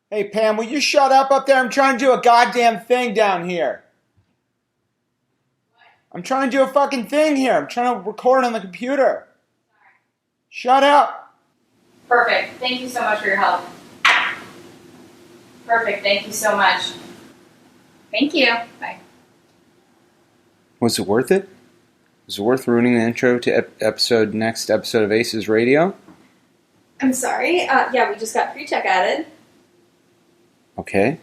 Hey, Pam, will you shut up there? I'm trying to do a goddamn thing down here. I'm trying to do a fucking thing here. I'm trying to record on the computer. Shut up. Perfect. Thank you so much for your help. Perfect. Thank you so much. Thank you. Bye. Was it worth it? Was it worth ruining the intro to next episode of ACES Radio? I'm sorry. Yeah, we just got pre-check added. Okay.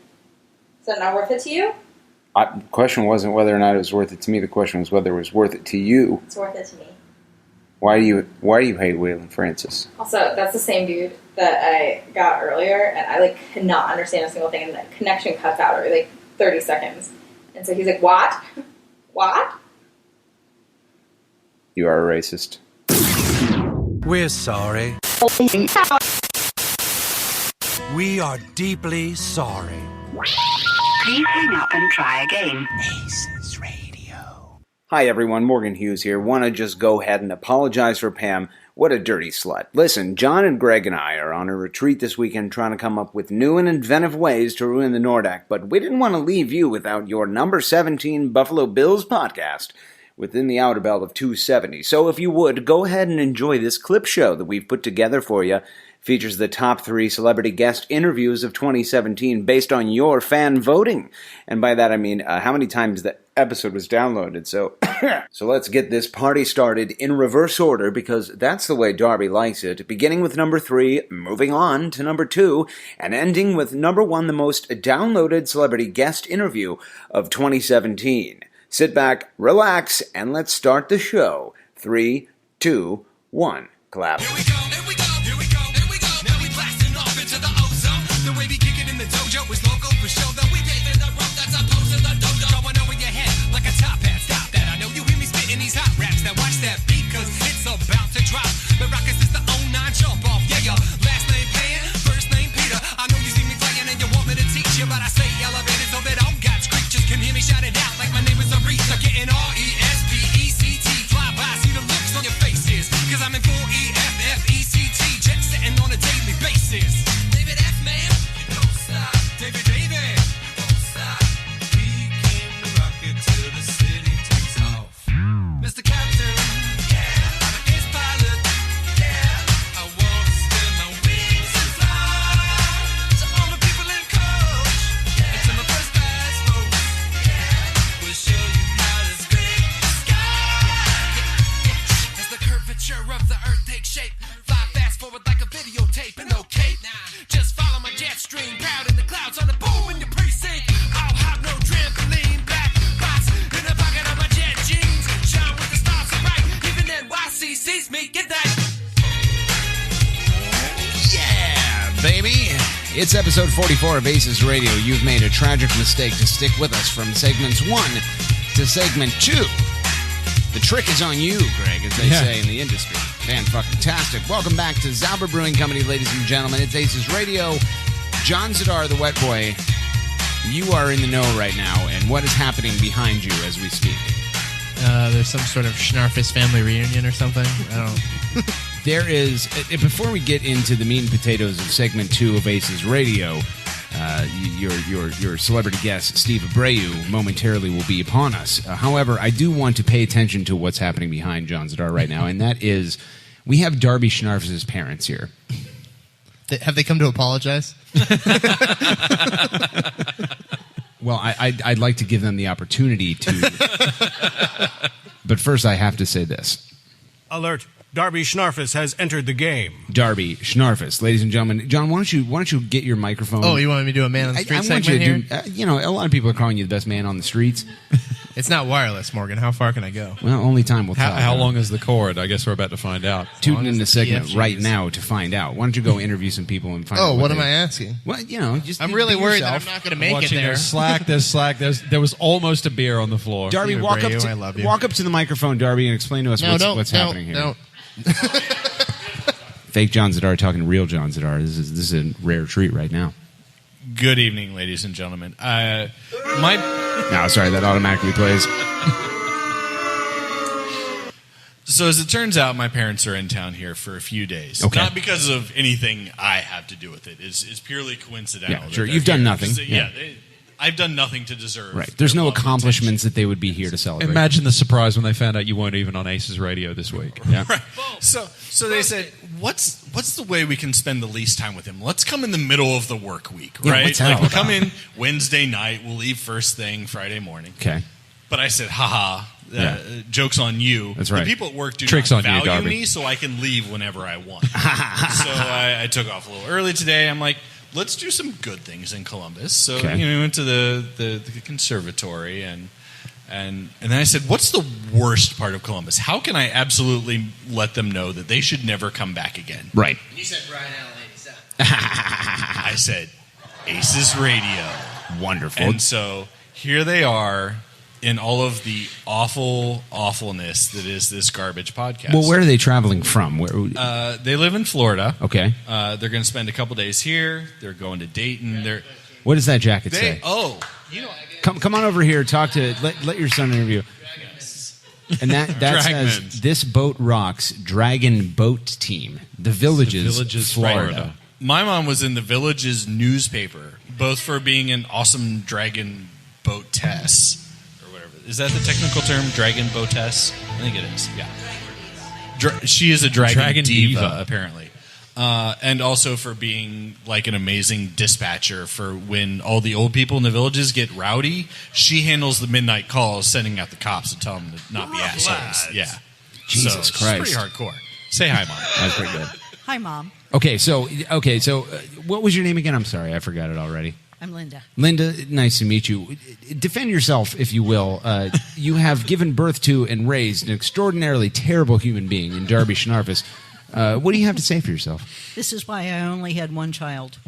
Is that not worth it to you? The question wasn't whether or not it was worth it to me. The question was whether it was worth it to you. It's worth it to me. Why do you hate Waylon Francis? Also, that's the same dude that I got earlier, and I cannot understand a single thing, and the connection cuts out every 30 seconds. And so he's like, "What? What?" You are a racist. We're sorry. We are deeply sorry. Please hang up and try again. ACES Radio. Hi everyone, Morgan Hughes here. Want to just go ahead and apologize for Pam. What a dirty slut. Listen, John and Greg and I are on a retreat this weekend trying to come up with new and inventive ways to ruin the Nordac, but we didn't want to leave you without your number 17 Buffalo Bills podcast within the outer belt of 270. So if you would, go ahead and enjoy this clip show that we've put together for you. Features the top 3 celebrity guest interviews of 2017 based on your fan voting. And by that I mean how many times the episode was downloaded. So so let's get this party started in reverse order because that's the way Darby likes it. Beginning with number 3, moving on to number 2, and ending with number 1, the most downloaded celebrity guest interview of 2017. Sit back, relax, and let's start the show. 3, 2, 1, clap. Here we go. It's episode 44 of ACES Radio. You've made a tragic mistake to stick with us from segments 1 to segment 2. The trick is on you, Greg, as they say in the industry. Fan-fucking-tastic. Welcome back to Zauber Brewing Company, ladies and gentlemen. It's ACES Radio. John Zadar, the wet boy. You are in the know right now, and what is happening behind you as we speak? There's some sort of Schnarfus family reunion or something. I don't. There is, before we get into the meat and potatoes of segment 2 of ACES Radio, your celebrity guest, Steve Abreu, momentarily will be upon us. However, I do want to pay attention to what's happening behind John Zadar right now, and that is, we have Darby Schnarfus' parents here. Have they come to apologize? Well, I'd like to give them the opportunity to, but first I have to say this. Alert. Darby Schnarfus has entered the game. Darby Schnarfus, ladies and gentlemen. John, why don't you get your microphone? Oh, you want me to do a man on the street segment here? A lot of people are calling you the best man on the streets. It's not wireless, Morgan. How far can I go? Well, only time will tell. How long is the cord? I guess we're about to find out. Tune in the segment right now to find out. Why don't you go interview some people and find out? Oh, what am I asking? Well, just I'm really worried yourself. that I'm not going to make it there. There's slack. There was almost a beer on the floor. Darby, walk up to the microphone, Darby, and explain to us what's happening here. No. Fake John Zadar talking to real John Zadar. This is a rare treat right now. Good evening, ladies and gentlemen. No, sorry, that automatically plays. So as it turns out, my parents are in town here for a few days. Okay. Not because of anything I have to do with it. It's purely coincidental. Yeah, that sure. they're You've done here. nothing. Because, Yeah. I've done nothing to deserve. Right. There's their no love and accomplishments attention. that they would be here to celebrate. Imagine the surprise when they found out you weren't even on ACES Radio this week. Yeah. Right. So they said, what's the way we can spend the least time with him? Let's come in the middle of the work week, Yeah, right? what's that Like all we'll come about? in Wednesday night, we'll leave first thing Friday morning. Okay. But I said, haha, Yeah. joke's on you. That's right. The people at work do Trick's not on you, value Darby. me, so I can leave whenever I want. So I took off a little early today. I'm like, let's do some good things in Columbus. So Okay. we went to the conservatory, and then I said, what's the worst part of Columbus? How can I absolutely let them know that they should never come back again? Right. You said Brian Allen 87. I said, ACES Radio. Wonderful. And so here they are in all of the awfulness that is this garbage podcast. Well, where are they traveling from? Where? They live in Florida. Okay. They're going to spend a couple days here. They're going to Dayton. What does that jacket say? Come on over here. Talk to let your son interview. And that says Dragman. this boat rocks. Dragon Boat Team. The Villages, Florida. My mom was in the Village's newspaper, both for being an awesome dragon boatess or whatever. Is that the technical term? Dragon boatess? I think it is. Yeah. She is a dragon diva, apparently. And also for being like an amazing dispatcher for when all the old people in the villages get rowdy. She handles the midnight calls, sending out the cops to tell them to not be assholes. Yeah. Jesus She's Christ. pretty hardcore. Say hi, Mom. That's pretty good. Hi, Mom. Okay, so what was your name again? I'm sorry, I forgot it already. I'm Linda. Linda, nice to meet you. Defend yourself, if you will. You have given birth to and raised an extraordinarily terrible human being in Darby Schnarfus. What do you have to say for yourself? This is why I only had one child.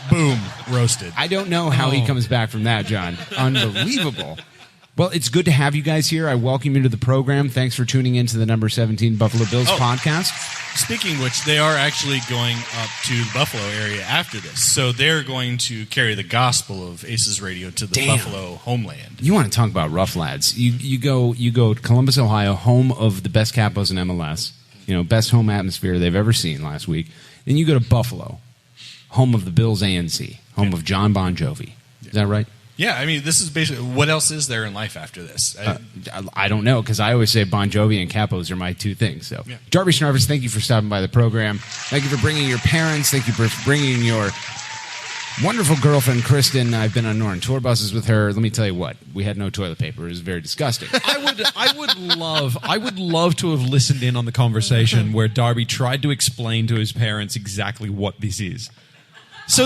Boom. Roasted. I don't know how he comes back from that, John. Unbelievable. Well, it's good to have you guys here. I welcome you to the program. Thanks for tuning in to the number 17 Buffalo Bills podcast. Speaking of which, they are actually going up to the Buffalo area after this. So they're going to carry the gospel of ACES Radio to the Buffalo homeland. You want to talk about rough lads. You go to Columbus, Ohio, home of the best Capos in MLS. Best home atmosphere they've ever seen last week. Then you go to Buffalo, home of the Bills ANC, home of John Bon Jovi. Is that right? Yeah, I mean, this is basically what else is there in life after this? I don't know, because I always say Bon Jovi and Capos are my two things. So, Yeah. Darby Schnarfus, thank you for stopping by the program. Thank you for bringing your parents. Thank you for bringing your wonderful girlfriend, Kristen. I've been on Norton tour buses with her. Let me tell you what, we had no toilet paper. It was very disgusting. I would love to have listened in on the conversation where Darby tried to explain to his parents exactly what this is. So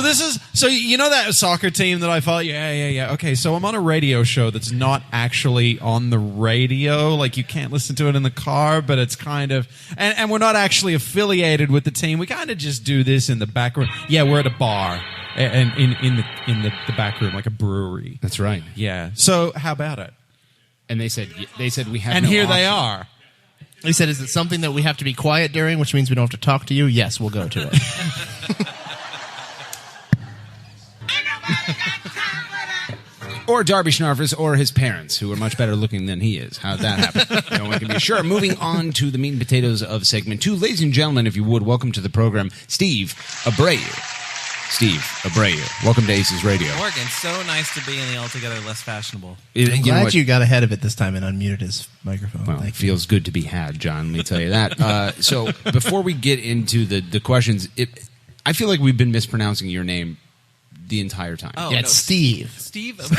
you know that soccer team that I thought, yeah. Okay, so I'm on a radio show that's not actually on the radio. Like, you can't listen to it in the car, but it's kind of, and we're not actually affiliated with the team. We kind of just do this in the back room. Yeah, we're at a bar and in the back room, like a brewery. That's right. Yeah. So how about it? And they said we have. And no here they option. are. He said, is it something that we have to be quiet during, which means we don't have to talk to you? Yes, we'll go to it. Or Darby Schnarfus, or his parents, who are much better looking than he is. How'd that happen? No one can be sure. Moving on to the meat and potatoes of segment 2. Ladies and gentlemen, if you would, welcome to the program, Steve Abreu. Steve Abreu. Welcome to ACES Radio. Morgan, so nice to be in the altogether less fashionable. I'm glad you got ahead of it this time and unmuted his microphone. Well, it feels good to be had, John. Let me tell you that. So before we get into the questions, I feel like we've been mispronouncing your name the entire time. Oh, yeah, it's Steve. Steve. That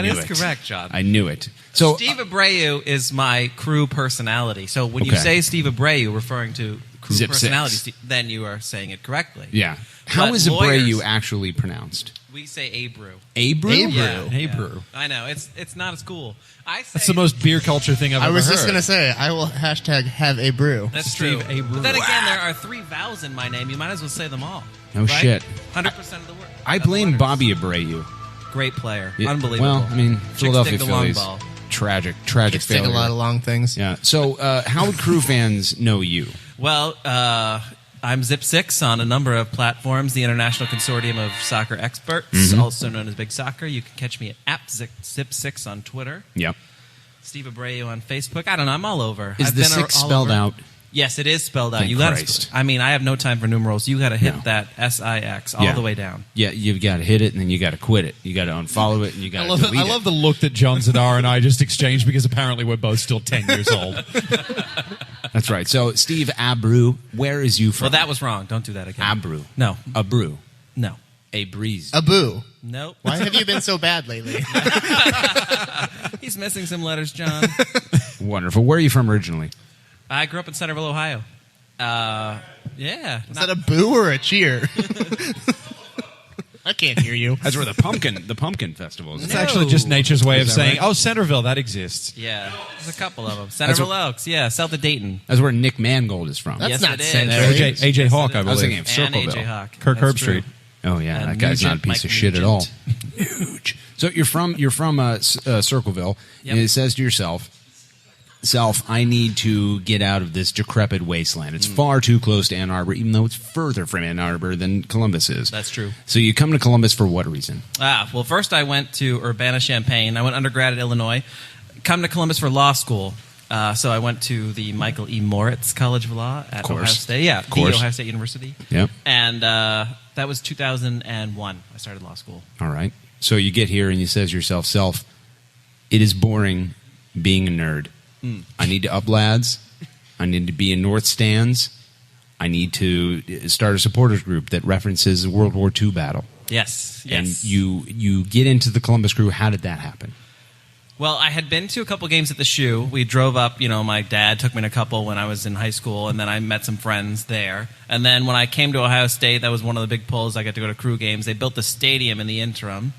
is correct, John. I knew it. So Steve Abreu is my crew personality. So when you Okay. say Steve Abreu, referring to crew Zip personality, six. then you are saying it correctly. yeah. How But is lawyers- Abreu actually pronounced? We say Abreu. Abreu? Yeah, Abreu. yeah. I know it's not as cool. I say That's the most beer culture thing I've I ever was heard. just going to say, I will hashtag have a brew. That's Steve true. Abreu. But then again, there are 3 vowels in my name. You might as well say them all. No right? shit. 100% of the word. I blame Bobby Abreu. Great player. Yeah, Unbelievable. Well, I mean, Chicks Philadelphia dig the long Phillies. ball. Tragic Kids failure. take a lot of long things. Yeah. So, how would crew fans know you? Well, I'm Zip6 on a number of platforms. The International Consortium of Soccer Experts, also known as Big Soccer. You can catch me at Zip6 on Twitter. Yep. Steve Abreu on Facebook. I don't know. I'm all over. Is I've the been 6 all spelled over. out? Yes, it is spelled out. Thank You got Christ. I mean, I have no time for numerals. You got to hit that SIX all the way down. Yeah, you've got to hit it, and then you got to quit it. You got to unfollow it, and you got to delete I love the look that John Zadar and I just exchanged because apparently we're both still 10 years old. That's right. So, Steve Abreu, where is you from? Well, that was wrong. Don't do that again. Abreu. No. Abreu. No. A breeze. Abu. Nope. Why have you been so bad lately? He's missing some letters, John. Wonderful. Where are you from originally? I grew up in Centerville, Ohio. Yeah. Is that a boo or a cheer? I can't hear you. That's where the pumpkin festival is. It's actually just nature's way Is of that saying, right? oh, Centerville, that exists. Yeah, there's a couple of them. Centerville Oaks, south of Dayton. That's where Nick Mangold is from. That's Yes, not it is. Centerville. AJ Hawk, I I was believe. thinking of And Circleville. AJ Hawk. Kirk That's Herbstreit. true. Oh yeah, And that guy's not a Nugent, piece Mike of shit at all. Nugent. Huge. So you're from Circleville, Yep. and it says to yourself, I need to get out of this decrepit wasteland. It's far too close to Ann Arbor, even though it's further from Ann Arbor than Columbus is. That's true. So you come to Columbus for what reason? Well, first I went to Urbana-Champaign. I went undergrad at Illinois. Come to Columbus for law school. So I went to the Michael E. Moritz College of Law at Ohio State. Yeah, the Ohio State University. Yep. And that was 2001. I started law school. All right. So you get here and you says to yourself, it is boring being a nerd. I need to up lads. I need to be in North Stands. I need to start a supporters group that references the World War II battle. Yes. And you get into the Columbus Crew. How did that happen? Well, I had been to a couple games at the Shoe. We drove up, my dad took me to a couple when I was in high school, and then I met some friends there. And then when I came to Ohio State, that was one of the big pulls. I got to go to Crew games. They built the stadium in the interim,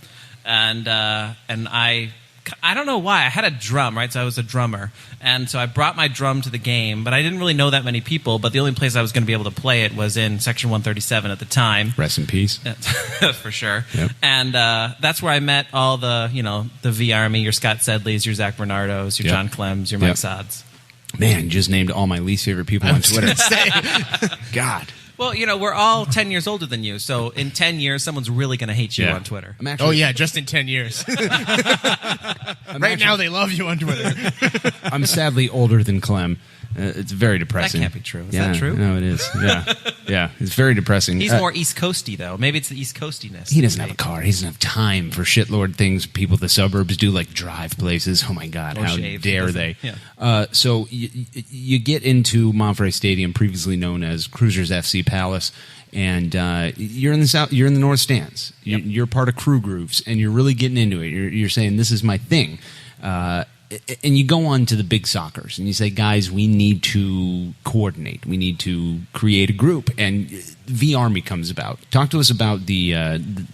and I don't know why. I had a drum, right? So I was a drummer. And so I brought my drum to the game, but I didn't really know that many people. But the only place I was going to be able to play it was in Section 137 at the time. Rest in peace. For sure. Yep. And that's where I met all the V Army, your Scott Sedleys, your Zach Bernardos, your Yep. John Clems, your Mike Yep. Sods. Man, you just named all my least favorite people on Twitter. God. Well, we're all 10 years older than you, so in 10 years, someone's really going to hate you Yeah. on Twitter. I'm actually, Oh, yeah, just in 10 years. Right now, they love you on Twitter. I'm sadly older than Clem. It's very depressing. That can't be true. Is Yeah, that true? No, it is. Yeah. Yeah. It's very depressing. He's more East Coasty, though. Maybe it's the East Coastiness. He doesn't have a car. He doesn't have time for shitlord things people in the suburbs do, like drive places. Oh, my God. Or How shave. dare He they? doesn't. So you get into Monterey Stadium, previously known as Cruisers FC Palace, and you're in the south. You're in the North Stands. You're part of crew groups, and you're really getting into it. You're saying, this is my thing. And you go on to the big soccers and you say, guys, we need to coordinate. We need to create a group. And V Army comes about. Talk to us about the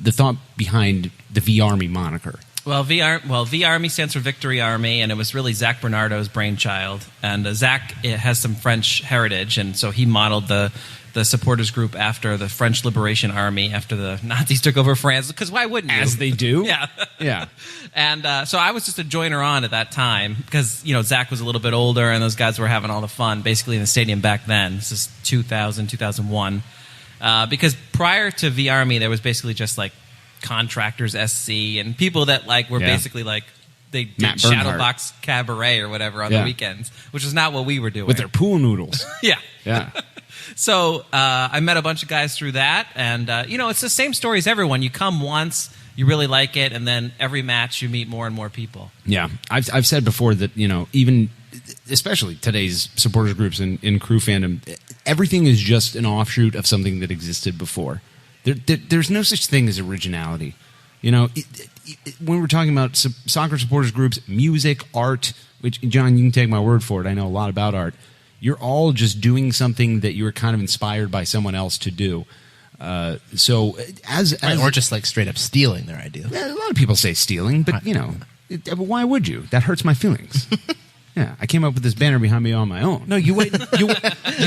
thought behind the V Army moniker. Well, V Army stands for Victory Army, and it was really Zach Bernardo's brainchild. And Zach has some French heritage, and so he modeled the supporters group after the French Liberation Army after the Nazis took over France. Because why wouldn't you? As they do? Yeah. Yeah. And so I was just a joiner on at that time because, Zach was a little bit older and those guys were having all the fun basically in the stadium back then. This is 2000, 2001. Because prior to V Army, there was basically just like contractors SC and people that were basically they did Matt Bernhardt. Shadowbox Cabaret or whatever on Yeah. the weekends, which was not what we were doing. With their pool noodles. Yeah. Yeah. So I met a bunch of guys through that, and it's the same story as everyone. You come once, you really like it, and then every match you meet more and more people. Yeah. I've said before that, even especially today's supporters groups in crew fandom, everything is just an offshoot of something that existed before. There's no such thing as originality. When we're talking about soccer supporters groups, music, art, which, John, you can take my word for it. I know a lot about art. You're all just doing something that you were kind of inspired by someone else to do. Or just straight up stealing their idea. A lot of people say stealing, but why would you? That hurts my feelings. Yeah, I came up with this banner behind me on my own. No, you wait. You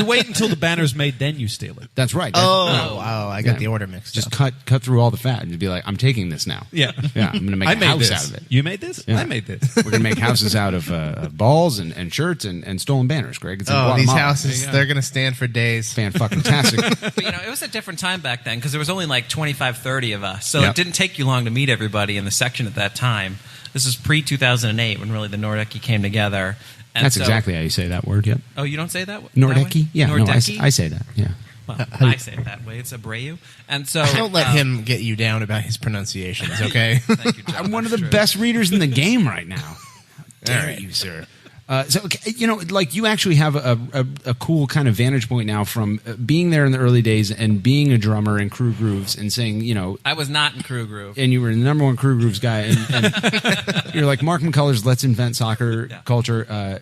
wait until the banner's made, then you steal it. That's right. Wow, I got the order mixed Just up. cut through all the fat and be like, I'm taking this now. Yeah, yeah. I'm going to make I a made house this. out of it. You made this. Yeah. I made this. We're going to make houses out of balls and shirts and stolen banners, Greg. It's in Oh, these Guatemala. houses, they're going to stand for days. Fan-fucking-tastic. But, it was a different time back then because there was only like 25, 30 of us. So Yep. it didn't take you long to meet everybody in the section at that time. This is pre-2008 when really the Nordecki came together. And That's exactly how you say that word, yep. Oh, you don't say that? Nordecki? Yeah, no, Nordecki? I say that, yeah. Well, I say it that way. It's Abreu. And so Don't let him get you down about his pronunciations, okay? Thank you, John. I'm one of the That's true. best readers in the game right now. How dare right. you, sir? So, okay, like you actually have a cool kind of vantage point now from being there in the early days and being a drummer in Crew Grooves and saying, I was not in Crew Groove. and you were the number one Crew Grooves guy, and you're like Mark McCullers, let's invent soccer culture.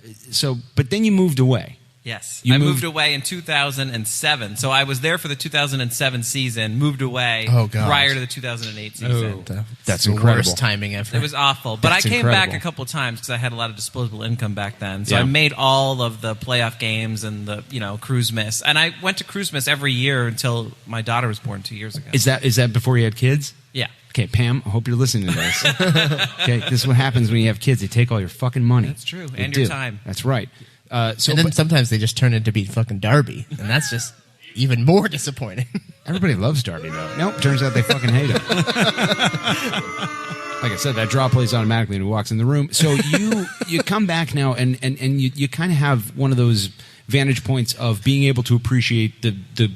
But then you moved away. Yes. You I moved away in 2007. So I was there for the 2007 season, moved away prior to the 2008 season. That's the incredible. worst timing ever. It was awful. But That's I came incredible. back a couple times because I had a lot of disposable income back then. So Yeah. I made all of the playoff games and the, Cruise Miss. And I went to Cruise Miss every year until my daughter was born 2 years ago. Is that before you had kids? Yeah. Okay, Pam, I hope you're listening to this. Okay, this is what happens when you have kids. They take all your fucking money. That's true. They And your do. time. That's right. And then sometimes they just turn into be fucking Darby, and that's just even more disappointing. Everybody loves Darby, though. Nope, turns out they fucking hate him. Like I said, that draw plays automatically and he walks in the room. So you come back now and you kind of have one of those vantage points of being able to appreciate the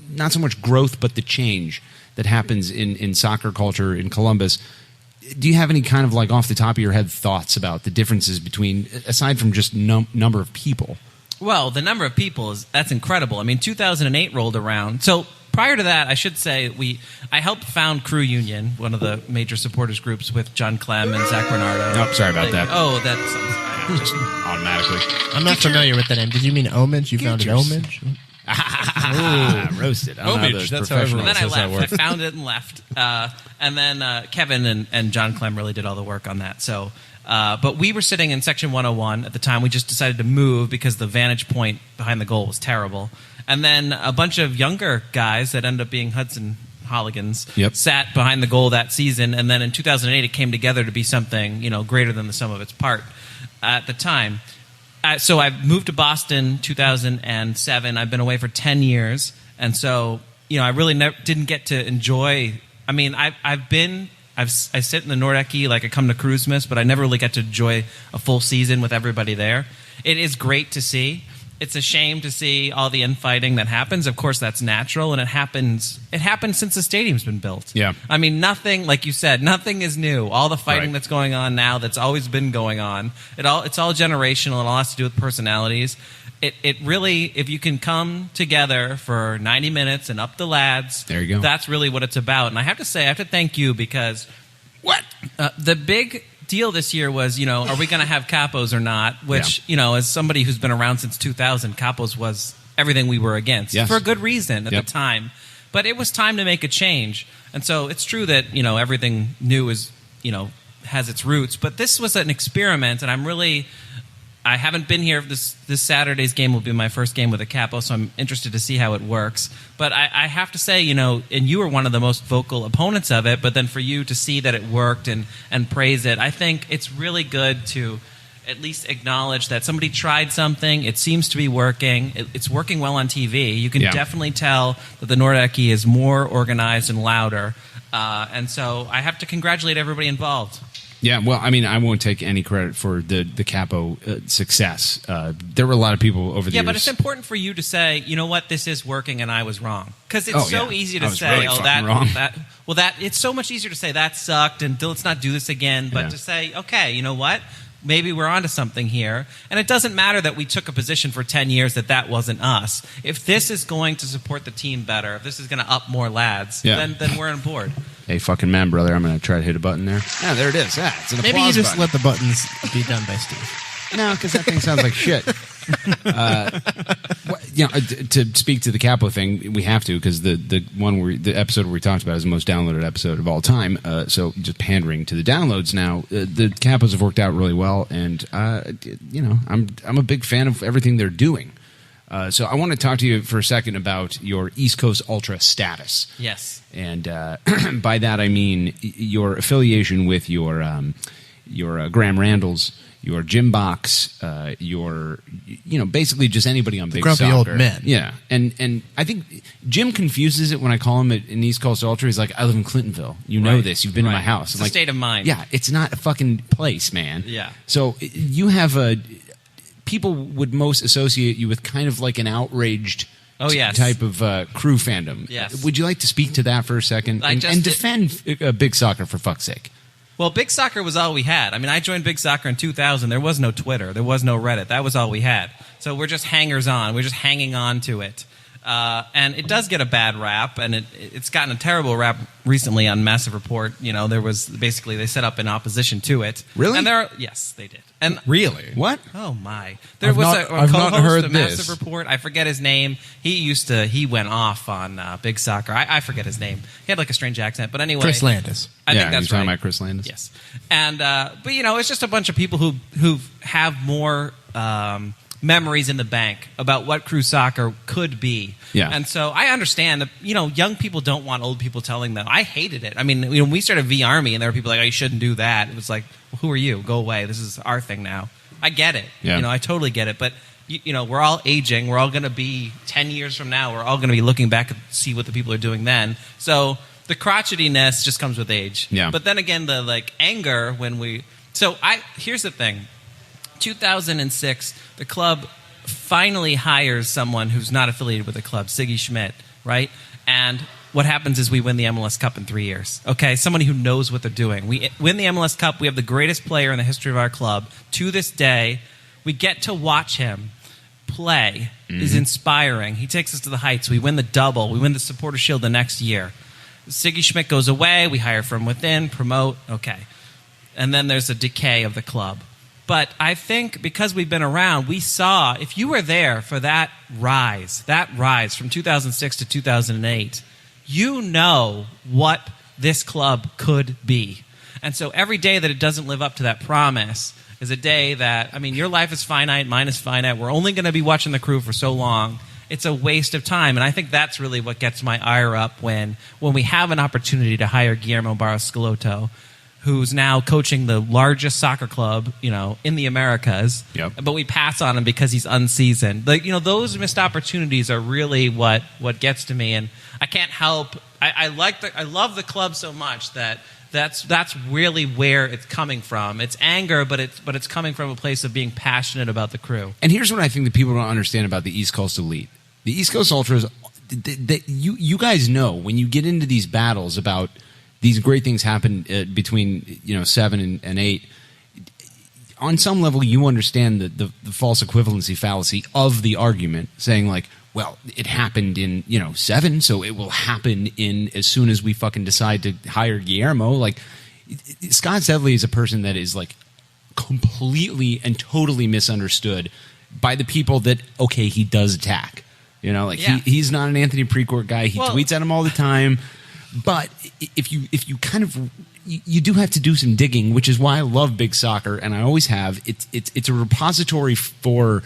not so much growth, but the change that happens in soccer culture in Columbus. Do you have any kind of like off the top of your head thoughts about the differences between, aside from just number of people? Well, the number of people that's incredible. I mean, 2008 rolled around. So prior to that, I should say I helped found Crew Union, one of the major supporters groups with John Clem and Zach Bernardo. Oh, sorry about that. Oh, that's Just automatically. I'm not familiar with the name. Did you mean Homage? You founded Homage? Roasted. I don't know Homage, those that's how professionals. And then I Says that left. word. I found it and left. And then Kevin and John Clem really did all the work on that. So, but we were sitting in section 101 at the time. We just decided to move because the vantage point behind the goal was terrible. And then a bunch of younger guys that ended up being Hudson Holligans sat behind the goal that season. And then in 2008, it came together to be something greater than the sum of its part at the time. So I moved to Boston 2007. I've been away for 10 years. And so, I really didn't get to enjoy. I mean, I sit in the Nordecki, like I come to Cruise Miss, but I never really get to enjoy a full season with everybody there. It is great to see. It's a shame to see all the infighting that happens. Of course, that's natural, and it happens since the stadium's been built. Yeah. I mean, nothing, like you said, nothing is new. All the fighting Right. that's going on now, that's always been going on, it's all generational. It all has to do with personalities. It really, if you can come together for 90 minutes and up the lads, there you go. That's really what it's about. And I have to say, I have to thank you because the big deal this year was, are we going to have capos or not? Which, as somebody who's been around since 2000, capos was everything we were against for a good reason at the time. But it was time to make a change. And so it's true that, everything new is, has its roots. But this was an experiment, and I haven't been here. This Saturday's game will be my first game with a capo, so I'm interested to see how it works. But I have to say, and you were one of the most vocal opponents of it, but then for you to see that it worked and praise it, I think it's really good to at least acknowledge that somebody tried something. It seems to be working. It's working well on TV. You can definitely tell that the Nordecki is more organized and louder. And so I have to congratulate everybody involved. Yeah, well, I mean, I won't take any credit for the capo success. There were a lot of people over the years. Yeah, but it's important for you to say, you know what, this is working and I was wrong. Because it's so easy to say, wrong. It's so much easier to say that sucked and let's not do this again. But to say, okay, you know what? Maybe we're onto something here. And it doesn't matter that we took a position for 10 years that wasn't us. If this is going to support the team better, if this is going to up more lads, then we're on board. Hey, fucking man, brother, I'm going to try to hit a button there. Yeah, there it is. Yeah, it's an Maybe you applause just button. let the buttons be done by Steve. No, because that thing sounds like shit. to speak to the Capo thing, we have to, because the episode where we talked about is the most downloaded episode of all time. So just pandering to the downloads now. The Capos have worked out really well, and I'm a big fan of everything they're doing. So I want to talk to you for a second about your East Coast Ultra status. Yes. And by that I mean your affiliation with your Graham Randall's, your Jim Box, your basically just anybody on Big grumpy Soccer. old men. Yeah, and I think Jim confuses it when I call him an East Coast Ultra. He's like, I live in Clintonville. You know this. You've been to my house. It's a state of mind. Yeah, it's not a fucking place, man. Yeah. So you have people would most associate you with kind of like an outraged type of crew fandom. Yes. Would you like to speak to that for a second and defend Big Soccer for fuck's sake? Well, Big Soccer was all we had. I mean, I joined Big Soccer in 2000. There was no Twitter. There was no Reddit. That was all we had. So we're just hangers-on. We're just hanging on to it. And it does get a bad rap, and it's gotten a terrible rap recently on Massive Report. There was basically they set up an opposition to it. Really? And yes, they did. And really, what? Oh my! There I've was not a heard co-host of this. Massive Report. I forget his name. He went off on Big Soccer. I forget his name. He had like a strange accent, but anyway, Chris Landis. I think that's you're talking right. about Chris Landis. Yes, and but it's just a bunch of people who have more memories in the bank about what crew soccer could be. Yeah. And so I understand that young people don't want old people telling them. I hated it. I mean, when we started V Army and there were people like, oh, you shouldn't do that. It was like, well, who are you? Go away. This is our thing now. I get it. Yeah. I totally get it. But we're all aging. We're all going to be 10 years from now. We're all going to be looking back and see what the people are doing then. So the crotchetiness just comes with age. Yeah. But then again, the anger when we. So here's the thing. 2006, the club finally hires someone who's not affiliated with the club, Siggy Schmidt, right? And what happens is we win the MLS Cup in 3 years. Okay, somebody who knows what they're doing. We win the MLS Cup. We have the greatest player in the history of our club. To this day, we get to watch him play. Is inspiring. He takes us to the heights. We win the double. We win the Supporter Shield the next year. Siggy Schmidt goes away. We hire from within, promote. Okay. And then there's a decay of the club. But I think because we've been around, we saw, if you were there for that rise from 2006 to 2008, you know what this club could be. And so every day that it doesn't live up to that promise is a day that, your life is finite, mine is finite. We're only going to be watching the crew for so long. It's a waste of time. And I think that's really what gets my ire up when we have an opportunity to hire Guillermo Barros-Schelotto, who's now coaching the largest soccer club, in the Americas. Yep. But we pass on him because he's unseasoned. Those missed opportunities are really what gets to me, and I can't help. I love the club so much that's really where it's coming from. It's anger, but it's coming from a place of being passionate about the crew. And here's what I think that people don't understand about the East Coast Elite. The East Coast Ultras, you guys know when you get into these battles about these great things happen between 7 and 8. On some level, you understand the false equivalency fallacy of the argument, saying like, well, it happened in 7, so it will happen in as soon as we fucking decide to hire Guillermo. Like, Scott Sedley is a person that is like completely and totally misunderstood by the people that he does attack. He's not an Anthony Precourt guy. He tweets at him all the time. But if you kind of you do have to do some digging, which is why I love Big Soccer, and I always have. It's a repository for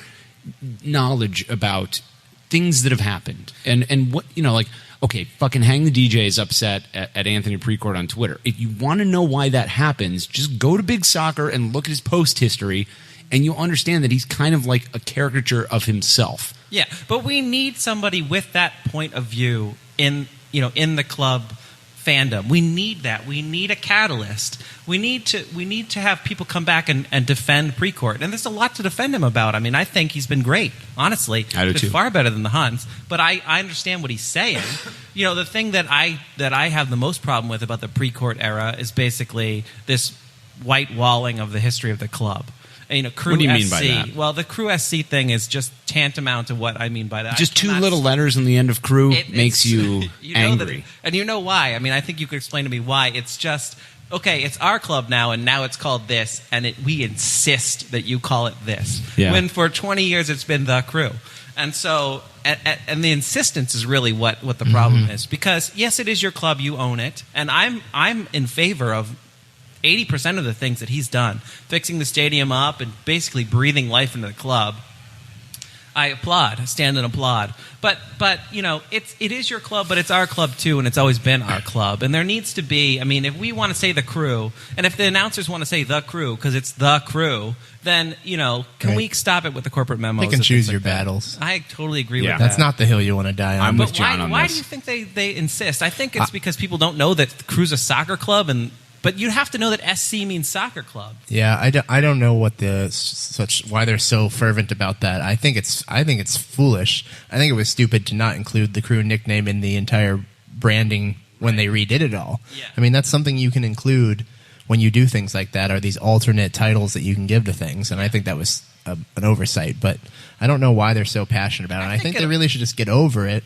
knowledge about things that have happened, and what fucking Hang the DJ is upset at Anthony Precourt on Twitter. If you want to know why that happens, just go to Big Soccer and look at his post history, and you'll understand that he's kind of like a caricature of himself. Yeah, but we need somebody with that point of view in the club fandom. We need that. We need a catalyst. We need to have people come back and defend Precourt. And there's a lot to defend him about. I think he's been great, honestly. I do too. Far better than the Huns. But I understand what he's saying. The thing that I have the most problem with about the Precourt era is basically this white walling of the history of the club. Crew what do you mean SC. by that? Well, the Crew SC thing is just tantamount to what I mean by that. Just two little letters in the end of Crew makes you angry. And you know why. I think you could explain to me why. It's just, it's our club now, and now it's called this, and we insist that you call it this. Yeah. When for 20 years it's been the Crew. And so, and the insistence is really what the problem is. Because yes, it is your club, you own it, and I'm in favor of 80% of the things that he's done, fixing the stadium up and basically breathing life into the club. I applaud, stand and applaud. But you know, it is your club, but it's our club too, and it's always been our club. And there needs to be, I mean, if we want to say the Crew, and if the announcers want to say the Crew because it's the Crew, then you know, can we stop it with the corporate memos? Pick and choose your battles. I totally agree with that. That's not the hill you want to die on. I'm with John on Why this. do you think they insist? I think it's because people don't know that the Crew's a soccer club, but you have to know that SC means soccer club. Yeah, I don't know what why they're so fervent about that. I think it's foolish. I think it was stupid to not include the Crew nickname in the entire branding when they redid it all. Yeah. I mean, that's something you can include when you do things like that, are these alternate titles that you can give to things, and I think that was an oversight. But I don't know why they're so passionate about it. I think they really should just get over it.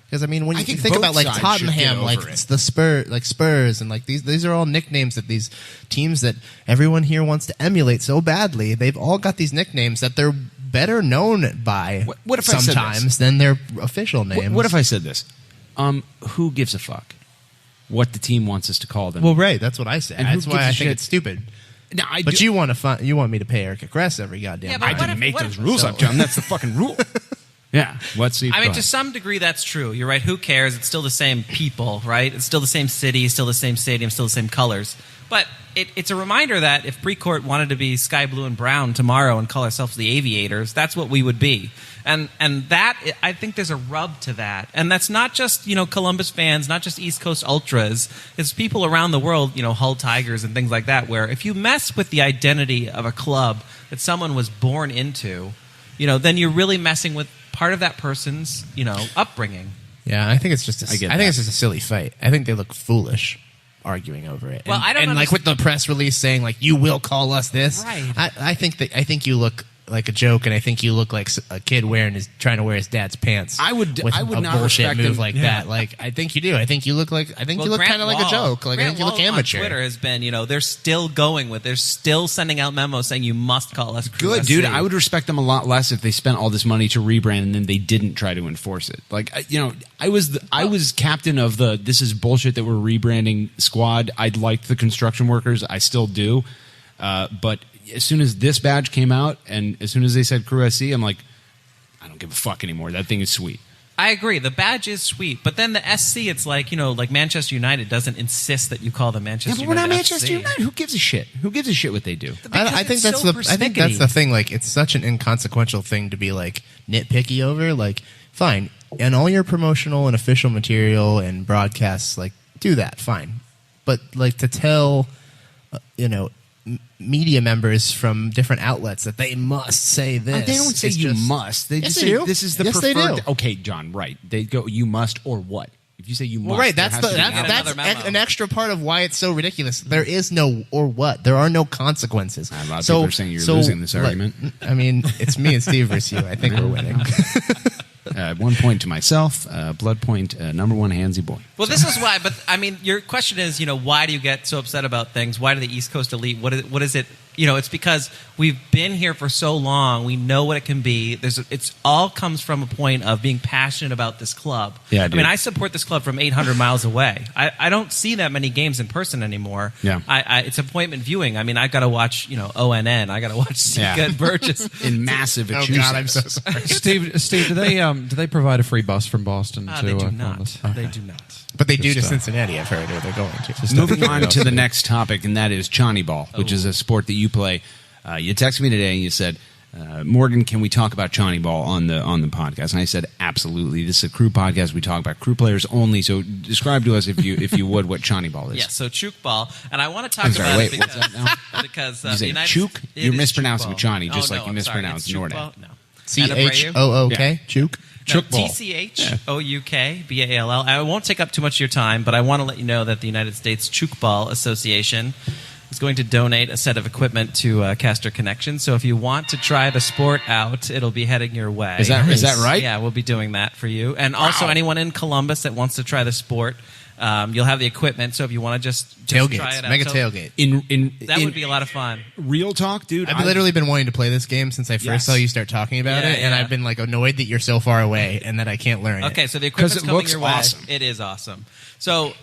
Because I mean, when you think about like Tottenham, like the Spurs, and like these are all nicknames that these teams that everyone here wants to emulate so badly. They've all got these nicknames that they're better known by what if I said sometimes this? than their official names. What if I said this? Who gives a fuck what the team wants us to call them? Well, right, that's what I said. And That's who why gives a I think shit? it's stupid. No, But you want me to pay Erica Kress every goddamn time. I didn't make those rules up, John. That's the fucking rule. Yeah. What's the? I mean, to some degree, that's true. You're right. Who cares? It's still the same people, right? It's still the same city, still the same stadium, still the same colors. But it's a reminder that if Precourt wanted to be sky blue and brown tomorrow and call ourselves the Aviators, that's what we would be. And that, I think there's a rub to that. And that's not just, you know, Columbus fans, not just East Coast Ultras. It's people around the world, you know, Hull Tigers and things like that, where if you mess with the identity of a club that someone was born into, you know, then you're really messing with part of that person's, you know, upbringing. Yeah, I think it's just I think it's just a silly fight. I think they look foolish arguing over it. Well, I don't and like with the press release saying like you will call us this. Right. I think you look like a joke, and I think you look like a kid trying to wear his dad's pants. I would with not a bullshit respect move him. like that. Like I think you do. I think you look Well, kind of like a joke. Like I think you look amateur. On Twitter has been, you know, they're still sending out memos saying you must call us Crew Good, SC. dude. I would respect them a lot less if they spent all this money to rebrand and then they didn't try to enforce it. Like, you know, I was captain of the this is bullshit that we're rebranding squad. I liked the construction workers. I still do. But as soon as this badge came out and as soon as they said Crew SC, I'm like, I don't give a fuck anymore. That thing is sweet. I agree. The badge is sweet, but then the SC, it's like, you know, like Manchester United doesn't insist that you call them Manchester Yeah, but we're not United Manchester FC. United. Who gives a shit? Who gives a shit what they do? I think that's the thing. Like, it's such an inconsequential thing to be like nitpicky over. Like, fine, and all your promotional and official material and broadcasts, like, do that, fine. But like to tell, you know, media members from different outlets that they must say this. They don't say you must. They just Yes, say they do. this is the Yes, they preferred. do. Okay, John. Right. They go. You must or what? If you say you must, Well, right. there That's has to be an that's another memo. an extra part of why it's so ridiculous. There is no or what. There are no consequences. A lot of people are saying you're losing this argument. I mean, it's me and Steve versus you. I think we're winning. 1 point to myself. Blood point. Number one, handsy boy. Well, this is why. But I mean, your question is, you know, why do you get so upset about things? Why do the East Coast elite? What is it? You know, it's because we've been here for so long. We know what it can be. It's all comes from a point of being passionate about this club. Yeah, I mean, I support this club from 800 miles away. I don't see that many games in person anymore. Yeah. It's appointment viewing. I mean, I got to watch, you know, ONN. I got to watch Sika and Burgess. in massive. Oh God, I'm so sorry. Steve, do they provide a free bus from Boston to They do not. Columbus? They do not. But they do to stuff. Cincinnati. I've heard, or they're going to. Moving on to the next topic, and that is Chani Ball, which is a sport that you play. You texted me today and you said, Morgan, can we talk about Chani Ball on the podcast? And I said, absolutely. This is a Crew podcast. We talk about Crew players only. So describe to us, if you would, what Chani Ball is. Yeah, so chook ball, and I want to talk I'm sorry, about wait, it what's that now? because You the say United chook? it You're is mispronouncing chook Chani, ball. just Oh, like no, you I'm sorry, mispronounced it's chook Nordic. ball? No. CHOOK. Chook. Chook ball. TCHOUK-BALL. I won't take up too much of your time, but I want to let you know that the United States Chook Ball Association is going to donate a set of equipment to Caster Connection. So if you want to try the sport out, it'll be heading your way. Is that right? Yeah, we'll be doing that for you. And also anyone in Columbus that wants to try the sport, you'll have the equipment. So if you want to just try it out. Make a tailgate. That would be a lot of fun. Real talk, dude. I've literally been wanting to play this game since I first Yes. saw you start talking about it, and I've been like annoyed that you're so far away and that I can't learn it. Okay, so the equipment's it coming looks your way. awesome. It is awesome. So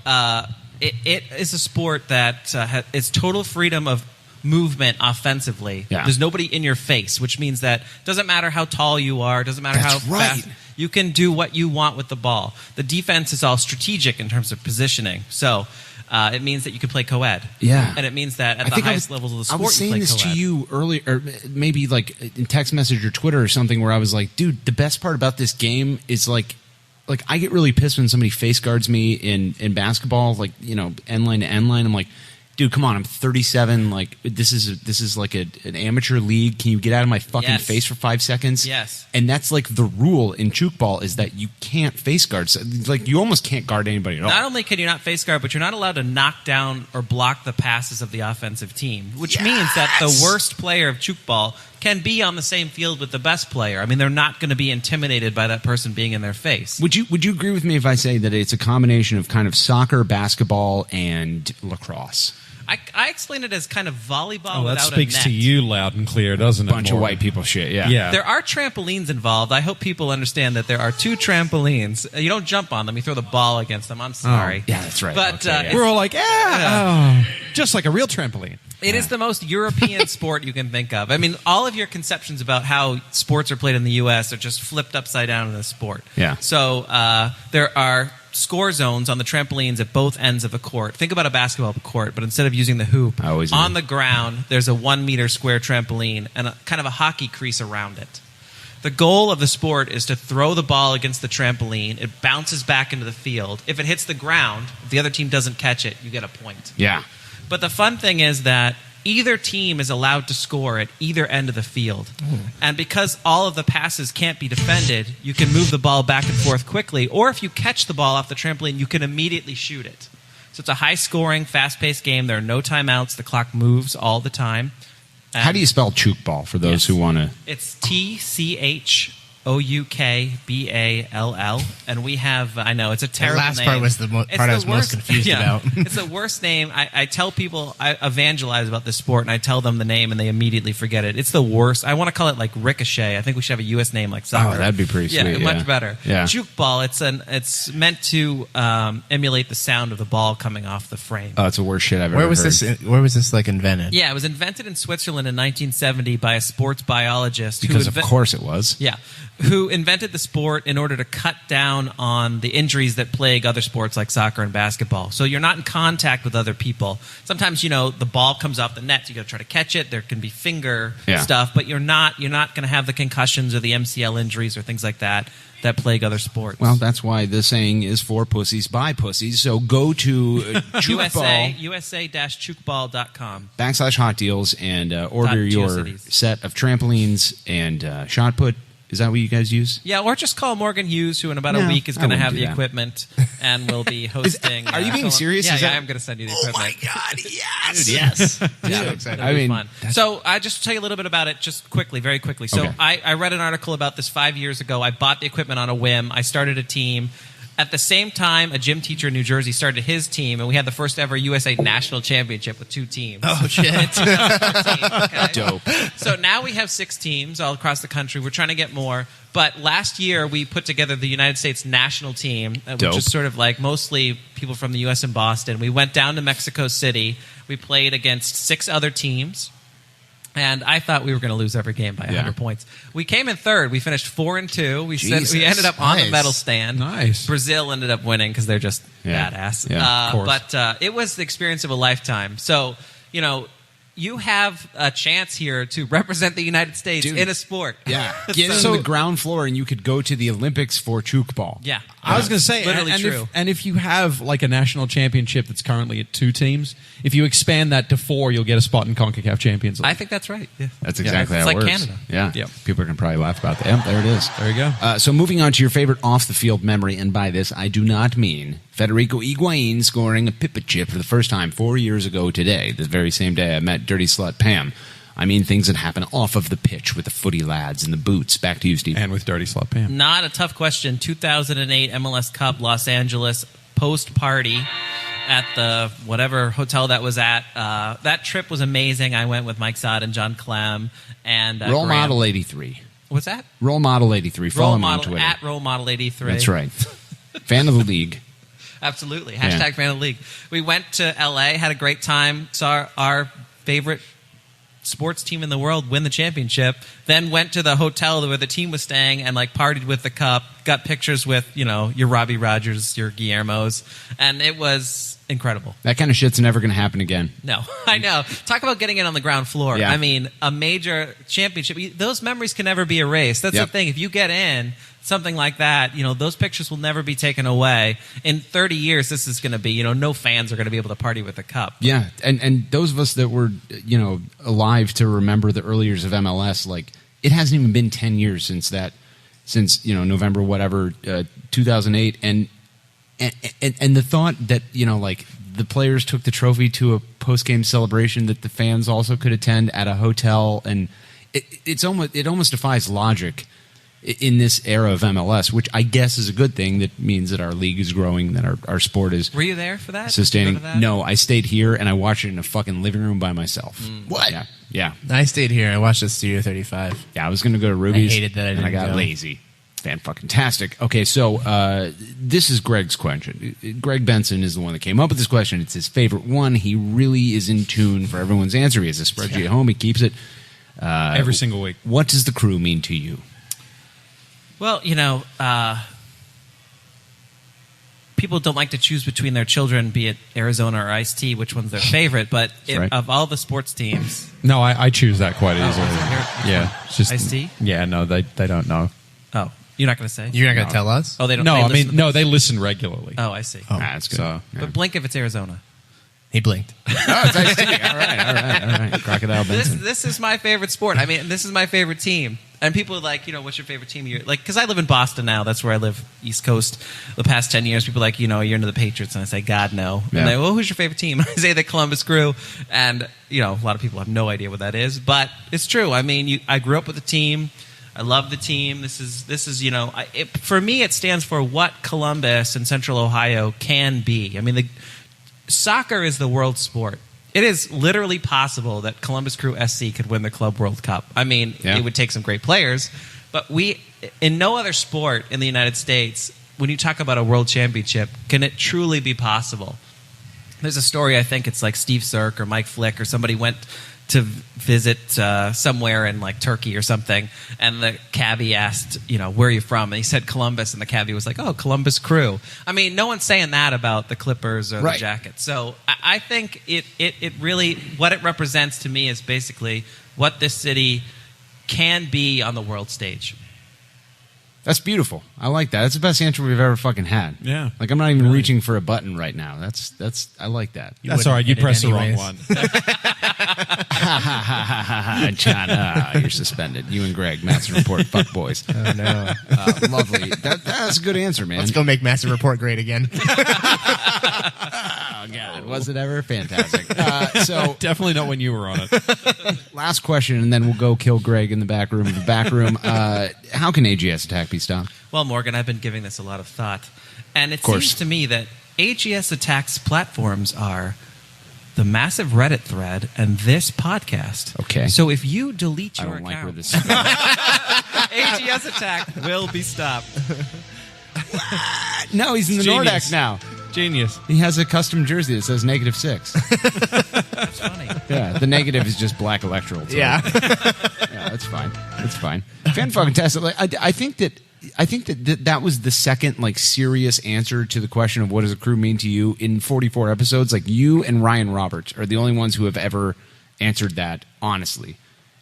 it is a sport that it's total freedom of movement offensively. Yeah. There's nobody in your face, which means that it doesn't matter how tall you are, doesn't matter That's how right. fast. You can do what you want with the ball. The defense is all strategic in terms of positioning. So it means that you can play co-ed. Yeah. And it means that at I the think highest levels of the sport, I was saying you play this co-ed. to you earlier, or maybe like in text message or Twitter or something, where I was like, dude, the best part about this game is like I get really pissed when somebody face guards me in basketball, like, you know, end line to end line. I'm like, dude, come on, I'm 37. Like, this is like an amateur league. Can you get out of my fucking Yes. face for 5 seconds? Yes. And that's like the rule in juke ball is that you can't face guard. So, like, you almost can't guard anybody at all. Not only can you not face guard, but you're not allowed to knock down or block the passes of the offensive team, which means that the worst player of juke ball can be on the same field with the best player. I mean, they're not going to be intimidated by that person being in their face. Would you agree with me if I say that it's a combination of kind of soccer, basketball, and lacrosse? I explain it as kind of volleyball Oh, that without speaks a net. to you loud and clear, doesn't it? Bunch of Morgan? white people shit, yeah. Yeah. There are trampolines involved. I hope people understand that there are 2 trampolines. You don't jump on them. You throw the ball against them. I'm sorry. Yeah, that's right. But Okay, yeah. We're all like, just like a real trampoline. it is the most European sport you can think of. I mean, all of your conceptions about how sports are played in the U.S. are just flipped upside down in this sport. Yeah. So there are score zones on the trampolines at both ends of a court. Think about a basketball court, but instead of using the hoop, I always on do. the ground, there's a 1 meter square trampoline and kind of a hockey crease around it. The goal of the sport is to throw the ball against the trampoline. It bounces back into the field. If it hits the ground, if the other team doesn't catch it, you get a point. Yeah. But the fun thing is that either team is allowed to score at either end of the field. And because all of the passes can't be defended, you can move the ball back and forth quickly. Or if you catch the ball off the trampoline, you can immediately shoot it. So it's a high-scoring, fast-paced game. There are no timeouts. The clock moves all the time. How do you spell chook ball for those who want to? It's TCHOUKBALL, and we have. I know it's a terrible last name. part was the It's part I was most confused about. It's the worst name. I tell people, I evangelize about this sport, and I tell them the name, and they immediately forget it. It's the worst. I want to call it like Ricochet. I think we should have a U.S. name like soccer. Oh, that'd be pretty sweet. Yeah, much yeah. better. Yeah. Juke ball. It's meant to emulate the sound of the ball coming off the frame. Oh, it's the worst shit I've Where ever was heard. this? Where was this like invented? Yeah, it was invented in Switzerland in 1970 by a sports biologist. Because who of course it was. Yeah, who invented the sport in order to cut down on the injuries that plague other sports like soccer and basketball. So you're not in contact with other people. Sometimes, the ball comes off the net, so you got to try to catch it. There can be finger stuff, but you're not going to have the concussions or the MCL injuries or things like that plague other sports. Well, that's why the saying is for pussies by pussies. So go to USA-chukeball.com. /hot deals and order your .geocities. set of trampolines and shot put. Is that what you guys use? Yeah, or just call Morgan Hughes, who in about a No, week is I going to wouldn't have do the that. equipment and will be hosting. Are you being serious? Yeah, Is that- I'm going to send you the equipment. God, yes! Dude, yes. Yeah, So excited. it'll be I mean, fun. So I just tell you a little bit about it, just quickly, very quickly. So Okay. I read an article about this 5 years ago. I bought the equipment on a whim. I started a team. At the same time, a gym teacher in New Jersey started his team, and we had the first ever USA National Championship with 2 teams. Oh shit! Okay. Dope. So now we have 6 teams all across the country. We're trying to get more. But last year, we put together the United States national team, which Dope. is sort of like mostly people from the U.S. and Boston. We went down to Mexico City. We played against 6 other teams. And I thought we were going to lose every game by 100 points. We came in third. We finished 4-2. We ended up on the Nice. medal stand. Nice. Brazil ended up winning because they're just Yeah. badass. Yeah, of course. But it was the experience of a lifetime. So, you have a chance here to represent the United States Dude. in a sport. Yeah. Get So- on the ground floor and you could go to the Olympics for chook ball. Yeah. I was going to say, Literally and true. If you have like a national championship that's currently at 2 teams, if you expand that to 4, you'll get a spot in CONCACAF Champions League. I think that's right. Yeah. That's exactly It's how it like works. Canada. Yeah. Yep. People can probably laugh about that. Yep, there it is. There you go. So moving on to your favorite off-the-field memory, and by this I do not mean Federico Higuain scoring a Pippa chip for the first time 4 years ago today, the very same day I met Dirty Slut Pam. I mean things that happen off of the pitch with the footy lads and the boots. Back to you, Steve. And with Dirty Slut Pam. Not a tough question. 2008 MLS Cup, Los Angeles, post-party at the whatever hotel that was at. That trip was amazing. I went with Mike Sod and John Clem. And Role Graham. Model 83. What's that? Role Model 83. Follow Role him on model Twitter. at Role Model 83. That's right. Fan of the league. Absolutely. Yeah. Hashtag fan of the league. We went to LA, had a great time, saw our favorite sports team in the world win the championship, then went to the hotel where the team was staying and like partied with the cup, got pictures with, your Robbie Rogers, your Guillermo's, and it was incredible. That kind of shit's never going to happen again. No, I know. Talk about getting in on the ground floor. Yeah. I mean, a major championship, those memories can never be erased. That's Yep. the thing. If you get in, something like that, those pictures will never be taken away. In 30 years, this is going to be, no fans are going to be able to party with the cup. Yeah, and those of us that were, alive to remember the early years of MLS, like, it hasn't even been 10 years since November, 2008, and the thought that, the players took the trophy to a post-game celebration that the fans also could attend at a hotel, and it almost defies logic in this era of MLS, which I guess is a good thing. That means that our league is growing, that our sport is Were you there for that? sustaining. Did you go to that? No, I stayed here and I watched it in a fucking living room by myself. What? Yeah. I stayed here. I watched at Studio 35. Yeah, I was going to go to Ruby's. I hated that I and I didn't got go. lazy. Fan-fucking-tastic. Okay, so this is Greg's question. Greg Benson is the one that came up with this question. It's his favorite one. He really is in tune for everyone's answer. He has a spreadsheet at home. He keeps it. Every single week. What does the crew mean to you? Well, people don't like to choose between their children, be it Arizona or Ice-T, which one's their favorite. But right. of all the sports teams, No, I choose that quite easily. Yeah. It's just, Ice-T? Yeah, no, they don't know. oh, you're not going to say? You're not going to tell us? Oh, they don't. No, they I listen mean, to no, this? they listen regularly. Oh, I see. That's good. So- Yeah. But blink if it's Arizona. He blinked. Oh, it's Ice-T. All right. Crocodile Benson. This is my favorite sport. I mean, this is my favorite team. And people are like, what's your favorite team? You're like, because I live in Boston now. That's where I live, East Coast. The past 10 years, people are like, you're into the Patriots, and I say, God, no. Yeah. And they, well, who's your favorite team? I say the Columbus Crew, and a lot of people have no idea what that is, but it's true. I mean, I grew up with the team. I love the team. This is for me, it stands for what Columbus and Central Ohio can be. I mean, soccer is the world sport. It is literally possible that Columbus Crew SC could win the Club World Cup. I mean, It would take some great players, but in no other sport in the United States, when you talk about a world championship, can it truly be possible? There's a story, I think it's like Steve Sirk or Mike Flick or somebody went to visit somewhere in like Turkey or something, and the cabbie asked, where are you from? And he said Columbus, and the cabbie was like, oh, Columbus Crew. I mean, no one's saying that about the Clippers or Right. the Jackets. So I think it really, what it represents to me is basically what this city can be on the world stage. That's beautiful. I like that. That's the best answer we've ever fucking had. Yeah. Like, I'm not even reaching for a button right now. That's I like that. That's all right. You hit it pressed the wrong anyways. one. China, you're suspended. You and Greg, Master Report, fuck boys. Oh, no. Lovely. That's a good answer, man. Let's go make Massive Report great again. Oh, God. Was it ever? Fantastic. So, Definitely not when you were on it. last question, and then we'll go kill Greg in the back room. How can AGS attack be stopped? Well, Morgan, I've been giving this a lot of thought. And it course. seems to me that AGS Attack's platforms are the massive Reddit thread and this podcast. Okay. So if you delete I your don't like where account, this is going. AGS Attack will be stopped. No, he's in the Genius. Nordax now. Genius. He has a custom jersey that says -6. That's funny. Yeah, the negative is just black electoral. So Yeah. yeah, that's fine. That's fine. Fan fucking tastic. Like, I think that was the second like serious answer to the question of what does a crew mean to you in 44 episodes. Like, you and Ryan Roberts are the only ones who have ever answered that honestly.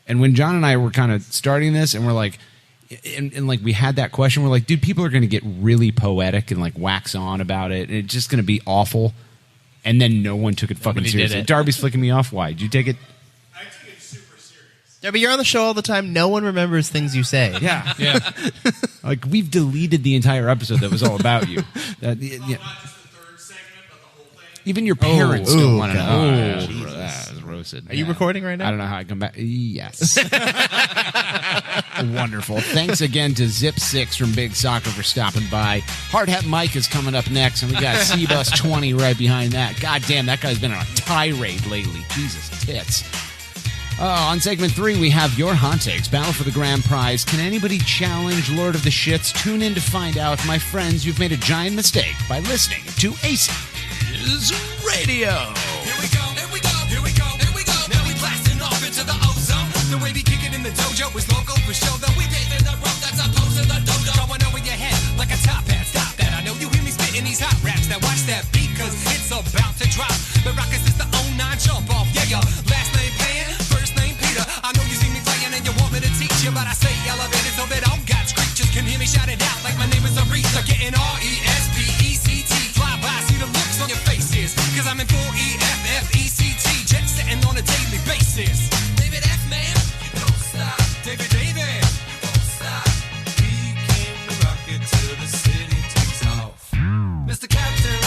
And when John and I were kind of starting this, and we're like, and like we had that question. We're like, dude, people are going to get really poetic and like wax on about it. And it's just going to be awful. And then no one took it fucking Nobody seriously. did it. Darby's flicking me off. Why? Did you take it? I took it super serious. Yeah, but you're on the show all the time. No one remembers things you say. Yeah. Yeah. Like we've deleted the entire episode that was all about you. Yeah. Not just the third segment, but the whole thing. Even your parents don't want to know. God. Oh, Jesus. that was roasted. Are you recording right now? I don't know how I come back. Yes. Wonderful. Thanks again to Zip6 from Big Soccer for stopping by. Hard Hat Mike is coming up next, and we got C-Bus 20 right behind that. God damn, that guy's been on a tirade lately. Jesus tits. On segment 3, we have your hot takes. Battle for the grand prize. Can anybody challenge Lord of the Shits? Tune in to find out. My friends, you've made a giant mistake by listening to ACES Radio. Here we go, here we go, here we go, here we go. Now we blasting off into the ozone. The way we kick it in the dojo is local for show. That we paving the road that's opposed to the dojo. Throwing over your head like a top hat. Stop that. I know you hear me spitting these hot raps. Now watch that beat, cause it's about to drop. The Rockets is the 09 jump off. Yeah, your last name Pan, first name Peter. I know you see me playing and you want me to teach you, but I say elevated so that all God's creatures can hear me shout it out like my name is Aretha. Getting R-E-S-P-E-C-T. Fly by, see the looks on your faces. Cause I'm in full E-F-F-E-C-T. Jet setting on a daily basis. David F. Man, don't stop. David, won't stop. We came to rock it till the city takes off. Mr. Captain,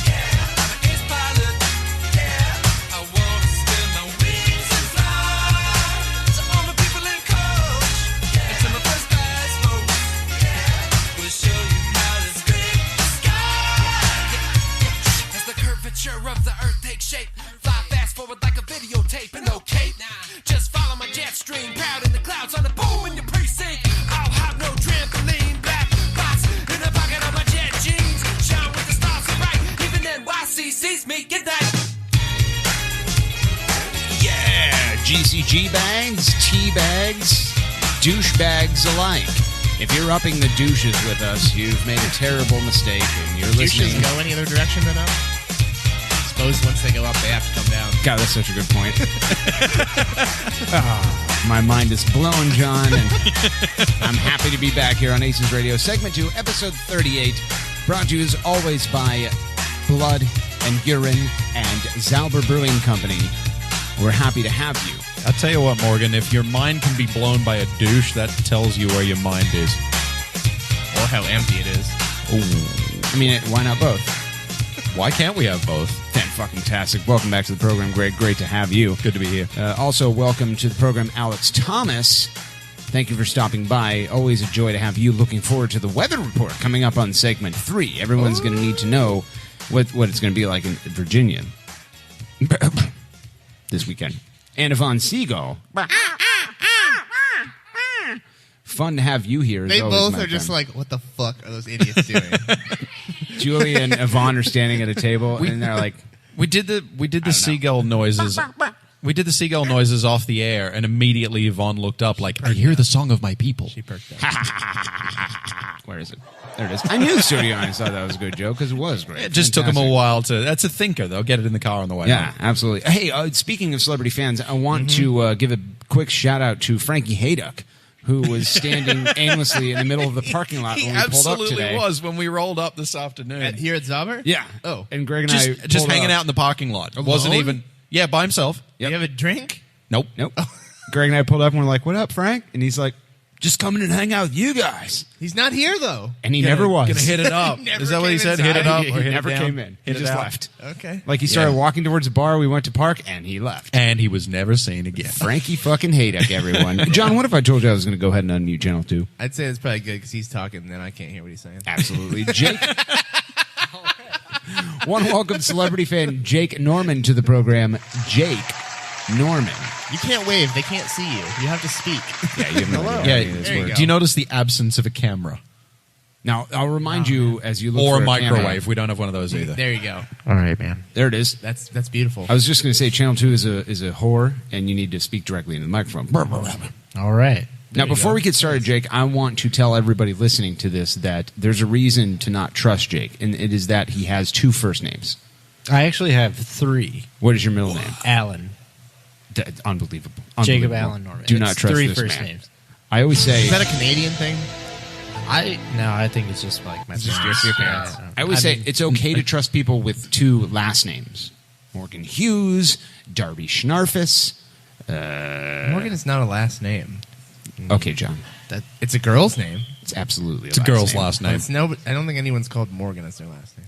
yeah. I'm an ace pilot, yeah. I wanna spin my wings and fly. To all the people in coach, yeah. And to my first class folks, yeah. We'll show you how to scrape the sky. Yeah. As the curvature of the earth takes shape, fly fast forward like a videotape and no cape. Just follow my jet stream, proud in the clouds on the boom in your precinct. I'll have no trampoline, black box in the pocket of my jet jeans. Shine with the stars so bright, even NYC sees me. Get that? Yeah, GCG bags, tea bags, douchebags alike. If you're upping the douches with us, you've made a terrible mistake, and you're Douches listening. go any other direction than up? Suppose once they go up, they have to come down. God, that's such a good point. My mind is blown, John, and I'm happy to be back here on ACES Radio. Segment 2, episode 38, brought to you as always by Blood and Urine and Zauber Brewing Company. We're happy to have you. I'll tell you what, Morgan, if your mind can be blown by a douche, that tells you where your mind is. Or how empty it is. Ooh. I mean, why not both? Why can't we have both? Fan-fucking-tastic. Welcome back to the program, Greg. Great to have you. Good to be here. Also, welcome to the program, Alex Thomas. Thank you for stopping by. Always a joy to have you. Looking forward to the weather report coming up on segment 3. Everyone's going to need to know what it's going to be like in Virginia this weekend. And Yvonne Seagull. Fun to have you here. They always, both my are just friend. like, what the fuck are those idiots doing? Julie and Yvonne are standing at a table, and they're like, We did the seagull noises. We did the seagull noises off the air, and immediately Yvonne looked up like, I hear the song of my people. She perked up. where is it? There it is. I knew the studio audience thought that was a good joke because it was great. It just took them a Fantastic. while to... That's a thinker. They'll get it in the car on the way Yeah, home. absolutely. Hey, speaking of celebrity fans, I want to give a quick shout-out to Frankie Hayduck, who was standing aimlessly in the middle of the parking lot He when we pulled up absolutely today. was when we rolled up this afternoon. Here at Zauber? Yeah. Oh. And Greg and just I just pulled hanging up. out in the parking lot. Alone? Wasn't even... Yeah, by himself. Do you have a drink? Nope. Nope. Greg and I pulled up and we're like, what up, Frank? And he's like, just coming and hang out with you guys. He's not here, though. And he never was. Gonna hit it up. Never Is that what he came said? Hit it inside. up He or hit it never down? came in. He Hit it just out. left. Okay. Like he started walking towards the bar, we went to park, and he left. And he was never seen again. Frankie fucking Hayduck, everyone. John, what if I told you I was going to go ahead and unmute Channel 2? I'd say it's probably good because he's talking and then I can't hear what he's saying. Absolutely. Jake. Want to welcome celebrity fan Jake Norman to the program. Jake Norman. You can't wave. They can't see you. You have to speak. Yeah, you have no idea how Yeah, any of this there you works. go. do you notice the absence of a camera? Now, I'll remind you as you look Or for a a microwave. camera. We don't have one of those either. There you go. All right, man. There it is. That's beautiful. I was just going to say Channel 2 is a whore, and you need to speak directly into the microphone. All right. Now, before we get started, Jake, I want to tell everybody listening to this that there's a reason to not trust Jake, and it is that he has 2 first names. I actually have 3. What is your middle name? Alan. Unbelievable. Jacob Unbelievable. Allen Norman. Do It's not trust 3 this first man. names. I always say... Is that a Canadian thing? I think it's just like my It's just parents. your parents. Yeah. I always say it's okay to trust people with 2 last names. Morgan Hughes, Darby Schnarfus. Morgan is not a last name. Okay, John. It's a girl's name. It's absolutely It's a girl's last name. It's no, I don't think anyone's called Morgan as their last name.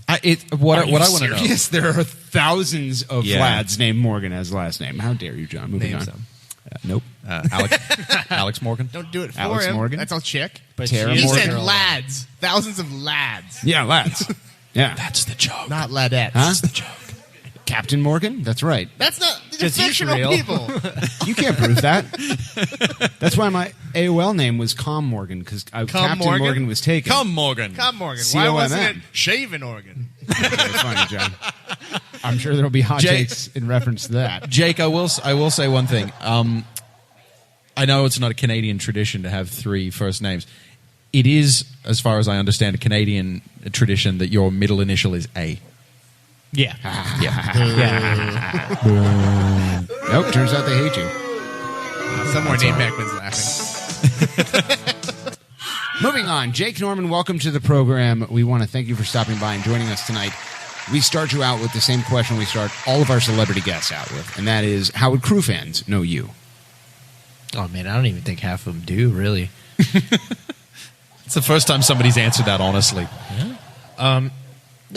What Are I you want to know. serious? There are thousands of Yeah. lads named Morgan as last name. How dare you, John? Moving Name on. some. Nope. Alex Morgan. Don't do it for Alex him. Morgan? That's all chick. But Tara she is He a said girl. lads. Thousands of lads. Yeah, lads. Yeah. That's the joke. Not ladettes. Huh? That's the joke. Captain Morgan? That's right. That's not they're Just he's fictional real. people. You can't prove that. That's why my AOL name was Com Morgan, because Captain Morgan was taken. Come, Morgan. Come, Morgan. C-O-M-M. Why wasn't it Shaven Oregon? That's funny, John. I'm sure there'll be hot Jake- takes in reference to that. Jake, I will say one thing. I know it's not a Canadian tradition to have 3 first names. It is, as far as I understand, a Canadian tradition that your middle initial is A. Yeah. Nope, turns out they hate you. Some more Dave Beckman's laughing. Moving on, Jake Norman, welcome to the program. We want to thank you for stopping by and joining us tonight. We start you out with the same question we start all of our celebrity guests out with, and that is, how would crew fans know you? Oh man, I don't even think half of them do really. It's the first time somebody's answered that honestly. No,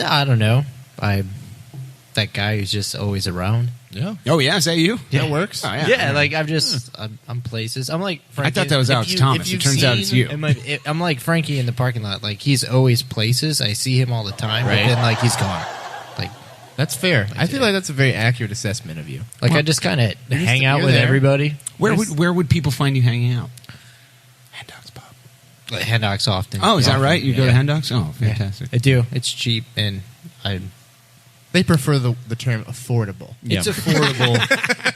I don't know. That guy who's just always around. Yeah. Oh, yeah? Is that you? That works. Oh, yeah. Yeah, like I'm places. I'm like Frankie. I thought that was Alex Thomas. It turns out it's you. I'm like Frankie in the parking lot. Like he's always places. I see him all the time, Right. but then like he's gone. Like That's fair. I feel like that's a very accurate assessment of you. I just kind of hang out you're with there. everybody. Where would people find you hanging out? Hen Dogs Pub. Like, Hen Dogs often. Oh, is that right? You go to Yeah. Hen Dogs? Oh, fantastic. I do. It's cheap and They prefer the term affordable. it's affordable,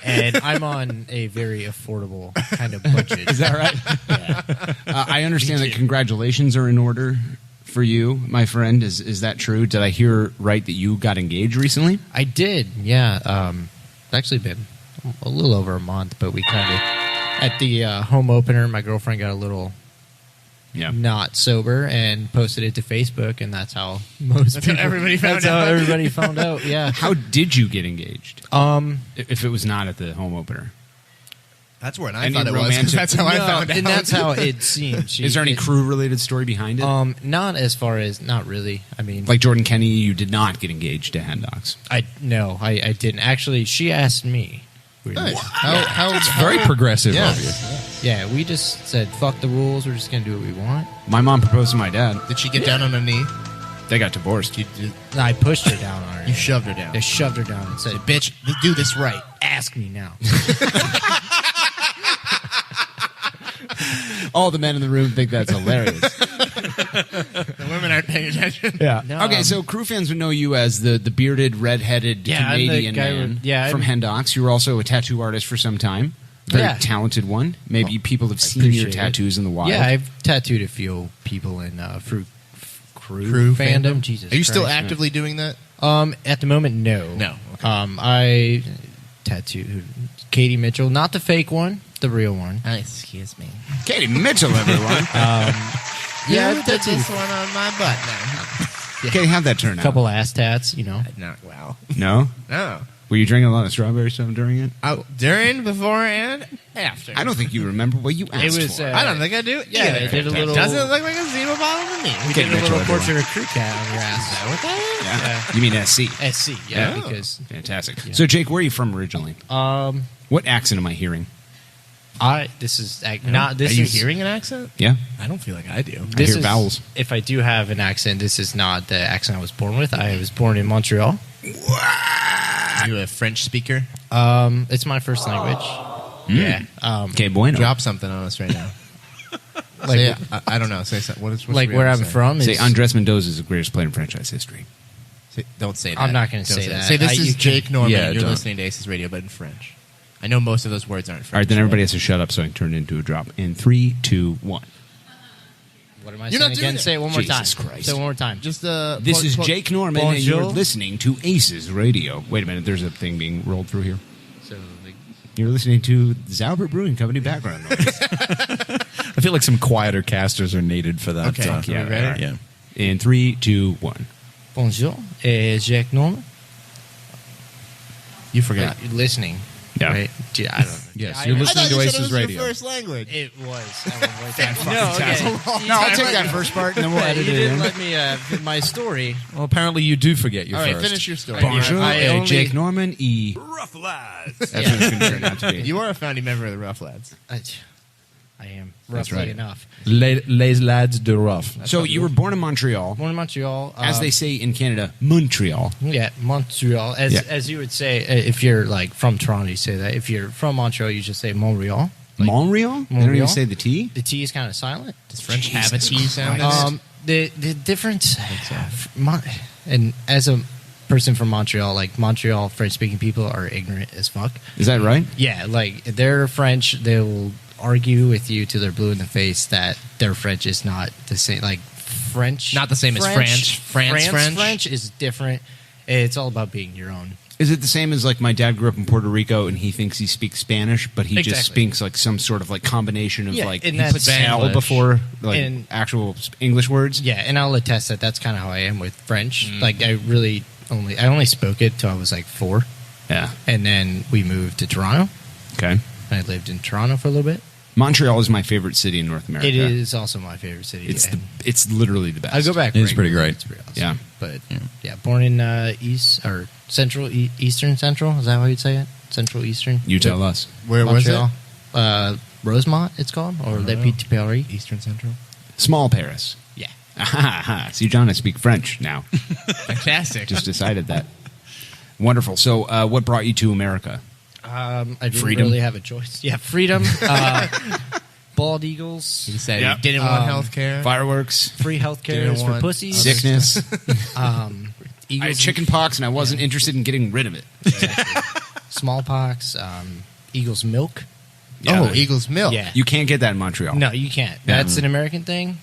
and I'm on a very affordable kind of budget. Is that right? Yeah. I understand that congratulations are in order for you, my friend. Is that true? Did I hear right that you got engaged recently? I did, yeah. It's actually been a little over a month, but we kind of at the home opener, my girlfriend got a little not sober and posted it to Facebook, and that's how everybody found that's out. how everybody found out. Yeah. How did you get engaged? If it was not at the home opener, That's where I Any thought it was. romantic- That's how I No, found out. and that's how it seemed. is there any crew related story behind it? Not as far as not really. I mean, Like Jordan Kenny, you did not get engaged to Hen Dogs. I didn't actually. She asked me. Nice. How It's very progressive Yeah. of you. Yeah, we just said fuck the rules. We're just gonna do what we want. My mom proposed to my dad. Did she get down on her knee? They got divorced. You I pushed her down on her. you shoved her down. I shoved her down and said, Bitch, do this right. "Ask me now." All the men in the room think that's hilarious. The women aren't paying attention. Yeah. No, Okay, so crew fans would know you as the bearded, red-headed Yeah, I'm the Canadian guy man with- yeah, from I'm- Hen Dogs. You were also a tattoo artist for some time. Very Yeah. talented one. Maybe people have seen your appreciate it. tattoos in the wild. Yeah, I've tattooed a few people in crew Crew fandom. Jesus, Are you still Christ. actively doing that? At the moment, no. No. Okay. I tattooed Katie Mitchell, not the fake one, the real one. Excuse me. Katie Mitchell, everyone. Yeah, I've I've tattooed one on my butt now. Okay, how'd that turn a out? couple ass tats, you know. Not well. No? No. Were you drinking a lot of strawberry stuff during it? Oh, during, before, and after. I don't think you remember what you asked was, for. I don't think I do. Yeah, either. I did a little- Doesn't look like a zero bottle to me. We Katie did a Mitchell, little everyone. portrait of crew cat on your ass. Is that what that is? Yeah. You mean SC? SC, yeah, Oh. because Fantastic. So, Jake, where are you from originally? What accent am I hearing? this is not this Are you is hearing an accent? Yeah? I don't feel like I do. I hear vowels. If I do have an accent, this is not the accent I was born with. I was born in Montreal. Are you a French speaker? It's my first language. Yeah. Okay, bueno. Drop something on us right now. Like, Say, I don't know. Say something. What's like the where real I'm say? from Say is Andres Mendoza is the greatest player in franchise history. Don't say that. I'm not gonna Don't say that. Say this You is can- Jake Norman. Yeah, You're don't. listening to Aces Radio, but in French. I know most of those words aren't French. All right, then everybody has to shut up so I can turn it into a drop. In 3, 2, 1. What am I You're saying not doing again? it. Say it one more Jesus time. Christ. Say it one more time. Just This is Jake Norman, and you're Bonjour. listening to ACES Radio. Wait a minute, there's a thing being rolled through here. So, like, You're listening to Zalbert Brewing Company background noise. I feel like some quieter casters are needed for that. Okay, Yeah, are we ready? yeah. In 3, 2, 1. Bonjour, Jacques Norman. You forgot. You're listening. Yeah. Right? Yeah, I don't know. Yes, you're listening to Aces Radio. First language. It was. No, I'll take that first part and then we'll edit you it didn't in. let me my story. Well, apparently you do forget your All right, first. finish your story. Bonjour, I only- Jake Norman, E. Rough lads. That's what it's going to turn out to be. You are a founding member of the Rough Lads. I am That's roughly right. enough. Les lads de rough. So you were born in Montreal. Born in Montreal. As they say in Canada, Montreal. Yeah, Montreal. As you would say, if you're like from Toronto, you say that. If you're from Montreal, you just say Montreal. Montreal? They don't even say the T? The T is kind of silent. Does French have a T sound? The difference, and as a person from Montreal, like Montreal French speaking people are ignorant as fuck. Is that right? Yeah, like they're French. They'll argue with you till they're blue in the face that their French is not the same. Like French, Not the same as French. France French? French is different. It's all about being your own. Is it the same as like my dad grew up in Puerto Rico and he thinks he speaks Spanish, but he just Exactly. speaks like some sort of like combination of Yeah, like and he that's puts L Spanglish. before like And- actual English words. Yeah, and I'll attest that that's kind of how I am with French. Like I only spoke it till I was like 4, Yeah. and then we moved to Toronto. Okay. I lived in Toronto for a little bit. Montreal is my favorite city in North America. It is also my favorite city. It's literally the best. I go back. It's pretty regularly. great. It's pretty awesome. Yeah. But yeah, born in Eastern Central. Is that how you'd say it? Central Eastern. You tell us. Where Montreal. was Rosemont, it's called, or Le Petit Paris. it? Eastern Central. Small Paris. Yeah. See, John, I speak French now. Fantastic. Just decided that. Wonderful. So, what brought you to America? I didn't Freedom. really have a choice. Yeah, freedom. Bald eagles. He said Yep. he didn't want health care. Fireworks, Free health care Didn't is for want pussies. sickness. I Eagles, had chicken pox and I wasn't interested in getting rid of it. smallpox. Eagles milk. Yeah. Oh, Eagles milk. Yeah. You can't get that in Montreal. No, you can't. Yeah. That's an American thing.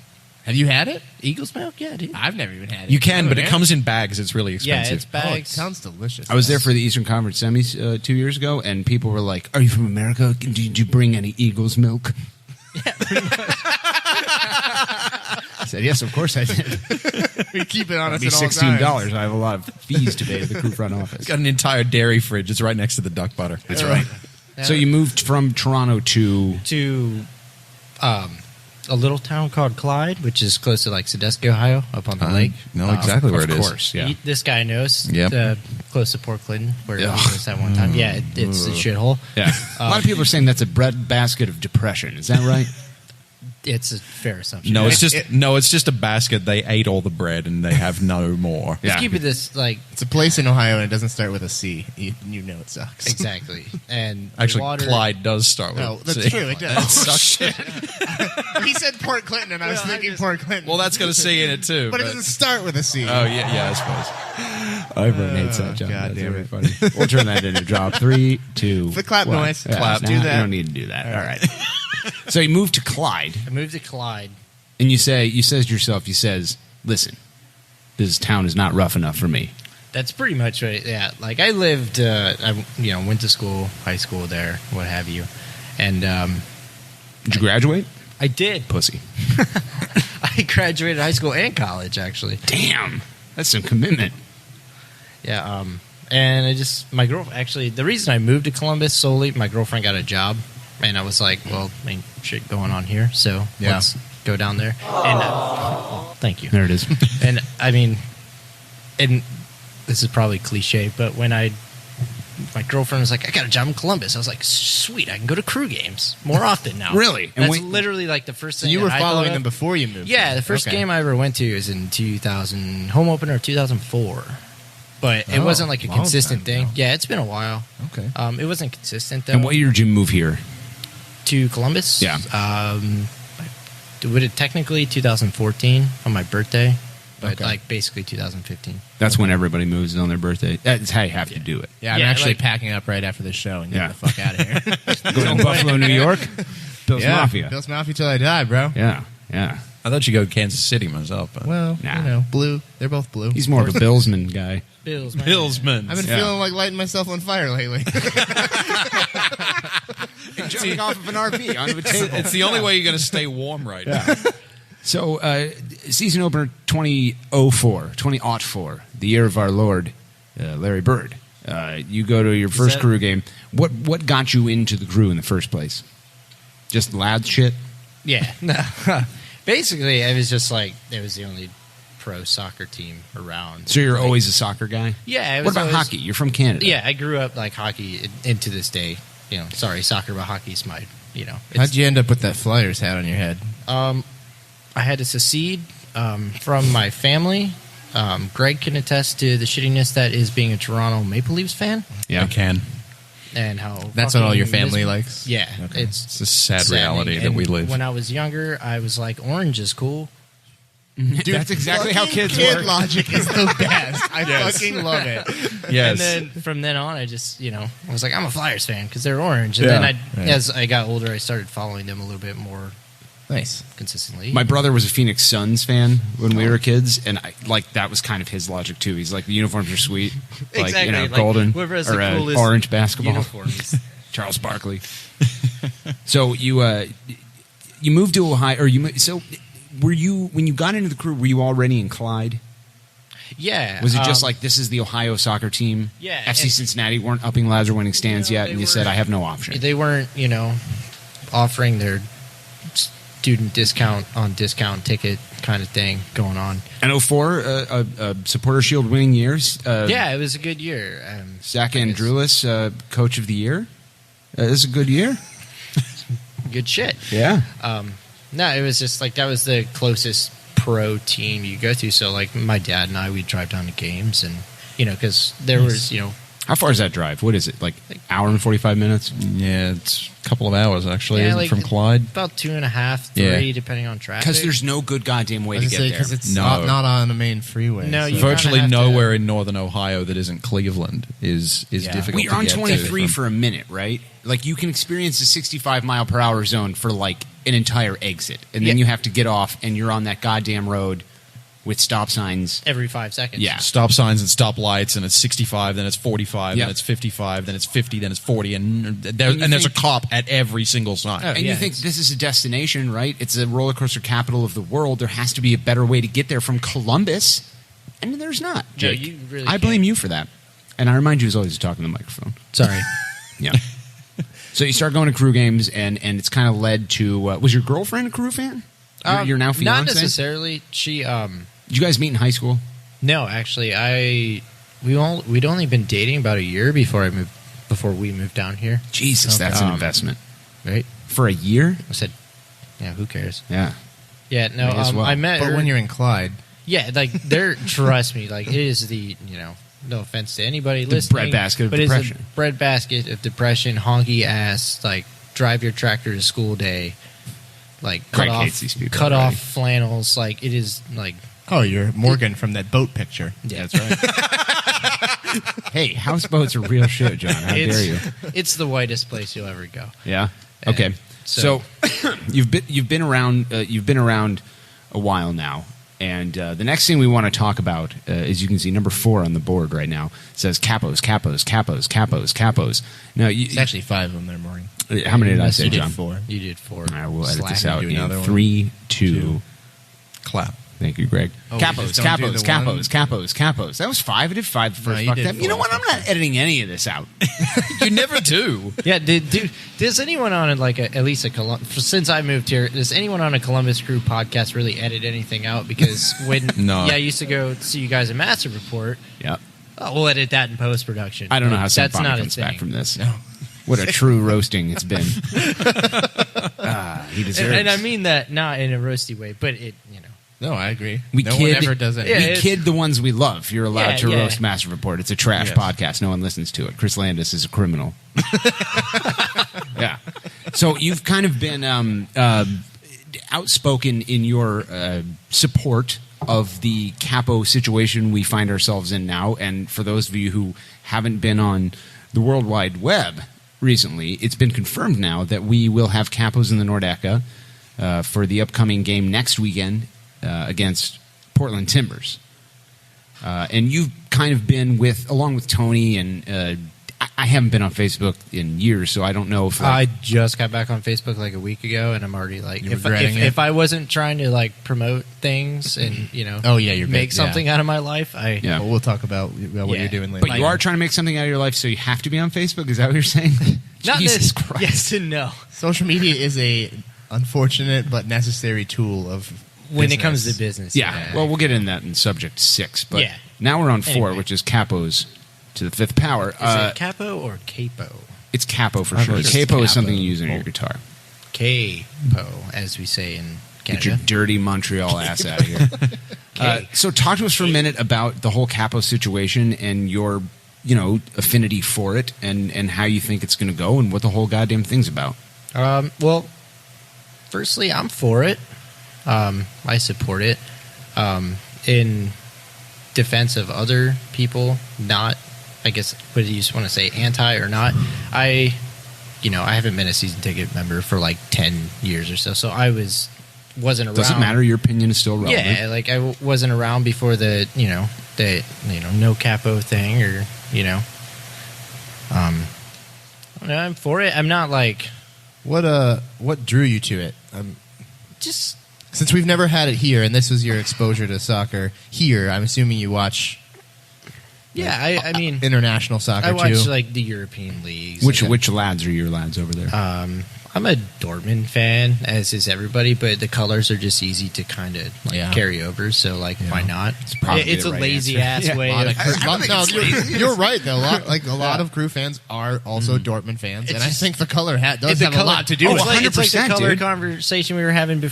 Have you had it? Eagles milk. Yeah, dude. I've never even had it. You can, Oh, but it yeah? comes in bags. It's really Yeah, expensive. it's Oh, it bags. sounds delicious. I was there for the Eastern Conference semis 2 years ago, and people were like, "Are you from America? Did you bring any Eagles milk?" I said, "Yes, of course I did." We keep it on It'll us be at all $16. times. I have a lot of fees to pay to the crew front office. It's got an entire dairy fridge. It's right next to the duck butter. That's right. So you moved from Toronto to a little town called Clyde, which is close to like Sandusky, Ohio, up on the lake. know exactly where it is. Of course, yeah. This guy knows. Yep. Close to Port Clinton, where he Ugh. was at one time. Yeah, it's a shithole. Yeah. A lot of people are saying that's a breadbasket of depression. Is that right? It's a fair assumption. No, it's just a basket. They ate all the bread and they have no more. Let's keep it this like It's a place in Ohio and it doesn't start with a C. You know it sucks. exactly. And the Actually, water, Clyde does start with. No, that's C. true. It does. Shit. He said Port Clinton, and I was thinking Port Clinton. Well, that's got a C in it too. but it doesn't start with a C. Oh yeah, I suppose. Everyone hates that, John. God That's damn very it. funny. We'll turn that into a job. 3, 2. The clap one. noise. Yeah, Clap. nah, Do that. You don't need to do that. All right. So you moved to Clyde, I moved to Clyde. and you says to yourself, listen, this town is not rough enough for me. That's pretty much right. Yeah, like I lived. I went to school, high school there, what have you, and Did you graduate? I did. Pussy. I graduated high school and college, actually. Damn. That's some commitment. Yeah, and I just my girl actually the reason I moved to Columbus solely my girlfriend got a job, and I was like, well, ain't shit going on here, so Yeah. let's go down there. And thank you. There it is. And I mean, and this is probably cliche, but when my girlfriend was like, I got a job in Columbus, I was like, sweet, I can go to crew games more often now. Really? And That's wait- literally like the first So thing you were that I thought following of. them before you moved? Yeah, there. the first Okay. game I ever went to was in 2000, home opener 2004. But it Oh, wasn't like a long consistent time thing. now. Yeah, it's been a while. Okay. It wasn't consistent though. And what year did you move here? To Columbus? Yeah. Would it technically 2014 on my birthday, but Okay. like basically 2015. That's when everybody moves on their birthday. That's how you have to do it. Yeah, I'm Yeah, actually like- packing up right after this show and getting Yeah. the fuck out of here. Going to Buffalo, New York? Bill's yeah, Mafia. Bill's Mafia till I die, bro. Yeah, yeah. I thought you'd go to Kansas City myself. But Well, Nah. you know, blue. They're both blue. He's more of a Billsman guy. Bills, man. Hillsman. I've been Yeah. feeling like lighting myself on fire lately. jumping off of an RV onto a table. It's the only way you're going to stay warm right now. So, season opener 2004, the year of our Lord, Larry Bird. You go to your first crew game. What got you into the crew in the first place? Just loud shit? Yeah. Basically, it was just like it was the only pro soccer team around. So you're always a soccer guy? Yeah. What about hockey? You're from Canada. Yeah, I grew up like hockey into this day. Sorry, soccer, but hockey's my. How'd you end up with that Flyers hat on your head? I had to secede from my family. Greg can attest to the shittiness that is being a Toronto Maple Leafs fan. Yeah, I can. And how that's what all your fucking family likes? Yeah. Okay. It's a sad saddening. reality that And we live. When I was younger, I was like, orange is cool. Dude, that's exactly how kids kid work. logic is the best. I fucking love it. Yes. And then from then on, I just, I was like, I'm a Flyers fan because they're orange. And then as I got older, I started following them a little bit more consistently. My brother was a Phoenix Suns fan when we were kids, and that was kind of his logic too. He's like, the uniforms are sweet, Exactly. Like, golden whoever has or the coolest orange basketball uniforms. Charles Barkley. So you moved to Ohio, were you when you got into the crew? Were you already in Clyde? Yeah. Was it just like this is the Ohio soccer team? Yeah. FC Cincinnati weren't upping lads or winning stands yet, and you said I have no option. They weren't, offering their student discount on discount ticket kind of thing going on. And 04, a Supporter Shield winning years. Yeah, it was a good year. Zach Andrulis, Coach of the Year. This is a good year. Good shit. Yeah. No, it was just like that was the closest pro team you go to. So like my dad and I, we'd drive down to games and, because there was, How far is that drive? What is it, like hour and 45 minutes? Yeah, it's a couple of hours actually, Yeah, isn't it, from Clyde? About 2.5, 3, depending on traffic. Because there's no good goddamn way to get there. Because it's not on the main freeway. No, you virtually kinda have nowhere in northern Ohio that isn't Cleveland is difficult. Well, you're to on get 23 to. for a minute, right? Like you can experience the 65 mile per hour zone for like an entire exit, and then you have to get off, and you're on that goddamn road with stop signs every 5 seconds. Yeah, stop signs and stop lights, and it's 65, then it's 45, Yep. then it's 55, then it's 50, then it's 40, and there's a cop at every single sign. and you think this is a destination, right? It's a roller coaster capital of the world. There has to be a better way to get there from Columbus, and there's not. No, Jake. you really I blame you for that. And I remind you as always to talk in the microphone. Sorry. Yeah. So you start going to crew games, and it's kind of led to. Was your girlfriend a crew fan? You're now fiance? Not necessarily. She. Did you guys meet in high school? No, actually, we'd only been dating about a year before we moved down here. Jesus, that's an investment, right? For a year? I said, yeah, who cares? Yeah. Yeah, no, May as well. I met her. But when you're in Clyde, yeah, like trust me, like it is the no offense to anybody listening, breadbasket of but depression. It's a breadbasket of depression, honky ass, like drive your tractor to school day, like Craig hates these people cut already. off flannels, like it is like. oh, you're Morgan from that boat picture. Yeah, That's right. Hey, houseboats are real shit, John. How dare you? It's the whitest place you'll ever go. Yeah. Okay. So you've been around a while now, and the next thing we want to talk about, as you can see, number 4 on the board right now says capos. Now It's actually 5 of them there, Morgan. how many did I say, You did John? 4. You did 4. All right, we'll edit this Slack out and do in another one. 3, 2. Clap. Thank you, Greg. Oh, we capos. just don't do the Capos. That was 5. I did 5 the first you fuck did that. You know 4 what? I'm not editing any of this out. You never do. Yeah, dude. Does anyone on at least a since I moved here, does anyone on a Columbus Crew podcast really edit anything out? Because when No. I used to go see you guys at Massive Report. Yep. Oh, we'll edit that in post production. I don't know how That's Symphonic not a comes back thing. from this. What a true roasting it's been. He deserves. And I mean that not in a roasty way, but it No, I agree. We no kid, one ever does it. Yeah, we it's- kid the ones we love. You're allowed Yeah, to yeah. roast Massive Report. It's a trash Yes. podcast. No one listens to it. Chris Landis is a criminal. Yeah. So you've kind of been outspoken in your support of the capo situation we find ourselves in now. And for those of you who haven't been on the World Wide Web recently, it's been confirmed now that we will have capos in the Nordeca for the upcoming game next weekend against Portland Timbers. And you've kind of been along with Tony, and I haven't been on Facebook in years, so I don't know if I just got back on Facebook like a week ago, and I'm already like, if I wasn't trying to like promote things and make something out of my life, well, we'll talk about what you're doing later. But you are trying to make something out of your life, so you have to be on Facebook. Is that what you're saying? Not Jesus this. Christ. Yes and no. Social media is a unfortunate but necessary tool of when it comes to business. Yeah. Well, we'll get into that in subject 6. But now we're on 4, Anyway. which is capos to the 5th power. Is it capo or capo? It's capo for I'm sure. sure it's Capo is capo. something you use on your guitar. Capo, as we say in Get Canada. your dirty Montreal ass out of here. So talk to us for a minute about the whole capo situation and your, affinity for it and how you think it's going to go and what the whole goddamn thing's about. Well, firstly, I'm for it. I support it. In defense of other people, not, I guess, what do you just want to say, anti or not? I haven't been a season ticket member for like 10 years or so, so I wasn't around. Does it matter? Your opinion is still relevant. Yeah, like I wasn't around before the no capo thing, or I'm for it. I'm not like what drew you to it? Just since we've never had it here, and this was your exposure to soccer here. I'm assuming you watch. Yeah, I mean international soccer. I watch too. like the European leagues. Which lads are your lads over there? I'm a Dortmund fan, as is everybody, but the colors are just easy to kind of carry over. So, why not? It's a lazy ass way. You're right though. A lot of crew fans are also Dortmund fans, and I think the color hat does have a lot to do with it. It's like the color conversation we were having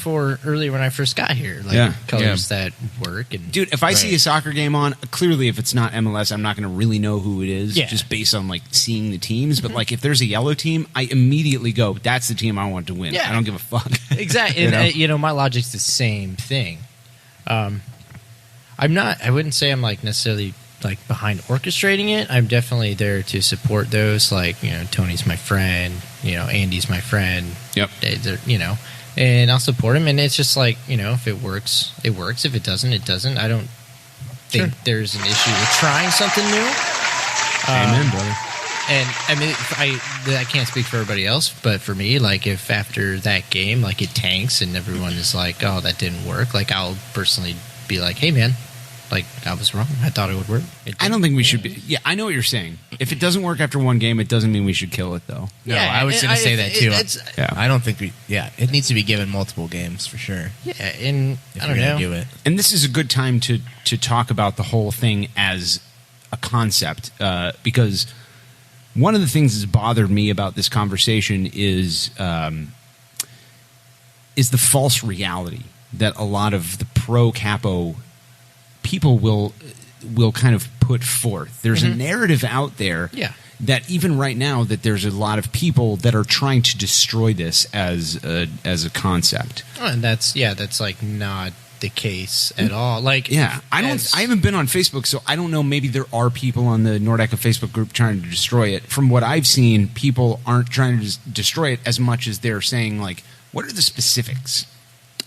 earlier when I first got here. Colors that work. And dude, if I see a soccer game on, clearly if it's not MLS, I'm not going to really know who it is, just based on seeing the teams. But if there's a yellow team, I immediately go, "That's the team I want to win." Yeah. I don't give a fuck. Exactly. And my logic's the same thing. I wouldn't say I'm necessarily behind orchestrating it. I'm definitely there to support those. Tony's my friend. Andy's my friend. Yep. And I'll support him. And it's just if it works, it works. If it doesn't, it doesn't. I don't think there's an issue with trying something new. Amen, brother. And I mean, I can't speak for everybody else, but for me, if after that game, it tanks and everyone is like, "Oh, that didn't work," I'll personally be like, "Hey, man, I was wrong. I thought it would work." I don't think we should be. Yeah, I know what you're saying. If it doesn't work after one game, it doesn't mean we should kill it, though. No, I was going to say that too. Yeah. I don't think it needs to be given multiple games for sure. Yeah, and I don't know. Do it. And this is a good time to talk about the whole thing as a concept, because one of the things that's bothered me about this conversation is the false reality that a lot of the pro capo people will kind of put forth. There's a narrative out there that even right now that there's a lot of people that are trying to destroy this as a concept. Oh, and that's not the case at all. I haven't been on Facebook, so I don't know. Maybe there are people on the Nordeca Facebook group trying to destroy it. From what I've seen, people aren't trying to destroy it as much as they're saying, what are the specifics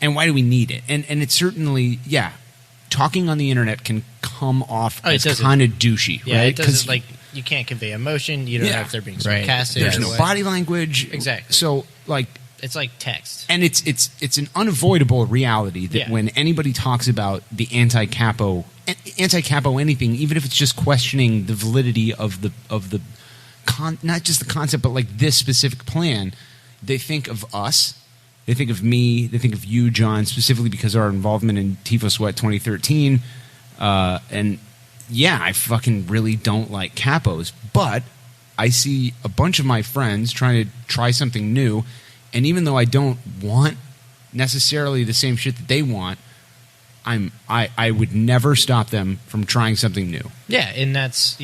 and why do we need it? And it's certainly, talking on the internet can come off as kind of douchey, yeah, right? it doesn't, you can't convey emotion. You don't know if they're being sarcastic. There's no body language. Exactly. So, it's like text. And it's an unavoidable reality that when anybody talks about the anti-capo anything, even if it's just questioning the validity of the not just the concept, but this specific plan, they think of us. They think of me. They think of you, John, specifically because of our involvement in Tifo Sweat 2013. And I fucking really don't like capos. But I see a bunch of my friends trying to try something new. And even though I don't want necessarily the same shit that they want, I would never stop them from trying something new. Yeah, and that's,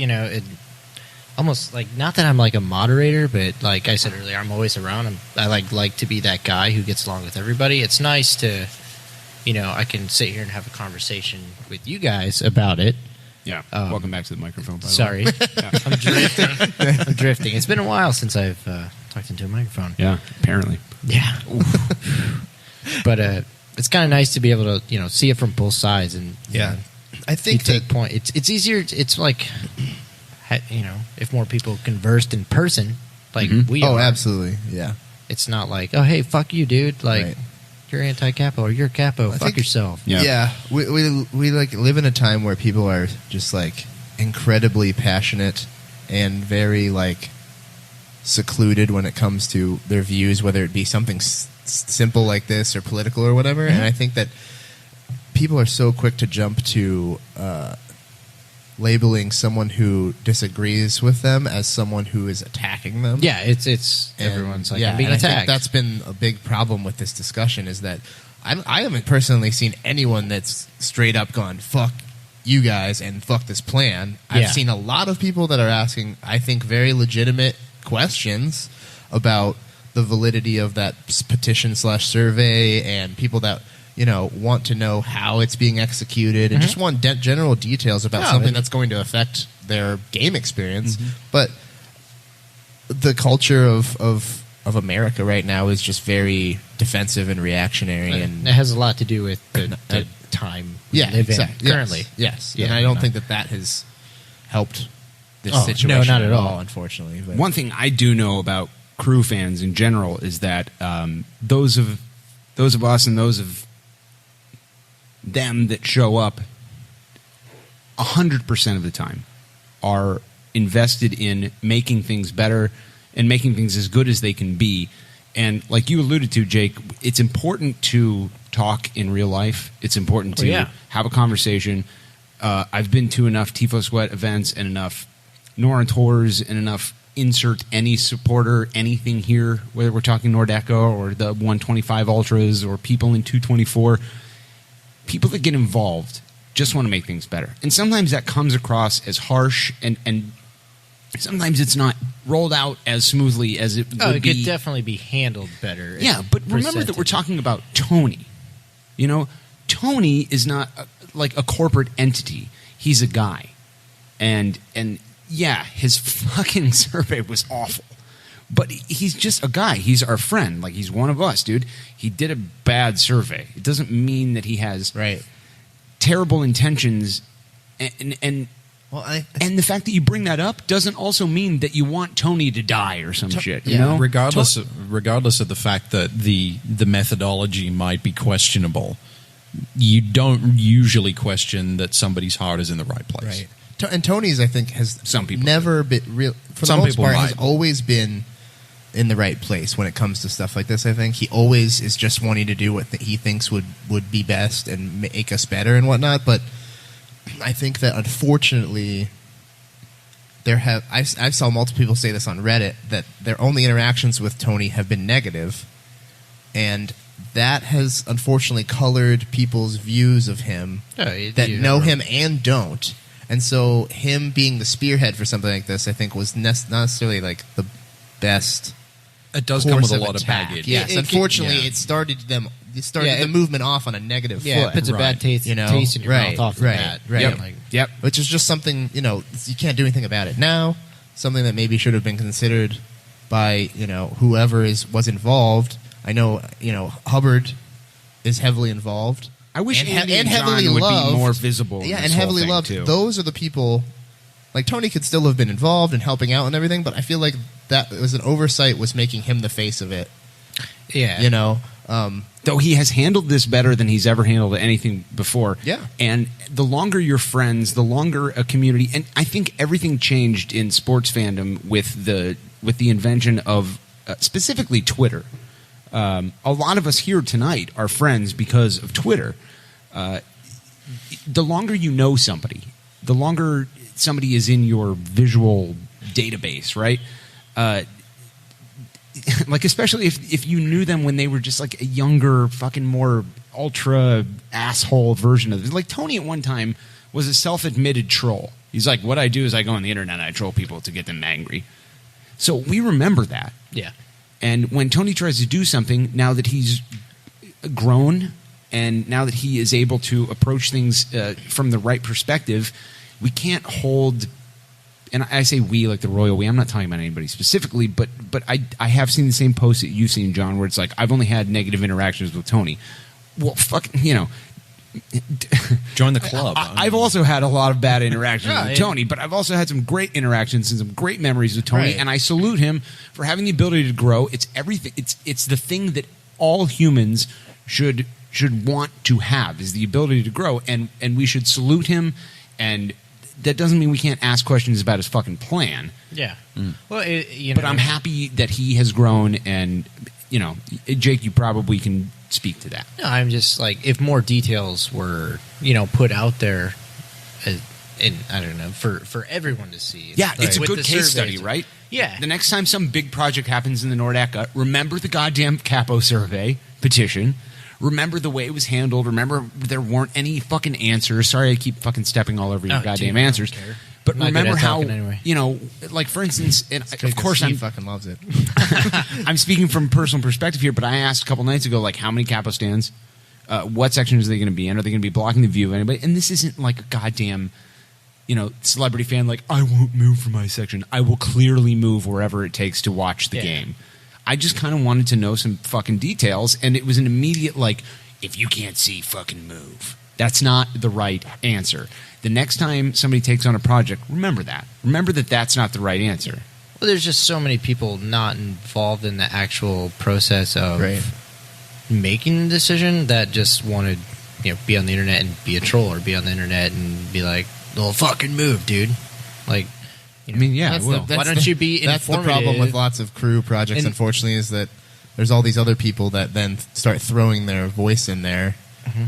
almost not that I'm a moderator, but like I said earlier, I'm always around. I like to be that guy who gets along with everybody. It's nice to, I can sit here and have a conversation with you guys about it. Yeah. Welcome back to the microphone, by the sorry. way. I'm drifting. It's been a while since I've talked into a microphone. Yeah, apparently. Yeah. But it's kind of nice to be able to, see it from both sides. And I think you take point. It's easier. It's if more people conversed in person, like we are. Oh, absolutely, yeah. It's not like, oh, hey, fuck you, dude. Like, Right. you're anti-capo or you're capo. I Fuck think- yourself. Yeah, we like live in a time where people are just like incredibly passionate and very like secluded when it comes to their views, whether it be something simple like this or political or whatever. And I think that people are so quick to jump to labeling someone who disagrees with them as someone who is attacking them. Yeah, it's And, everyone's like, yeah, I'm being and I think attacked. that's been a big problem with this discussion is that I haven't personally seen anyone that's straight up gone fuck you guys and fuck this plan. I've Yeah. seen a lot of people that are asking, I think, very legitimate questions about the validity of that petition/survey, and people that want to know how it's being executed and just want general details about something that's going to affect their game experience. But the culture of America right now is just very defensive and reactionary, and it has a lot to do with the time we live in currently. Yes, Yeah, and I don't think that has helped this Oh, situation. no, not at all. Unfortunately. But One thing I do know about crew fans in general is that those of us and those of them that show up 100% of the time are invested in making things better and making things as good as they can be. And like you alluded to, Jake, it's important to talk in real life. It's important to have a conversation. I've been to enough Tifo Sweat events and enough Noran tours and enough insert any supporter, anything here, whether we're talking Nordeco or the 125 Ultras or people in 224. People that get involved just want to make things better. And sometimes that comes across as harsh, and sometimes it's not rolled out as smoothly as it would it be. could definitely be handled better. Yeah, but remember that we're talking about Tony. Tony is not like a corporate entity. He's a guy. And yeah, his fucking survey was awful. But he's just a guy. He's our friend. Like, he's one of us, dude. He did a bad survey. It doesn't mean that he has terrible intentions. And the fact that you bring that up doesn't also mean that you want Tony to die or some shit. You know, regardless of the fact that the methodology might be questionable, you don't usually question that somebody's heart is in the right place. Right. And Tony's, I think, has some people never been real. For Some the most people part, might. has always been in the right place when it comes to stuff like this. I think he always is just wanting to do what he thinks would be best and make us better and whatnot. But I think that unfortunately, I saw multiple people say this on Reddit that their only interactions with Tony have been negative, and that has unfortunately colored people's views of him that know him and don't. And so him being the spearhead for something like this, I think, was not necessarily like the best. It does come with a course lot of attack. baggage. Yes, unfortunately, it started the movement off on a negative foot. it puts a bad taste in your mouth off of that. Right. Yep. Which is just something, you can't do anything about it now. Something that maybe should have been considered by, whoever was involved. I know, Hubbard is heavily involved. I wish and Andy and heavily John would loved, be more visible. in Yeah, this and whole heavily thing, loved. too. Those are the people. Like, Tony could still have been involved and helping out and everything, but I feel like that was an oversight, was making him the face of it. Yeah. Though he has handled this better than he's ever handled anything before. Yeah. And the longer you're friends, the longer a community, and I think everything changed in sports fandom with the invention of specifically Twitter. A lot of us here tonight are friends because of Twitter. The longer you know somebody, the longer somebody is in your visual database, right? Like, especially if you knew them when they were just like a younger, fucking more ultra asshole version of it. Like, Tony at one time was a self-admitted troll. He's like, what I do is I go on the internet and I troll people to get them angry. So we remember that. Yeah. And when Tony tries to do something, now that he's grown and now that he is able to approach things from the right perspective, we can't hold, and I say we like the royal we, I'm not talking about anybody specifically, but I have seen the same post that you've seen, John, where it's like, I've only had negative interactions with Tony. Well, fuck, Join the club. I've also had a lot of bad interactions with Tony, but I've also had some great interactions and some great memories with Tony, and I salute him for having the ability to grow. It's everything. It's the thing that all humans should want to have, is the ability to grow, and we should salute him. And that doesn't mean we can't ask questions about his fucking plan. Yeah. Well, but I'm happy that he has grown, and Jake, you probably can speak to that. No, I'm just like, if more details were put out there, and I don't know, for everyone to see. Yeah, it's a good case study, right? Yeah. The next time some big project happens in the Nordac, remember the goddamn Capo survey petition. Remember the way it was handled. Remember there weren't any fucking answers. Sorry, I keep fucking stepping all over your goddamn answers. But remember how, anyway. Like for instance, and of course Steve fucking loves it. I'm speaking from personal perspective here, but I asked a couple nights ago, like, how many capo stands? What sections are they going to be in? Are they going to be blocking the view of anybody? And this isn't like a goddamn, celebrity fan. Like, I won't move from my section. I will clearly move wherever it takes to watch the game. I just kind of wanted to know some fucking details, and it was an immediate like, if you can't see, fucking move. That's not the right answer. The next time somebody takes on a project, remember that. Remember that that's not the right answer. Well, there's just so many people not involved in the actual process of making the decision that just wanted, be on the internet and be a troll, or be on the internet and be like, "Well, fucking move, dude." Like, why don't you be informative? That's the problem with lots of crew projects, unfortunately, is that there's all these other people that then start throwing their voice in there.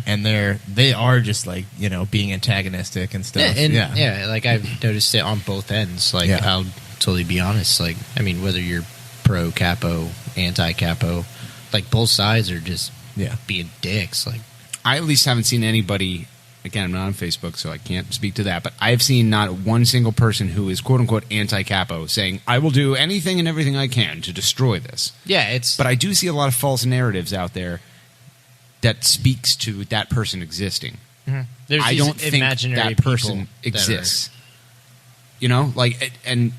And they are just like being antagonistic and stuff. Like I've noticed it on both ends. Like I'll totally be honest. Like whether you're pro capo, anti capo, like both sides are just being dicks. Like I at least haven't seen anybody. Again, I'm not on Facebook, so I can't speak to that. But I've seen not one single person who is quote unquote anti capo saying, "I will do anything and everything I can to destroy this." Yeah, But I do see a lot of false narratives out there that speaks to that person existing. There's I don't think that person exists. And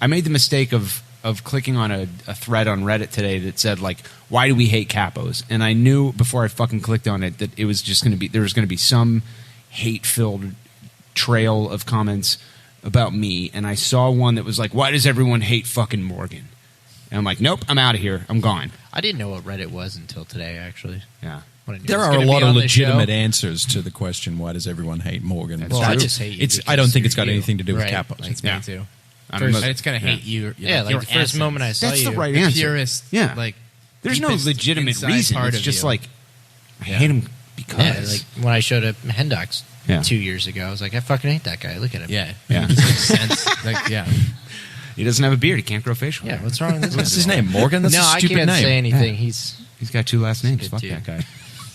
I made the mistake of clicking on a thread on Reddit today that said, like, why do we hate capos? And I knew before I fucking clicked on it that it was just going to be, there was going to be some hate-filled trail of comments about me. And I saw one that was like, why does everyone hate fucking Morgan? And I'm like, nope, I'm out of here. I'm gone. I didn't know what Reddit was until today, actually. Yeah. There are a lot of legitimate answers to the question, why does everyone hate Morgan? Well, I just hate you. I don't think it's got anything to do with Right. capos. It's me too. First- It's going to hate you. Yeah, like your the first essence. moment I saw That's you. the right The answer. purest, Yeah. like, There's no deepest legitimate inside reason. part It's of just you. like, I hate him because. Yeah, like when I showed up at Hendox Yeah. 2 years ago, I was like, I fucking hate that guy. Look at him. Yeah. Yeah. It makes sense. Like, yeah. He doesn't have a beard. He can't grow facial hair. Yeah, what's wrong with this? What's his name? Morgan? That's no, a I stupid can't name. say anything. Yeah. He's got two last names. good Fuck dude. that guy.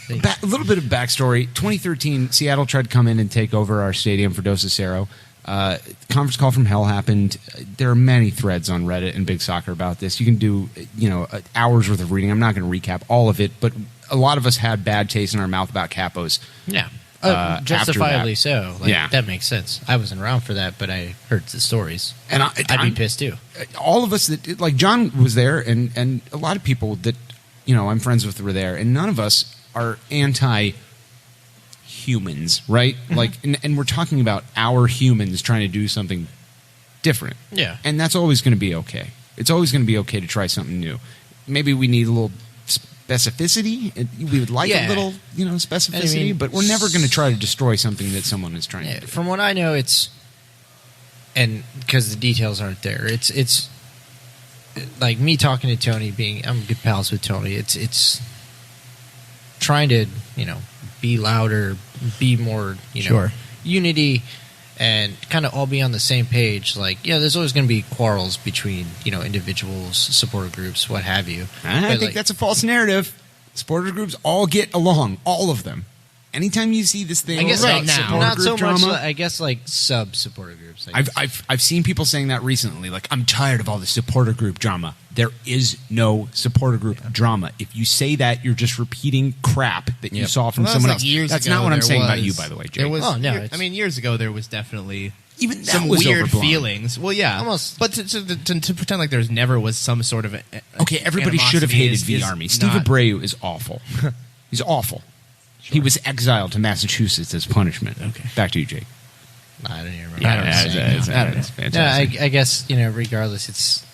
A little bit of backstory. 2013, Seattle tried to come in and take over our stadium for Dos Acero. Conference call from hell happened. There are many threads on Reddit and Big Soccer about this. You can do, hours worth of reading. I'm not going to recap all of it, but a lot of us had bad taste in our mouth about capos. Yeah. After Justifiably that. so. Like, Yeah. that makes sense. I wasn't around for that, but I heard the stories. And I'd be pissed too. All of us that, like, John was there, and a lot of people that, I'm friends with were there, and none of us are anti-humans, right? Like, and we're talking about our humans trying to do something different. Yeah. And that's always going to be okay. It's always going to be okay to try something new. Maybe we need a little specificity. We would like a little, specificity, but we're never going to try to destroy something that someone is trying to do. From what I know, it's, and because the details aren't there, it's like me talking to Tony, I'm good pals with Tony. It's trying to, be louder, be more, unity, and kind of all be on the same page. Like, there's always going to be quarrels between, individuals, supporter groups, what have you. I think that's a false narrative. Supporter groups all get along, all of them. Anytime you see this thing, I guess about not supporter so group much. drama, I guess like sub supporter groups. I've seen people saying that recently. Like, I'm tired of all the supporter group drama. There is no supporter group drama. If you say that, you're just repeating crap that you saw from someone else. That's not what I'm saying about you, by the way, Jake. Years ago there was definitely even that some was weird overblown. feelings. Well, yeah, almost. But to pretend like there's never was some sort of okay, everybody should have hated V Army. Steve Abreu is awful. He's awful. He was exiled to Massachusetts as punishment. Okay. Back to you, Jake. I don't even remember. Yeah, what I was saying. it's fantastic. Yeah, I guess, regardless, it's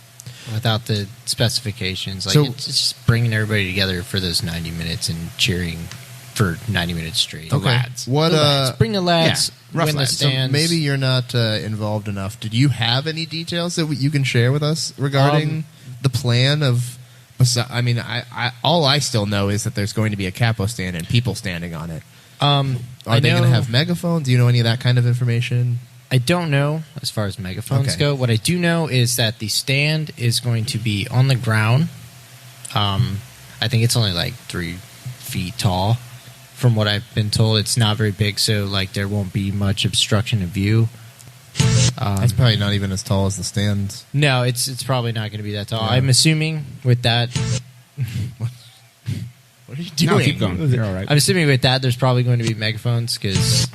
without the specifications. Like, So- it's just bringing everybody together for those 90 minutes and cheering for 90 minutes straight. The lads. What? The lads. Bring the lads. rough win the lads. So stands. Maybe you're not involved enough. Did you have any details that you can share with us regarding the plan of? I mean, I all I still know is that there's going to be a capo stand and people standing on it. Are they going to have megaphones? Do you know any of that kind of information? I don't know as far as megaphones Okay. go. What I do know is that the stand is going to be on the ground. I think it's only like 3 feet tall. From what I've been told, it's not very big, so like there won't be much obstruction of view. It's probably not even as tall as the stands. No, it's probably not going to be that tall. Yeah. I'm assuming with that. What are you doing? No, keep going. You're all right. I'm assuming with that, there's probably going to be megaphones because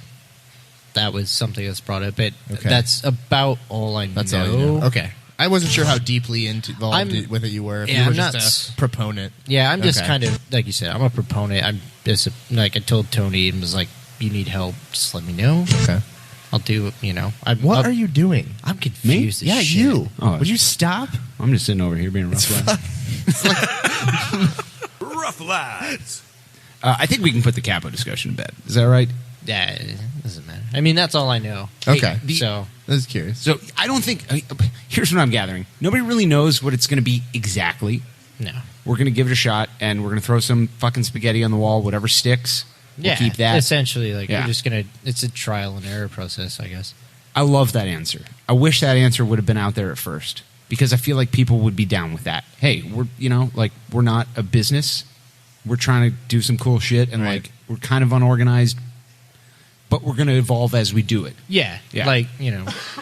that was something that's brought up. But Okay. that's about all I That's know. all you know. Okay. I wasn't sure how deeply involved with it you were. If Yeah, you were I'm just not- a proponent. Yeah, I'm just Okay. kind of like you said. I'm a proponent. I'm just like I told Tony and was like, "You need help? Just let me know. Okay. I'll do. What are you doing? I'm confused. as Yeah, shit. you. Oh. Would you stop? I'm just sitting over here being a rough lad. Rough lads. I think we can put the capo discussion to bed. Is that right? Yeah, it doesn't matter. I mean, that's all I know. Okay. So I was curious. So I don't think. Here's what I'm gathering. Nobody really knows what it's going to be exactly. no. We're going to give it a shot, and we're going to throw some fucking spaghetti on the wall. Whatever sticks, we'll Yeah, keep that. essentially. Like Yeah. we're just gonna. It's a trial and error process, I guess. I love that answer. I wish that answer would have been out there at first because I feel like people would be down with that. Hey, we're not a business. We're trying to do some cool shit, and Right. like we're kind of unorganized, but we're going to evolve as we do it. Yeah, Yeah. like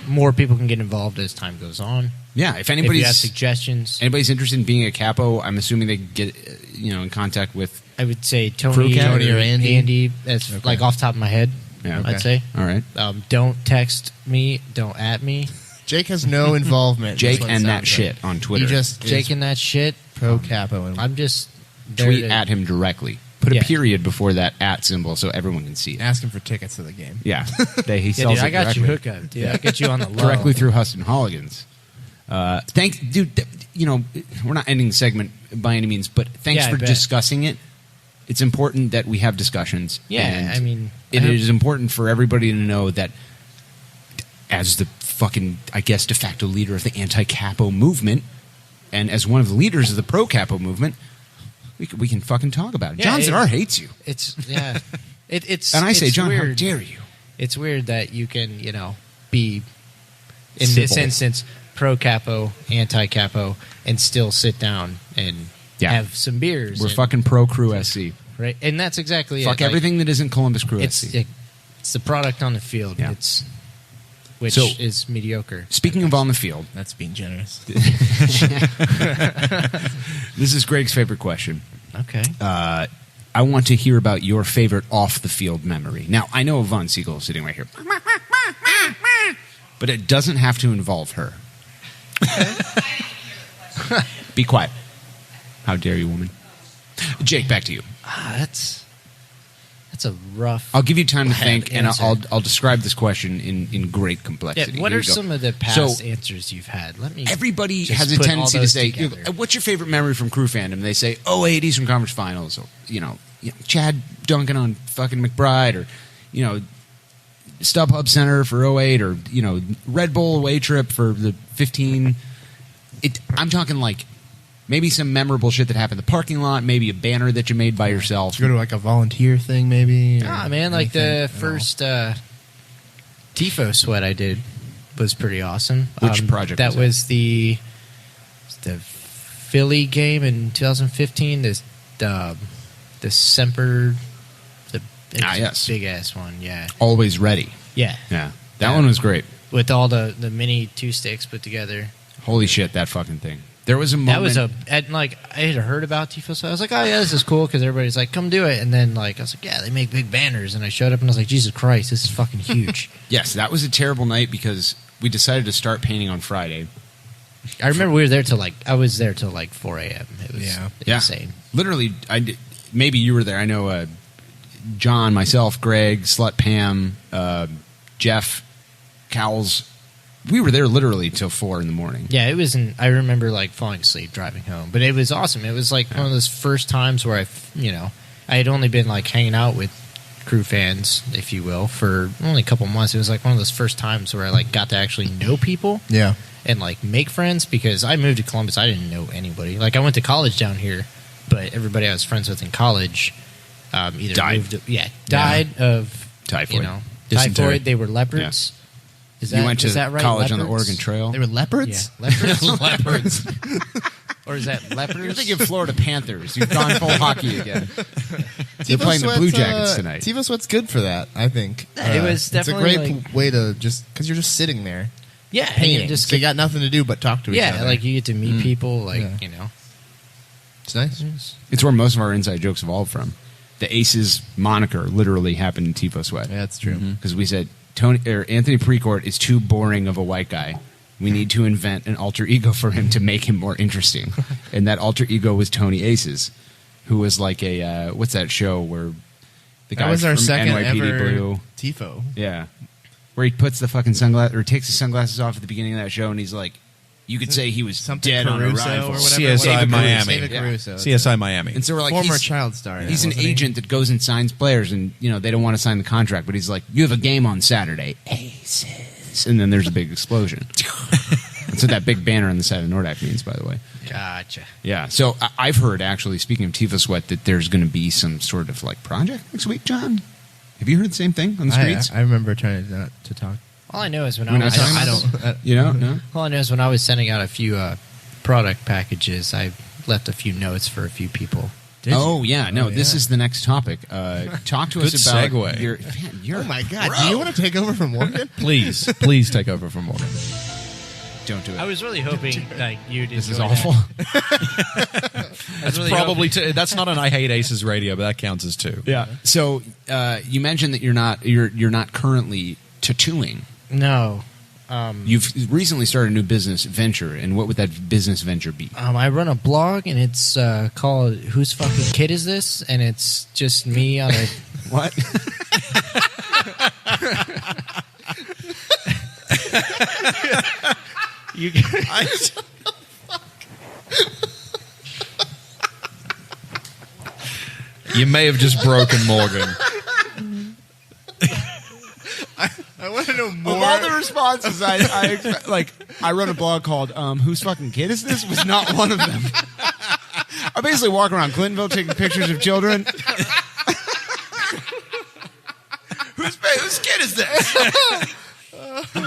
more people can get involved as time goes on. Yeah, if If you anybody's have suggestions, anybody's interested in being a capo, I'm assuming they get in contact with. I would say Crew Tony, cat? Tony or Andy? That's Okay. like off the top of my head. Yeah, I'd say. All right, Don't text me. Don't at me. Jake has no involvement. Jake That's what it and that sounds shit like. on Twitter. He just Jake is and that shit. pro capo. And I'm just there tweet to- at him directly. Put a Yeah. period before that at symbol so everyone can see it. ask him for tickets to the game. Yeah, he Yeah, sells dude, it I got you directly. hookup, dude. I got you on the low. directly through Huston Holligans. Dude. We're not ending the segment by any means, but thanks Yeah, I for bet. discussing it. It's important that we have discussions. Yeah, and I mean, it I hope- is important for everybody to know that as the fucking, I guess, de facto leader of the anti-capo movement, and as one of the leaders of the pro-capo movement, we can fucking talk about it. Yeah, John Zadar hates you. It's yeah. It's And I say, it's John, weird. how dare you? It's weird that you can be in Civil. this instance pro capo, anti capo, and still sit down and Yeah. have some beers. We're and- fucking pro-crew SC. right, and that's exactly Fuck it. Like, everything that isn't Columbus Crew It's SC. it's the product on the field. Yeah. Which So- is mediocre. Speaking of on the field, That's being generous. this is Greg's favorite question. Okay. I want to hear about your favorite off-the-field memory. Now, I know Yvonne Siegel is sitting right here. But it doesn't have to involve her. Be quiet. How dare you, woman? Jake, back to you. That's a rough. I'll give you time to think, and answer. I'll describe this question in great Yeah, complexity. what Here are we go. some of the past So, answers you've had? Let me. everybody just has a put all tendency to those say, together. what's your favorite memory from crew fandom? They say, 08 Eastern Conference Finals, or, Chad dunking on fucking McBride, or, StubHub Center for 08, or, Red Bull away trip for the 15. I'm talking like maybe some memorable shit that happened in the parking lot, maybe a banner that you made by yourself. Go to like a volunteer thing, maybe. or Man, like anything the at all. first Tifo sweat I did was pretty awesome. Which project That was the Philly game in 2015. The Semper, yes. big ass one. Yeah, Always ready. yeah. Yeah. That one was great. With all the mini 2 sticks put together. Holy shit, that fucking thing. There was a moment. That was I had heard about Tifo sweat. I was like, oh yeah, this is cool because everybody's like, come do it. And then I was like, yeah, they make big banners. And I showed up and I was like, Jesus Christ, this is fucking huge. Yes, that was a terrible night because we decided to start painting on Friday. I remember I was there till like 4 a.m. It was Yeah. insane. Literally, maybe you were there. I know John, myself, Greg, Slut Pam, Jeff, Cowles, we were there literally till 4 in the morning. Yeah, it was. I remember like falling asleep driving home, but it was awesome. It was like one of those first times where I had only been like hanging out with crew fans, if you will, for only a couple months. It was like one of those first times where I like got to actually know people. Yeah. And like make friends, because I moved to Columbus, I didn't know anybody. Like I went to college down here, but everybody I was friends with in college either died of typhoid, dysentery. Typhoid. They were leopards. Yeah. You went to right? college on the Leopards? Oregon Trail. They were leopards? Yeah, leopards. Leopards. Or is that leopards? You're thinking Florida Panthers. You've gone full hockey again. They're playing the Blue Jackets tonight. TiVo Sweat's good for that, I think. It was definitely it's a great way to just, because you're just sitting there. Yeah, painting. just so you got nothing to do but talk to each other. Yeah, like you get to meet people, like, It's nice. It's where most of our inside jokes evolved from. The ACES moniker literally happened in TiVo Sweat. Yeah, that's true. Because we said Anthony Precourt is too boring of a white guy. We need to invent an alter ego for him to make him more interesting. And that alter ego was Tony ACES, who was like a what's that show where the guy that was our from second NYPD ever Blue TiFo. Yeah, where he puts the fucking sunglasses or takes his sunglasses off at the beginning of that show, and he's like, you could say he was something dead Caruso on arrival. or whatever. CSI Miami. David Caruso. CSI Miami. And so we're like, former he's, child star. He's an wasn't he? agent that goes and signs players, and they don't want to sign the contract, but he's like, you have a game on Saturday, ACES, and then there's a big explosion. That's what that big banner on the side of Nordak means, by the way. Gotcha. Yeah. So I've heard, actually, speaking of TiVo Sweat, that there's going to be some sort of like project next week. John, have you heard the same thing on the streets? I remember trying to talk. All I know is when We're I was not talking about this? No? All I know is when I was sending out a few product packages, I left a few notes for a few people. This is the next topic. Talk to us about segue. your oh my God! Do you want to take over from Morgan? Please take over from Morgan. Don't do it. I was really hoping like you'd. This is awful. That's probably that's not an I Hate Aces radio, but that counts as 2. Yeah. So you mentioned that you're not currently tattooing. No. You've recently started a new business venture, and what would that business venture be? I run a blog, and it's called "Whose Fucking Kid Is This?" and it's just me on a what? You may have just broken Morgan. I want to know more. Of all the responses, I expect, like, I wrote a blog called "Whose Fucking Kid Is This?" was not one of them. I basically walk around Clintonville taking pictures of children. Whose kid is this?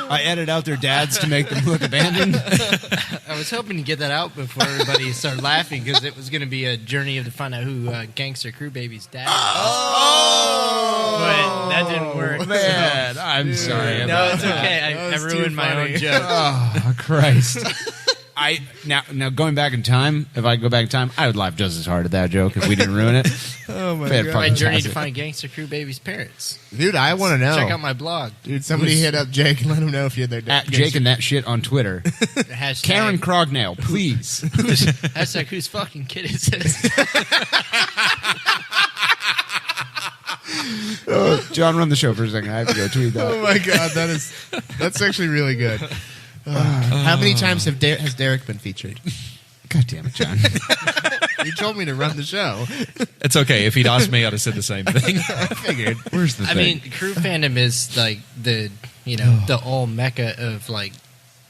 I edit out their dads to make them look abandoned. I was hoping to get that out before everybody started laughing, because it was going to be a journey to find out who Gangster Crew Baby's dad was. But that didn't work. Man, I'm sorry. No, it's okay. I ruined my own joke. Oh, Christ. Now going back in time, if I could go back in time, I would laugh just as hard at that joke if we didn't ruin it. Oh my God. My journey to find Gangster Crew Baby's parents. Dude, I want to know. Check out my blog. Dude, somebody hit up Jake and let him know if you're there. At Jake and that shit on Twitter. Hashtag, Karen Crognell, please. Hashtag whose fucking kid is this? John, run the show for a second. I have to go tweet that. Oh my God, that's actually really good. How many times has Derek been featured? God damn it, John. You told me to run the show. It's okay. If he'd asked me, I'd have said the same thing. I figured. Where's the thing? I mean, crew fandom is like the all mecca of like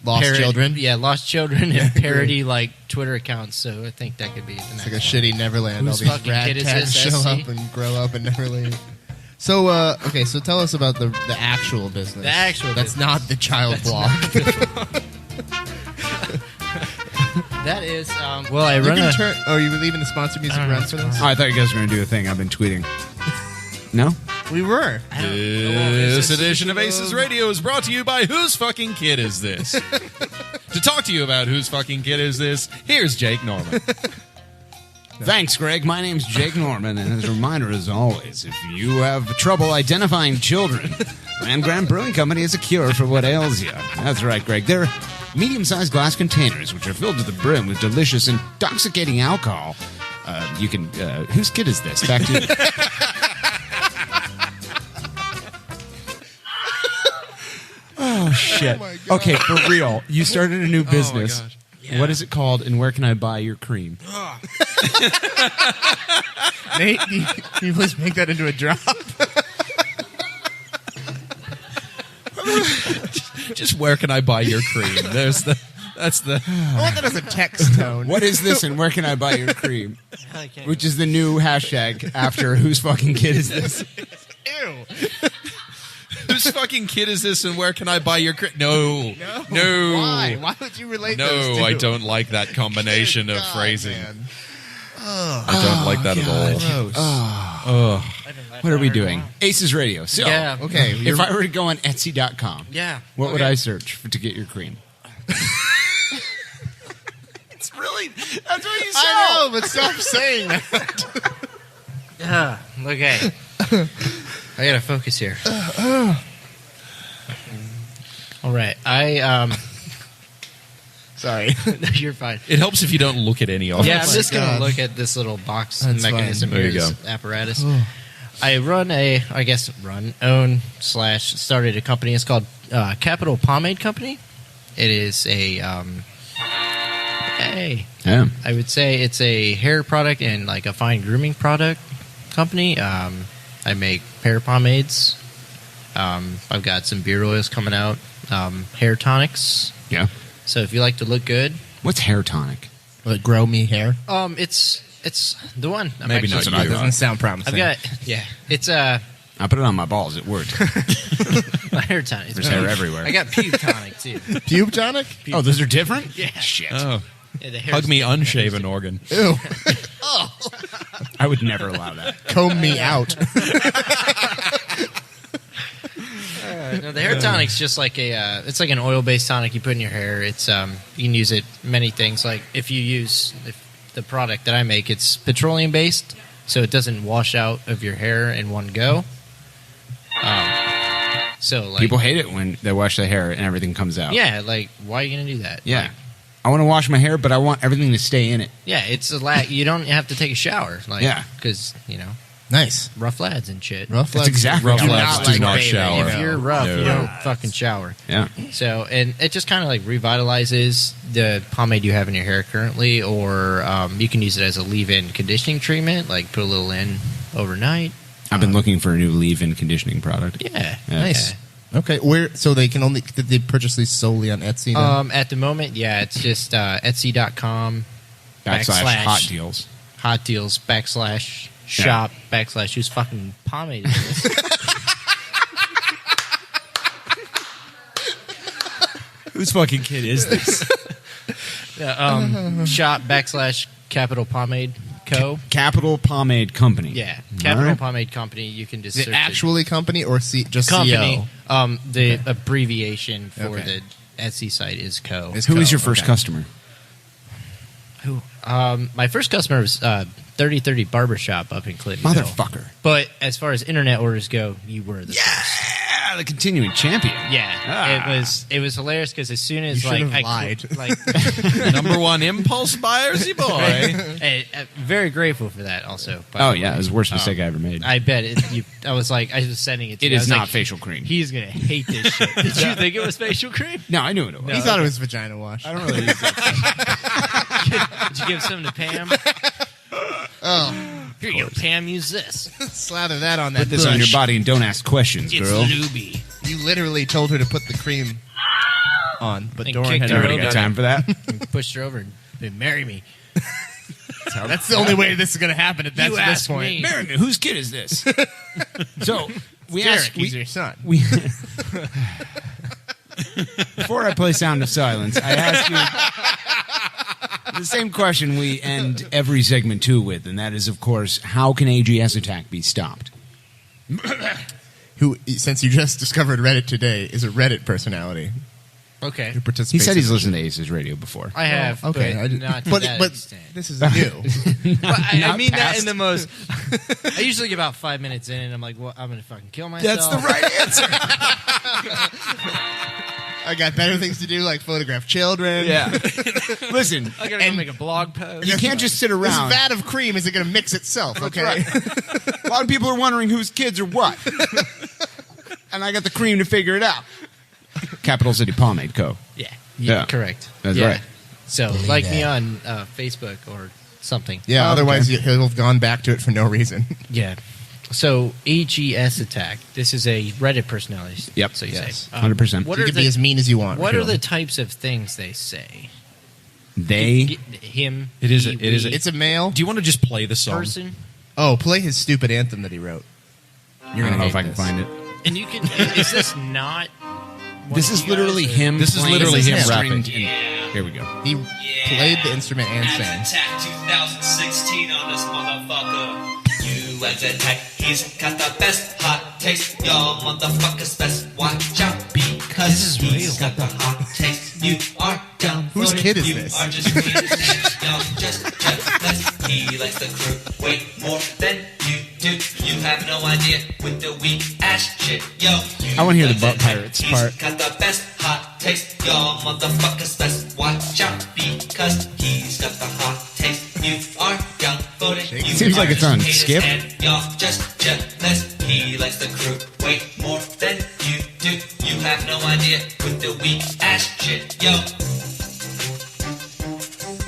Lost children. Yeah, lost children and parody like Twitter accounts. So I think that could be the next. It's like a shitty Neverland. Whose All these fucking rat kid is cats this, show SC? up and grow up and never leave. So okay, so tell us about the actual business. The actual That's business. not the child blog. That is well, I run a. Are you leaving the sponsor music run for this? Oh, I thought you guys were going to do a thing. I've been tweeting. No? We were. This edition of Aces Radio is brought to you by Whose Fucking Kid Is This? To talk to you about Whose Fucking Kid Is This, here's Jake Norman. Thanks, Greg. My name's Jake Norman, and as a reminder, as always, if you have trouble identifying children, Land Grant Brewing Company is a cure for what ails you. That's right, Greg. They're medium-sized glass containers, which are filled to the brim with delicious, intoxicating alcohol. You can... whose kid is this? Back to you. shit. Okay, for real. You started a new business. What is it called, and where can I buy your cream? Nate, can you please make that into a drop? Just where can I buy your cream? That's the. I want that as a text tone. What is this, and where can I buy your cream? Which is the new hashtag after whose fucking kid is this? Ew. Whose fucking kid is this, and where can I buy your cream? No. Why? Why would you relate those two? No, I don't like that combination of God, phrasing. man. I don't like that at all. What are we doing? Aces Radio. So, Yeah. Okay. if I were to go on Etsy.com, Yeah. what would I search to get your cream? It's really. That's what you I know, but stop saying that. Okay. I gotta focus here. All right. Sorry. No, you're fine. It helps if you don't look at any of it. Yeah, I'm just God. gonna look at this little box That's mechanism fine. here, There you this apparatus. I started a company. It's called Capital Pomade Company. It is a Yeah. I would say it's a hair product and like a fine grooming product company. I make hair pomades. I've got some beard oils coming out. Hair tonics. Yeah. So if you like to look good, What's hair tonic? Will it grow me hair? it's the one. I'm Maybe actually- not That you. doesn't sound promising. I've got it's I put it on my balls. It worked. my hair tonic. There's hair everywhere. I got pube tonic too. Pube tonic? Oh, those are different? Yeah. Shit. Oh, Yeah, the hair's hug me different. unshaven organ. Ew. I would never allow that. Comb me out. No, the hair tonic's just like it's like an oil-based tonic you put in your hair. It's you can use it many things. Like if the product that I make, it's petroleum-based, so it doesn't wash out of your hair in one go. So like People hate it when they wash their hair and everything comes out. yeah, like why are you gonna do that? Yeah. Like, I want to wash my hair, but I want everything to stay in it. yeah, it's you don't have to take a shower. Like, Yeah. because Nice. rough lads and shit. Rough That's legs. exactly Rough how I lads like do it. not Baby, shower. If you're rough, No. you don't fucking shower. Yeah. So, and it just kind of like revitalizes the pomade you have in your hair currently, or you can use it as a leave-in conditioning treatment, like put a little in overnight. I've been looking for a new leave-in conditioning product. Yeah. Nice. Okay, so they can only did they purchase these solely on Etsy? Then? At the moment, yeah, it's just Etsy.com Backslash hot deals. hot deals / shop / whose fucking pomade is this? Whose fucking kid is this? Yeah, shop / Capital Pomade Co. Capital Pomade Company. Yeah, Capital All right. Pomade Company. You can just Is it search actually company or just company. CO? The abbreviation for Okay. the Etsy site is Co. Is Who Co. is your first Okay. customer? Who? My first customer was 3030 Barbershop up in Clinton. Motherfucker. But as far as internet orders go, you were the first. Yeah, the continuing champion. Yeah, Ah. it was hilarious because as soon as You like should have I lied. like Number one impulse buyers, boy. Hey, very grateful for that also. by Oh the yeah, way. it was the worst mistake I ever made. I bet I was sending it to It you. I is was not like, facial cream. He's gonna hate this shit. Did you think it was facial cream? No, I knew it was. He thought it was vagina wash. I don't really use that. Did you give some to Pam? Oh, Here you go, Pam. Use this. slather that on that. Put this on your bush. body and don't ask questions, It's girl. looby. You literally told her to put the cream on, but And Doran kicked had her already over. Got got time for that? And pushed her over and marry me. That's the only way this is going to happen at You this asked point. me. Marry me. Whose kid is this? So we Derek, asked. he's your son. We before I play Sound of Silence, I ask you the same question we end every segment 2 with, and that is, of course, how can AGS attack be stopped? Who, since you just discovered Reddit today, is a Reddit personality Okay. who participates. He said he's in- listened to Aces Radio before. I have. Okay, but I did- not to but that but extent. this is new. But I Not mean that past. in the most. I usually get about 5 minutes in, and I'm like, "Well, I'm gonna fucking kill myself." That's the right answer. I got better things to do, like photograph children. Yeah. Listen, I gotta go make a blog post. you can't just sit This around. vat of cream isn't going to mix itself. Okay. A lot of people are wondering whose kids are what. And I got the cream to figure it out. Capital City Pomade Co. Yeah, correct. That's Yeah. right. So, Believe like that. me on Facebook or something. Yeah, Oh, otherwise okay. he'll have gone back to it for no reason. Yeah. So, AGS attack. This is a Reddit personality. Yep. So you Yes. say. 100%. What You are can be the, as mean as you want. what are Phil. the types of things they say? They. Him. It is. he, It is. we, It's a male. Do you want to just play the song? person. Oh, play his stupid anthem that he wrote. You're I don't gonna know hate if I can this. find it. And you can. Is this not? one This of is you literally guys, or- him. This is playing literally the him stringed rapping. in- Here we go. He played the instrument and sang. Attack 2016 on this motherfucker. U.S. attack, he's got the best hot taste. Y'all motherfuckers best watch out because he's got the hot taste. You are down. Whose kid is you this? Are just y'all just jealous. He likes the crew way more than you do. You have no idea with the weak ass shit, yo. I wanna hear the U.S. Butt attack, Pirates he's part. got the best hot taste. Y'all motherfuckers best watch out because he's got the hot taste. You are young, voted. You Seems like are it's on just Skip. haters and y'all just jealous. He likes the crew way more than you do. You have no idea with the weak ass shit, yo.